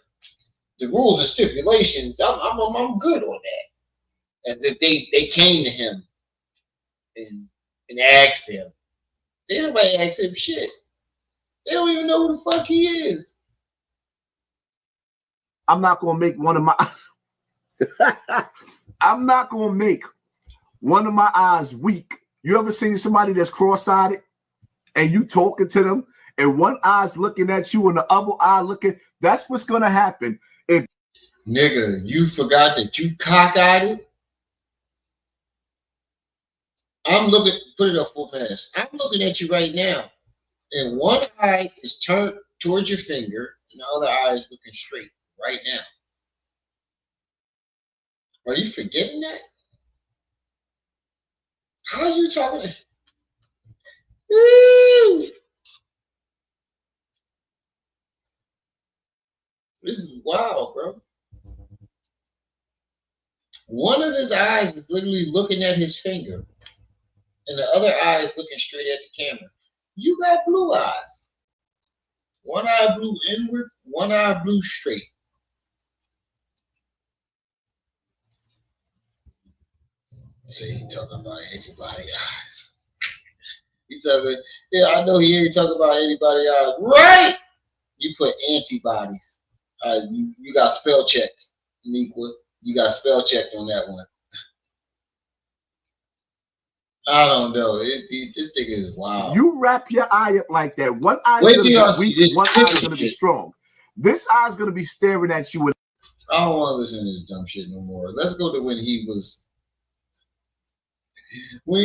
[SPEAKER 1] the rules and stipulations, I'm good on that. As if they came to him and asked him. Nobody asked him shit. They don't even know who the fuck he is.
[SPEAKER 14] I'm not gonna make one of my I'm not gonna make one of my eyes weak. You ever seen somebody that's cross-eyed and you talking to them and one eye's looking at you and the other eye looking? That's what's gonna happen. If
[SPEAKER 1] nigga, you forgot that you cockeyed. I'm looking, put it up full fast. I'm looking at you right now, and one eye is turned towards your finger, and the other eye is looking straight right now. Are you forgetting that? How are you talking? Woo! This is wild, bro. One of his eyes is literally looking at his finger, and the other eye is looking straight at the camera. You got blue eyes. One eye blue inward, one eye blue straight. So he talking about antibody eyes. He talking, yeah, I know he ain't talking about antibody eyes. Right? You put antibodies. You got spell checked, Nequa. You got spell checked on that one. I don't know. This thing is wild.
[SPEAKER 14] You wrap your eye up like that. One eye is going to be weak, one eye is going to be strong. This eye is going to be staring at you.
[SPEAKER 1] I don't want to listen to this dumb shit no more. Let's go to when he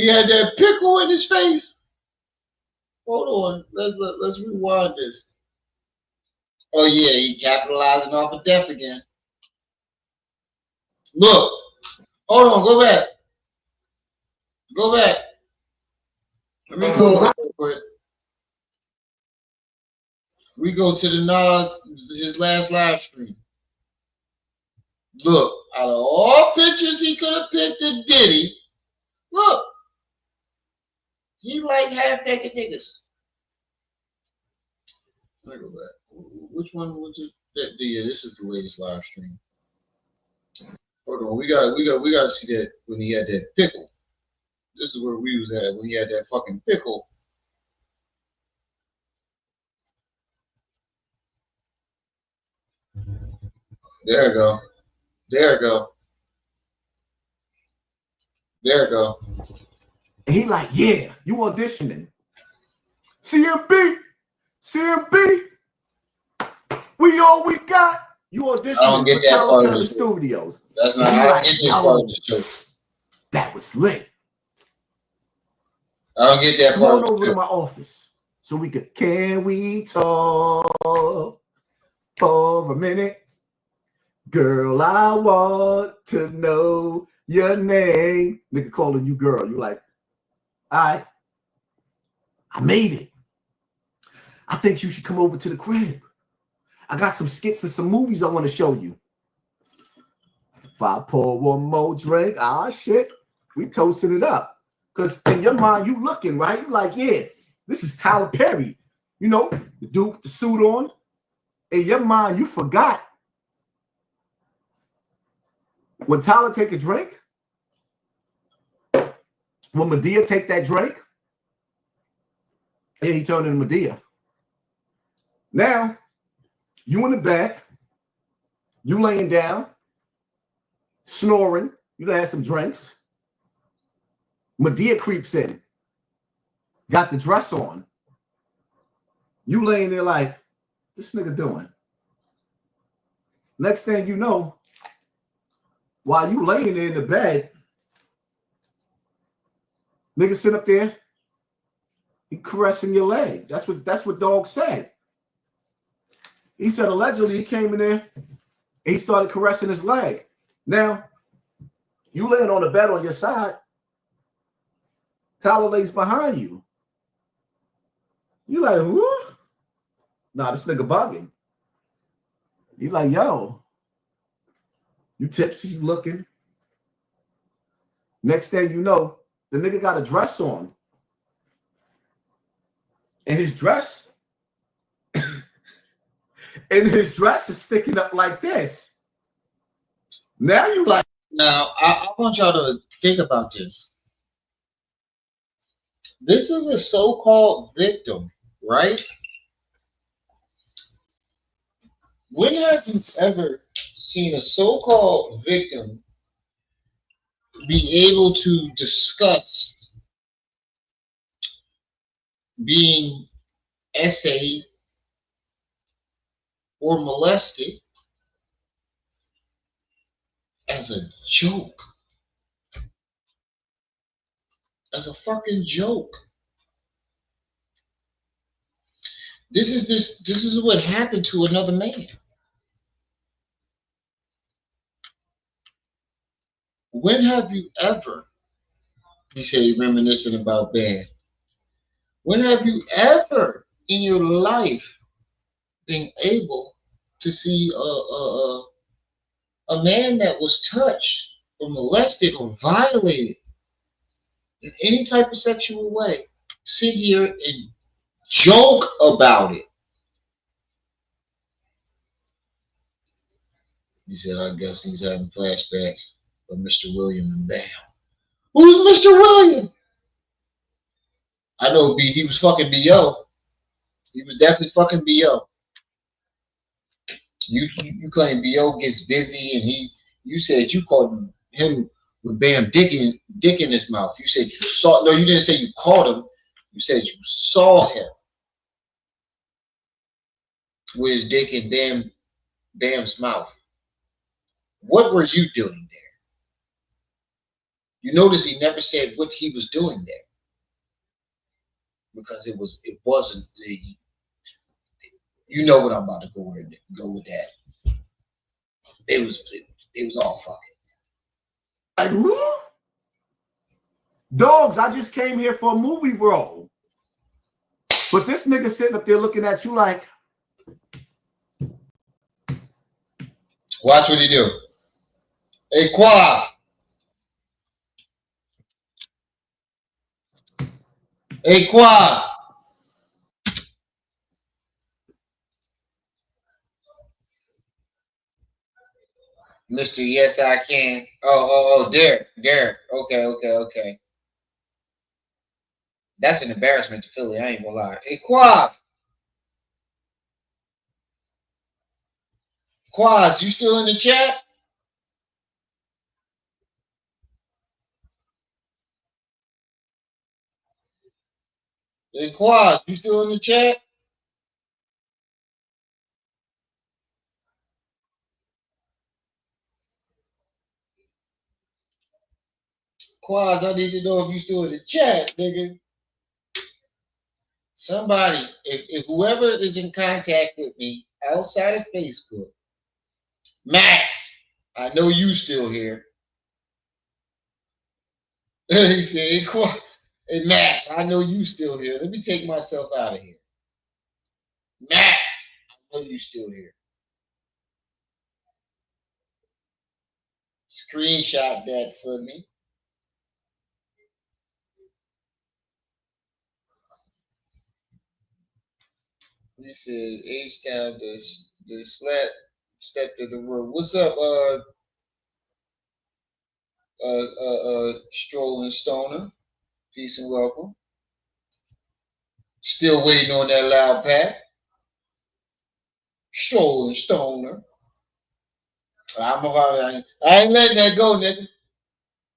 [SPEAKER 1] had that pickle in his face. Hold on. Let's rewind this. Oh yeah, he capitalizing off of death again. Look. Hold on, go back. Go back. Let me go real quick. We go to the Nas, his last live stream. Look, out of all pictures he could have picked a Diddy, look. He like half naked niggas. Let me go back. Which one was it? Yeah, this is the latest live stream. Hold on, we gotta see that when he had that pickle. This is where we was at when he had that fucking pickle. There you go. There you go. There you go.
[SPEAKER 14] And he like, yeah, you auditioning. CMB, we all we got. You auditioning.
[SPEAKER 1] I don't get that part of the
[SPEAKER 14] studios.
[SPEAKER 1] That's not. I don't get this part of the joke.
[SPEAKER 14] That was lit.
[SPEAKER 1] I don't get that part.
[SPEAKER 14] Come on over to my office so we could. Can we talk for a minute? Girl, I want to know your name. Nigga calling you girl. You like, all right, I made it. I think you should come over to the crib. I got some skits and some movies I want to show you. If I pour one more drink, shit, we toasted it up. Because in your mind, you looking, right? You like, yeah, this is Tyler Perry. You know, the dude with the suit on. In your mind, you forgot. When Tyler take a drink, when Medea take that drink, and he turned into Medea. Now, you in the back, you laying down, snoring, you done had some drinks. Medea creeps in, got the dress on. You laying there like, this nigga doing? Next thing you know, while you laying there in the bed, nigga sit up there, he caressing your leg. That's what Dog said. He said allegedly he came in there and he started caressing his leg. Now, you laying on the bed on your side, Tyler lays behind you. You like, who? Nah, this nigga bugging. You like, yo, you tipsy, you looking. Next thing you know, the nigga got a dress on. And his dress is sticking up like this. Now you like.
[SPEAKER 1] Now, I want y'all to think about this. This is a so-called victim, right? When have you ever seen a so-called victim be able to discuss being essayed or molested as a joke? As a fucking joke. This is what happened to another man. When have you ever, you say reminiscing about bad, when have you ever in your life been able to see a man that was touched or molested or violated in any type of sexual way sit here and joke about it. He said, I guess he's having flashbacks of Mr. William and Bam. Who's Mr. William? I know he was fucking B.O. He was definitely fucking B.O. You claim B.O. gets busy and you said you caught him with Bam dick in his mouth. You said you saw, no, you didn't say you caught him. You said you saw him with his dick in Bam's mouth. What were you doing there? You notice he never said what he was doing there. Because it wasn't the, you know what I'm about to go with that. It was all fucking.
[SPEAKER 14] Like, who? Dogs, I just came here for a movie role. But this nigga sitting up there looking at you like.
[SPEAKER 1] Watch what he do. Hey, Quaz. Hey, Quaz. Mr. Yes, I can. Oh, Derek. Okay. That's an embarrassment to Philly. I ain't gonna lie. Hey, Quaz. Quaz, you still in the chat? Hey, Quaz, you still in the chat? Quaz, I need to know if you still in the chat, nigga. Somebody, if whoever is in contact with me outside of Facebook, Max, I know you still here. He said, hey, Max, I know you still here. Let me take myself out of here. Max, I know you still here. Screenshot that for me. He said, H-Town, the slap stepped in the room. What's up, Strolling Stoner? Peace and welcome. Still waiting on that loud pack. Strolling Stoner. I ain't letting that go, nigga.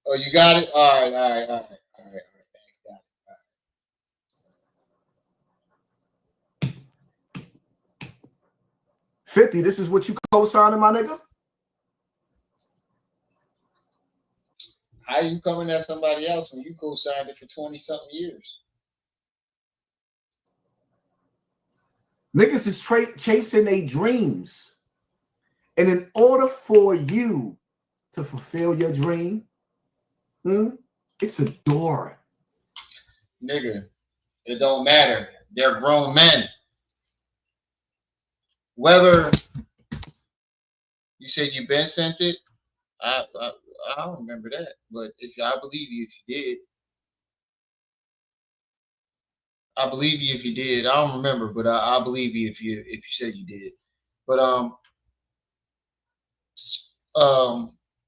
[SPEAKER 1] Oh, you got it? All right. Thanks, got
[SPEAKER 14] it. 50, this is what you co-signing, my nigga?
[SPEAKER 1] How you coming at somebody else when you co-signed it for 20-something years?
[SPEAKER 14] Niggas is chasing their dreams. And in order for you to fulfill your dream, it's a door.
[SPEAKER 1] Nigga, it don't matter. They're grown men. Whether you said you been sent it, I don't remember that. But I believe you if you did. I believe you if you did. I don't remember, but I believe you if you said you did. But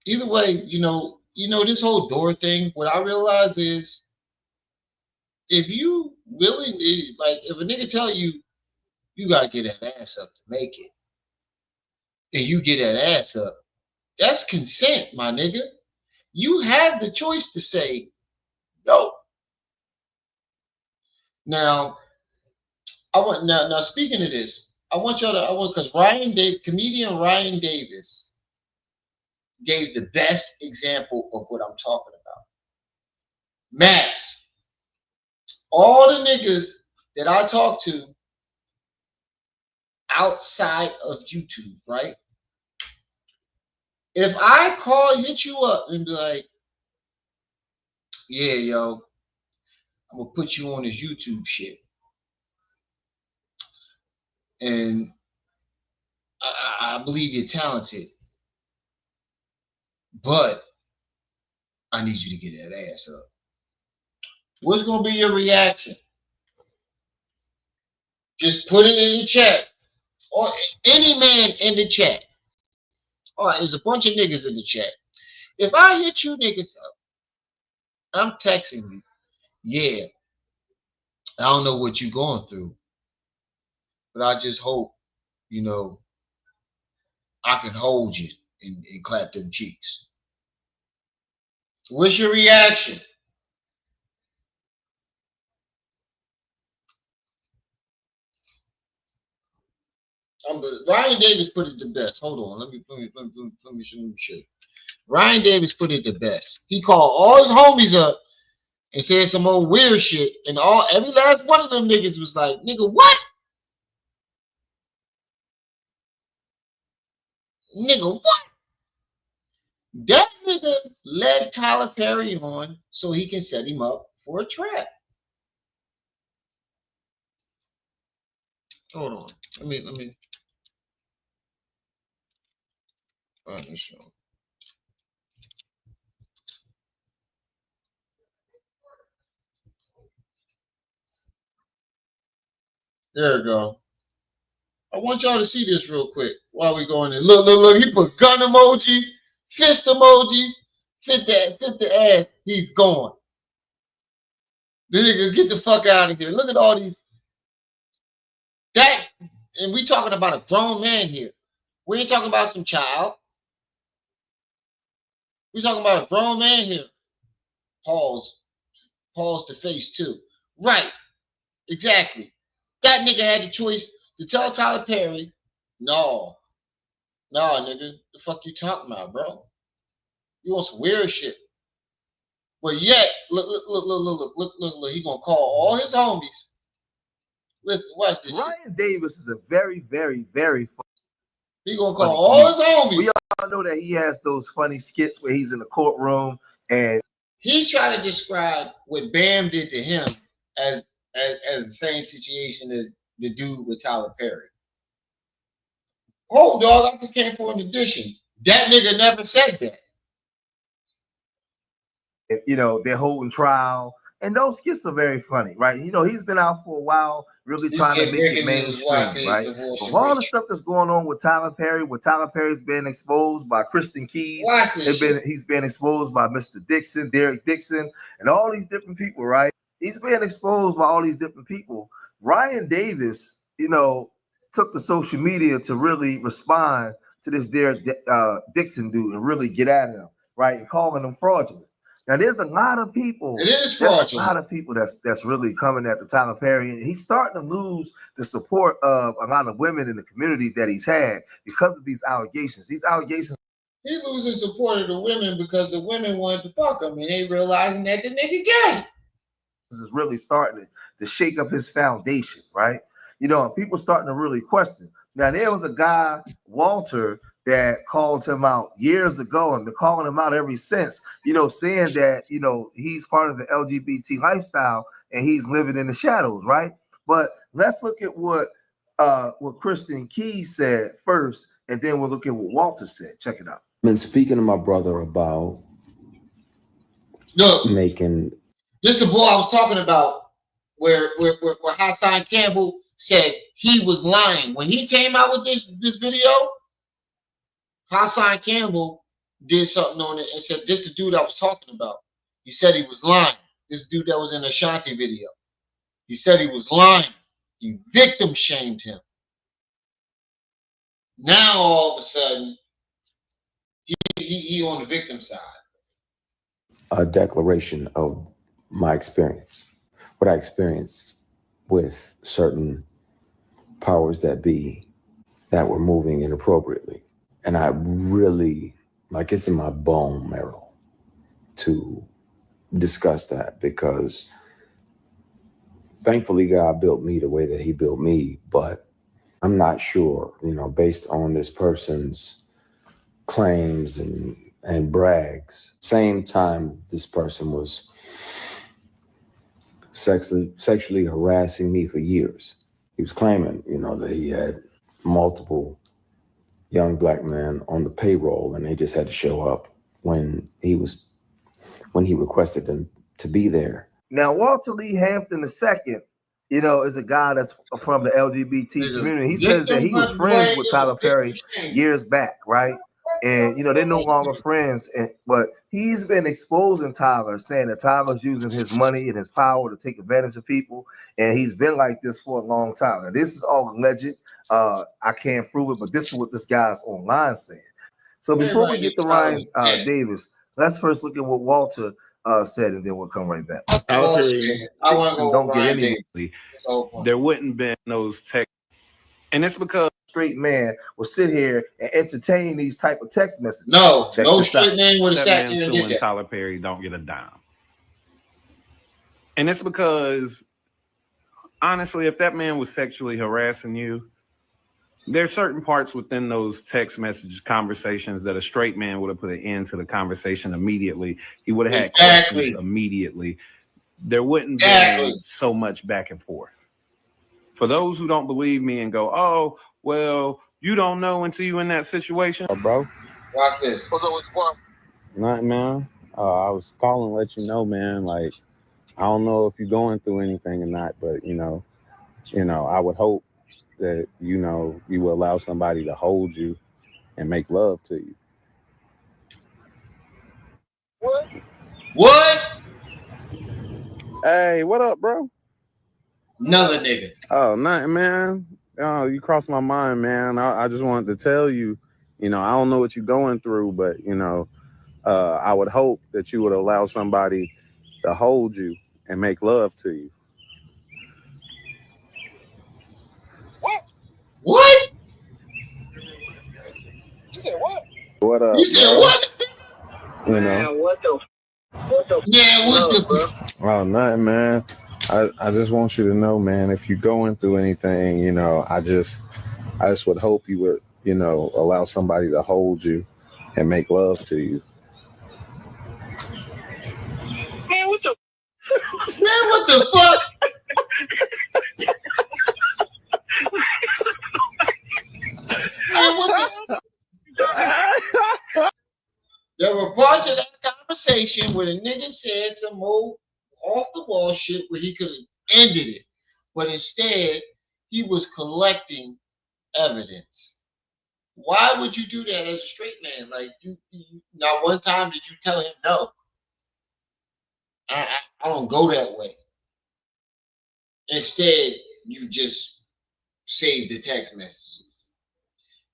[SPEAKER 1] either way, you know this whole door thing. What I realize is, if you willingly, like, if a nigga tell you you gotta get that ass up to make it, and you get that ass up, that's consent, my nigga. You have the choice to say no. Now, now speaking of this, because comedian Ryan Davis gave the best example of what I'm talking about. Max, all the niggas that I talk to outside of YouTube, right? If I hit you up and be like, yeah, yo, I'm gonna put you on this YouTube shit. And I believe you're talented, but I need you to get that ass up. What's going to be your reaction? Just put it in the chat. Or any man in the chat. All right, there's a bunch of niggas in the chat. If I hit you niggas up, I'm texting you. Yeah, I don't know what you're going through, but I just hope, you know, I can hold you and clap them cheeks. What's your reaction? Ryan Davis put it the best. Hold on, let me show you. Ryan Davis put it the best. He called all his homies up and said some old weird shit, and every last one of them niggas was like, "Nigga, what? Nigga, what?" That nigga led Tyler Perry on so he can set him up for a trap. Hold on, let me. Find this show. There we go. I want y'all to see this real quick while we go in there. Look. He put gun emojis, fist emojis, fit the ass. He's gone. This nigga, get the fuck out of here. Look at all these. And we talking about a grown man here. We ain't talking about some child. We talking about a grown man here. Pause to face too. Right. Exactly. That nigga had the choice to tell Tyler Perry, no, nigga, the fuck you talking about, bro? You want some weird shit. But yet, look, he gonna call all his homies. Listen, watch this.
[SPEAKER 17] Ryan Davis is a very, very, very funny.
[SPEAKER 1] He gonna call all his homies.
[SPEAKER 17] We all know that he has those funny skits where he's in the courtroom and
[SPEAKER 1] he tried to describe what Bam did to him as the same situation as the dude with Tyler Perry. Oh, dog, I just came for an addition. That nigga never said that.
[SPEAKER 17] You know, they're holding trial. And those skits are very funny, right? You know, he's been out for a while, really trying to make it mainstream, right? But all the stuff that's going on with Tyler Perry, Tyler's been exposed by Kristen Keys, he's been exposed by Mr. Dixon, Derek Dixon, and all these different people, right? He's been exposed by all these different people. Ryan Davis, you know, took the social media to really respond to this Derek Dixon dude and really get at him, right? And calling him fraudulent. Now, there's a lot of people.
[SPEAKER 1] It is fraudulent.
[SPEAKER 17] A lot of people that's really coming at the Tyler Perry, and he's starting to lose the support of a lot of women in the community that he's had because of these allegations. These allegations.
[SPEAKER 1] He losing support of the women because the women wanted to fuck him, and they realizing that the nigga gay.
[SPEAKER 17] This is really starting to shake up his foundation, right? You know, and people starting to really question. Now, there was a guy, Walter, that called him out years ago and been calling him out ever since, you know, saying that, you know, he's part of the LGBT lifestyle and he's living in the shadows, right? But let's look at what Kristen Keys said first, and then we'll look at what Walter said. Check it out.
[SPEAKER 18] I've been speaking to my brother about making.
[SPEAKER 1] This is the boy I was talking about, where Hassan Campbell said he was lying. When he came out with this video, Hassan Campbell did something on it and said, "This is the dude I was talking about." He said he was lying. This dude that was in the Ashanti video. He said he was lying. He victim shamed him. Now all of a sudden, he on the victim side.
[SPEAKER 18] A declaration of my experience, what I experienced with certain powers that be that were moving inappropriately. And I really, like, it's in my bone marrow to discuss that, because thankfully God built me the way that he built me, but I'm not sure, you know, based on this person's claims and brags. Same time this person was sexually harassing me for years. He was claiming, you know, that he had multiple young black man on the payroll, and they just had to show up when he requested them to be there.
[SPEAKER 17] Now, Walter Lee Hampton II, you know, is a guy that's from the LGBT community. He says that he was friends with Tyler Perry years back, right? And, you know, they're no longer friends. But he's been exposing Tyler, saying that Tyler's using his money and his power to take advantage of people. And he's been like this for a long time. Now, this is all alleged. I can't prove it, but this is what this guy's online saying. So before we get to Ryan Davis, let's first look at what Walter said, and then we'll come right back.
[SPEAKER 19] Don't get any. There wouldn't been those text, and it's because
[SPEAKER 17] straight man will sit here and entertain these type of text messages.
[SPEAKER 1] No straight man would have sat there and did that.
[SPEAKER 19] Tyler Perry don't get a dime, and it's because honestly, if that man was sexually harassing you, there's certain parts within those text message conversations that a straight man would have put an end to the conversation immediately. He would have had questions immediately. There wouldn't be so much back and forth. For those who don't believe me and go, oh, well, you don't know until you're in that situation.
[SPEAKER 9] Oh, bro.
[SPEAKER 1] Watch this.
[SPEAKER 15] What's up with you,
[SPEAKER 9] Nothing, man. I was calling to let you know, man, like, I don't know if you're going through anything or not, but, you know, I would hope that, you know, you will allow somebody to hold you and make love to you.
[SPEAKER 1] What?
[SPEAKER 9] Hey, what up, bro?
[SPEAKER 1] Another nigga.
[SPEAKER 9] Oh, nothing, man. Oh, you crossed my mind, man. I just wanted to tell you, you know, I don't know what you're going through, but, you know, I would hope that you would allow somebody to hold you and make love to you.
[SPEAKER 1] What?
[SPEAKER 15] You said what?
[SPEAKER 9] What up?
[SPEAKER 1] You said
[SPEAKER 9] bro?
[SPEAKER 1] what?
[SPEAKER 9] You know.
[SPEAKER 15] Man, what the?
[SPEAKER 1] Yeah, what the?
[SPEAKER 9] Oh, nothing, man. I just want you to know, man, if you're going through anything, you know, I just would hope you would, you know, allow somebody to hold you and make love to you.
[SPEAKER 15] Man, what the?
[SPEAKER 1] Man, what the fuck? Man, what the? There were parts of that conversation where the nigga said some old off the wall shit where he could have ended it, but instead he was collecting evidence. Why would you do that as a straight man? Like, you not one time did you tell him no? I don't go that way. Instead, you just saved the text messages.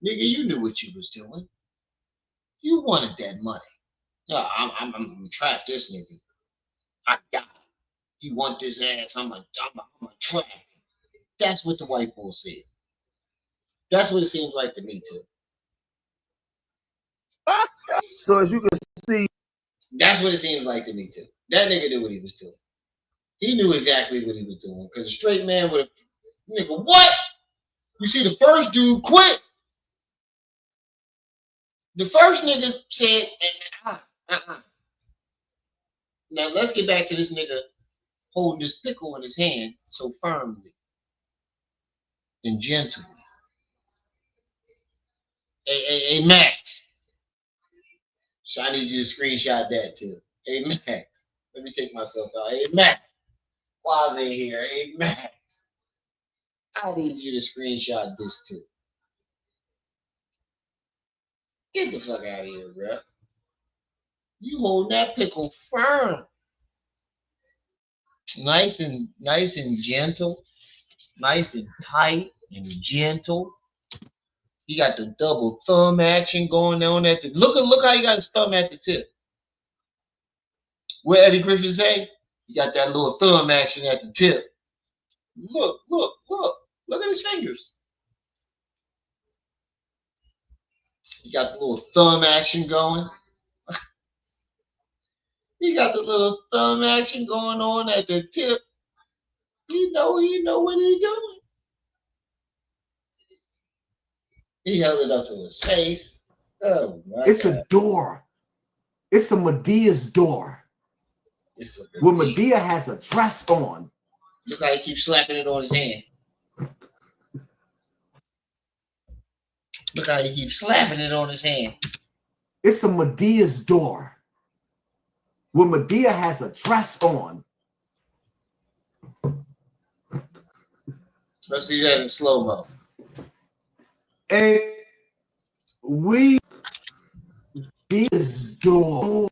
[SPEAKER 1] Nigga, you knew what you was doing. You wanted that money. No, I'm gonna trap this nigga. I got him. He want this ass. I'm a trap him. That's what the white boy said. That's what it seems like to me too.
[SPEAKER 17] So as you can see,
[SPEAKER 1] that's what it seems like to me too. That nigga knew what he was doing. He knew exactly what he was doing. Because a straight man would have, nigga, what? You see, the first dude quit. The first nigga said, Now let's get back to this nigga holding this pickle in his hand so firmly and gently. Hey, Max. So I need you to screenshot that too. Hey, Max. Let me take myself out. Hey, Max. Why's in here? Hey, Max. I need you to screenshot this too. Get the fuck out of here, bro. You hold that pickle firm. Nice and gentle. Nice and tight and gentle. He got the double thumb action going on at the look how he got his thumb at the tip. What Eddie Griffin say? He got that little thumb action at the tip. Look at his fingers. He got the little thumb action going. He got the little thumb action going on at the tip. He know what he's doing. He held it up to his face. Oh my
[SPEAKER 14] It's
[SPEAKER 1] God.
[SPEAKER 14] a door. It's a Medea's door. Where Medea has a dress on.
[SPEAKER 1] Look how he keeps slapping it on his hand. Look how he keeps slapping it on his hand.
[SPEAKER 14] It's a Medea's door. When Medea has a dress on.
[SPEAKER 1] Let's see that in slow-mo.
[SPEAKER 14] And we Medea's door.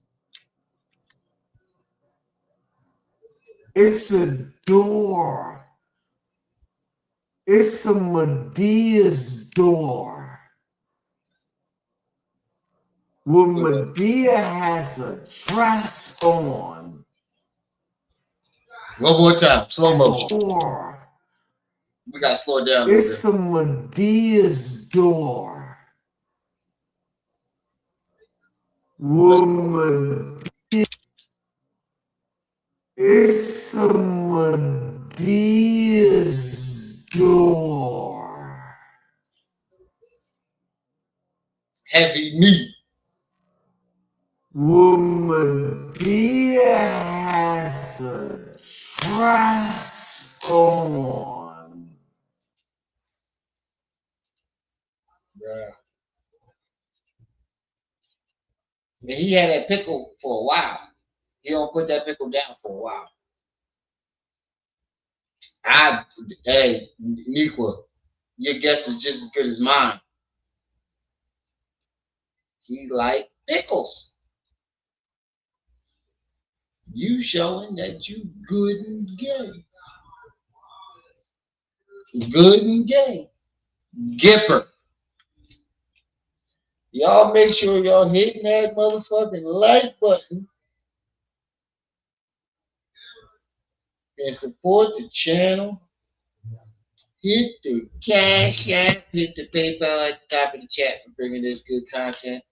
[SPEAKER 14] It's a door. It's a Medea's door. When Medea has a dress on.
[SPEAKER 1] One more time, slow motion. We gotta slow it down.
[SPEAKER 14] It's a Medea's door. Woman. It's a Medea's door.
[SPEAKER 1] Heavy meat.
[SPEAKER 14] Woman, Medea has a dress on.
[SPEAKER 1] Bruh. Man, he had that pickle for a while. He don't put that pickle down for a while. Hey, Niqua, your guess is just as good as mine. He like pickles. You showing that you good and gay. Good and gay. Gipper. Y'all make sure y'all hitting that motherfucking like button and support the channel. Hit the Cash App, hit the PayPal at the top of the chat for bringing this good content.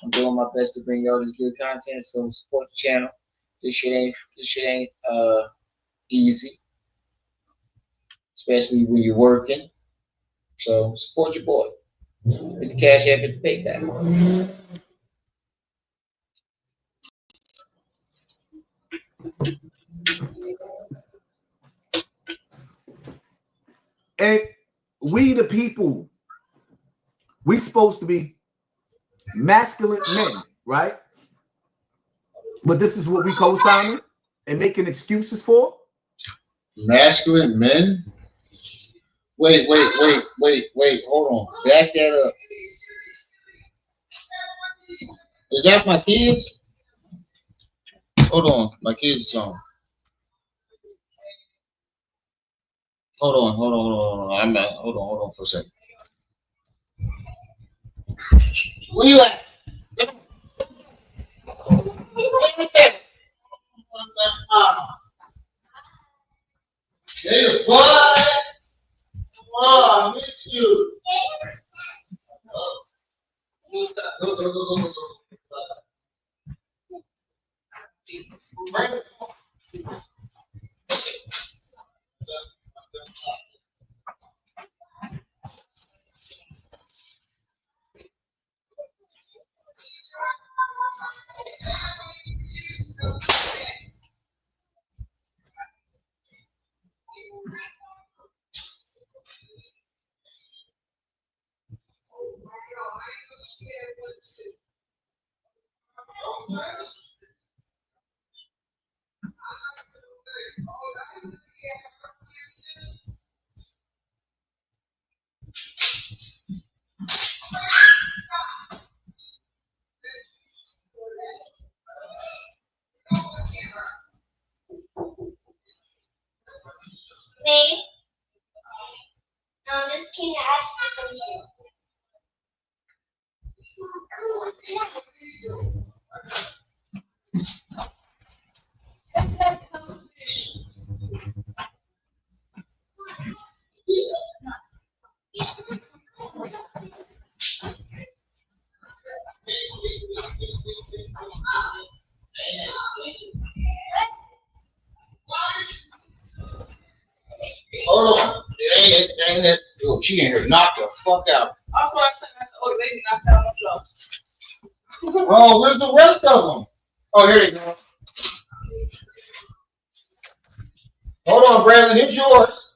[SPEAKER 1] I'm doing my best to bring y'all this good content, so support the channel. This shit ain't easy, especially when you're working. So support your boy. Hit the Cash App, hit the PayPal.
[SPEAKER 14] And we the people, we supposed to be masculine men, right? But this is what we co-signing and making excuses for?
[SPEAKER 1] Masculine men? Wait, hold on. Back that up. Is that my kids? Hold on, my kids' song. Hold on. Hold on for a second. Where you at? Hey, boy! Oh, I miss you. Go.
[SPEAKER 20] Babe, this king asked me something.
[SPEAKER 1] Hold on. It ain't that. Oh, she in here knocked the fuck out.
[SPEAKER 5] That's what I said. I said, oh, the baby knocked out my show.
[SPEAKER 1] Oh, where's the rest of them? Oh, here they go. Hold on, Brandon. It's yours.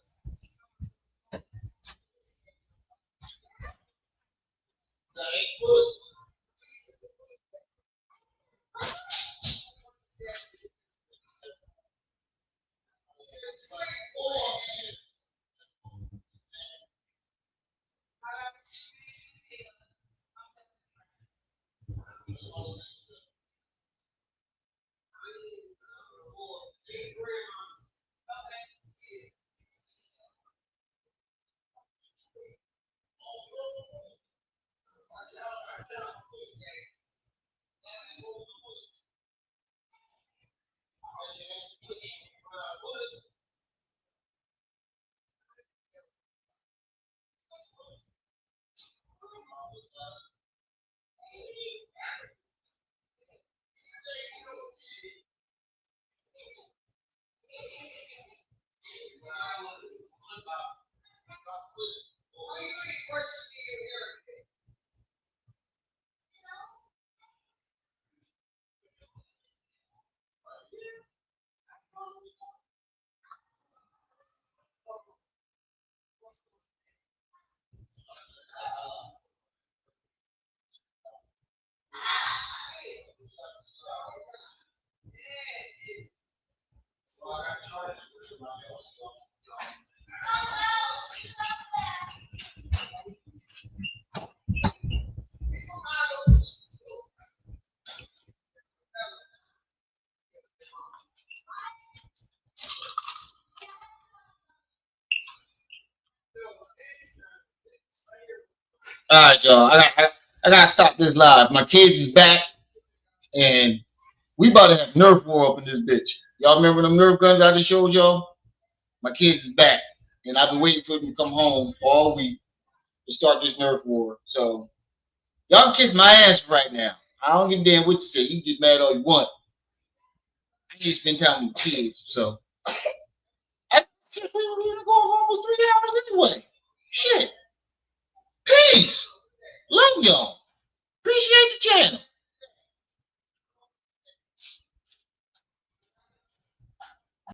[SPEAKER 1] All right, y'all. I gotta stop this live. My kids is back, and we about to have Nerf war up in this bitch. Y'all remember them Nerf guns I just showed y'all? My kids is back, and I've been waiting for them to come home all week to start this Nerf war. So y'all can kiss my ass right now. I don't give a damn what you say. You can get mad all you want. I need to spend time with my kids. So I said we were gonna go for almost 3 hours anyway. Shit. Peace. Love y'all. Appreciate the channel.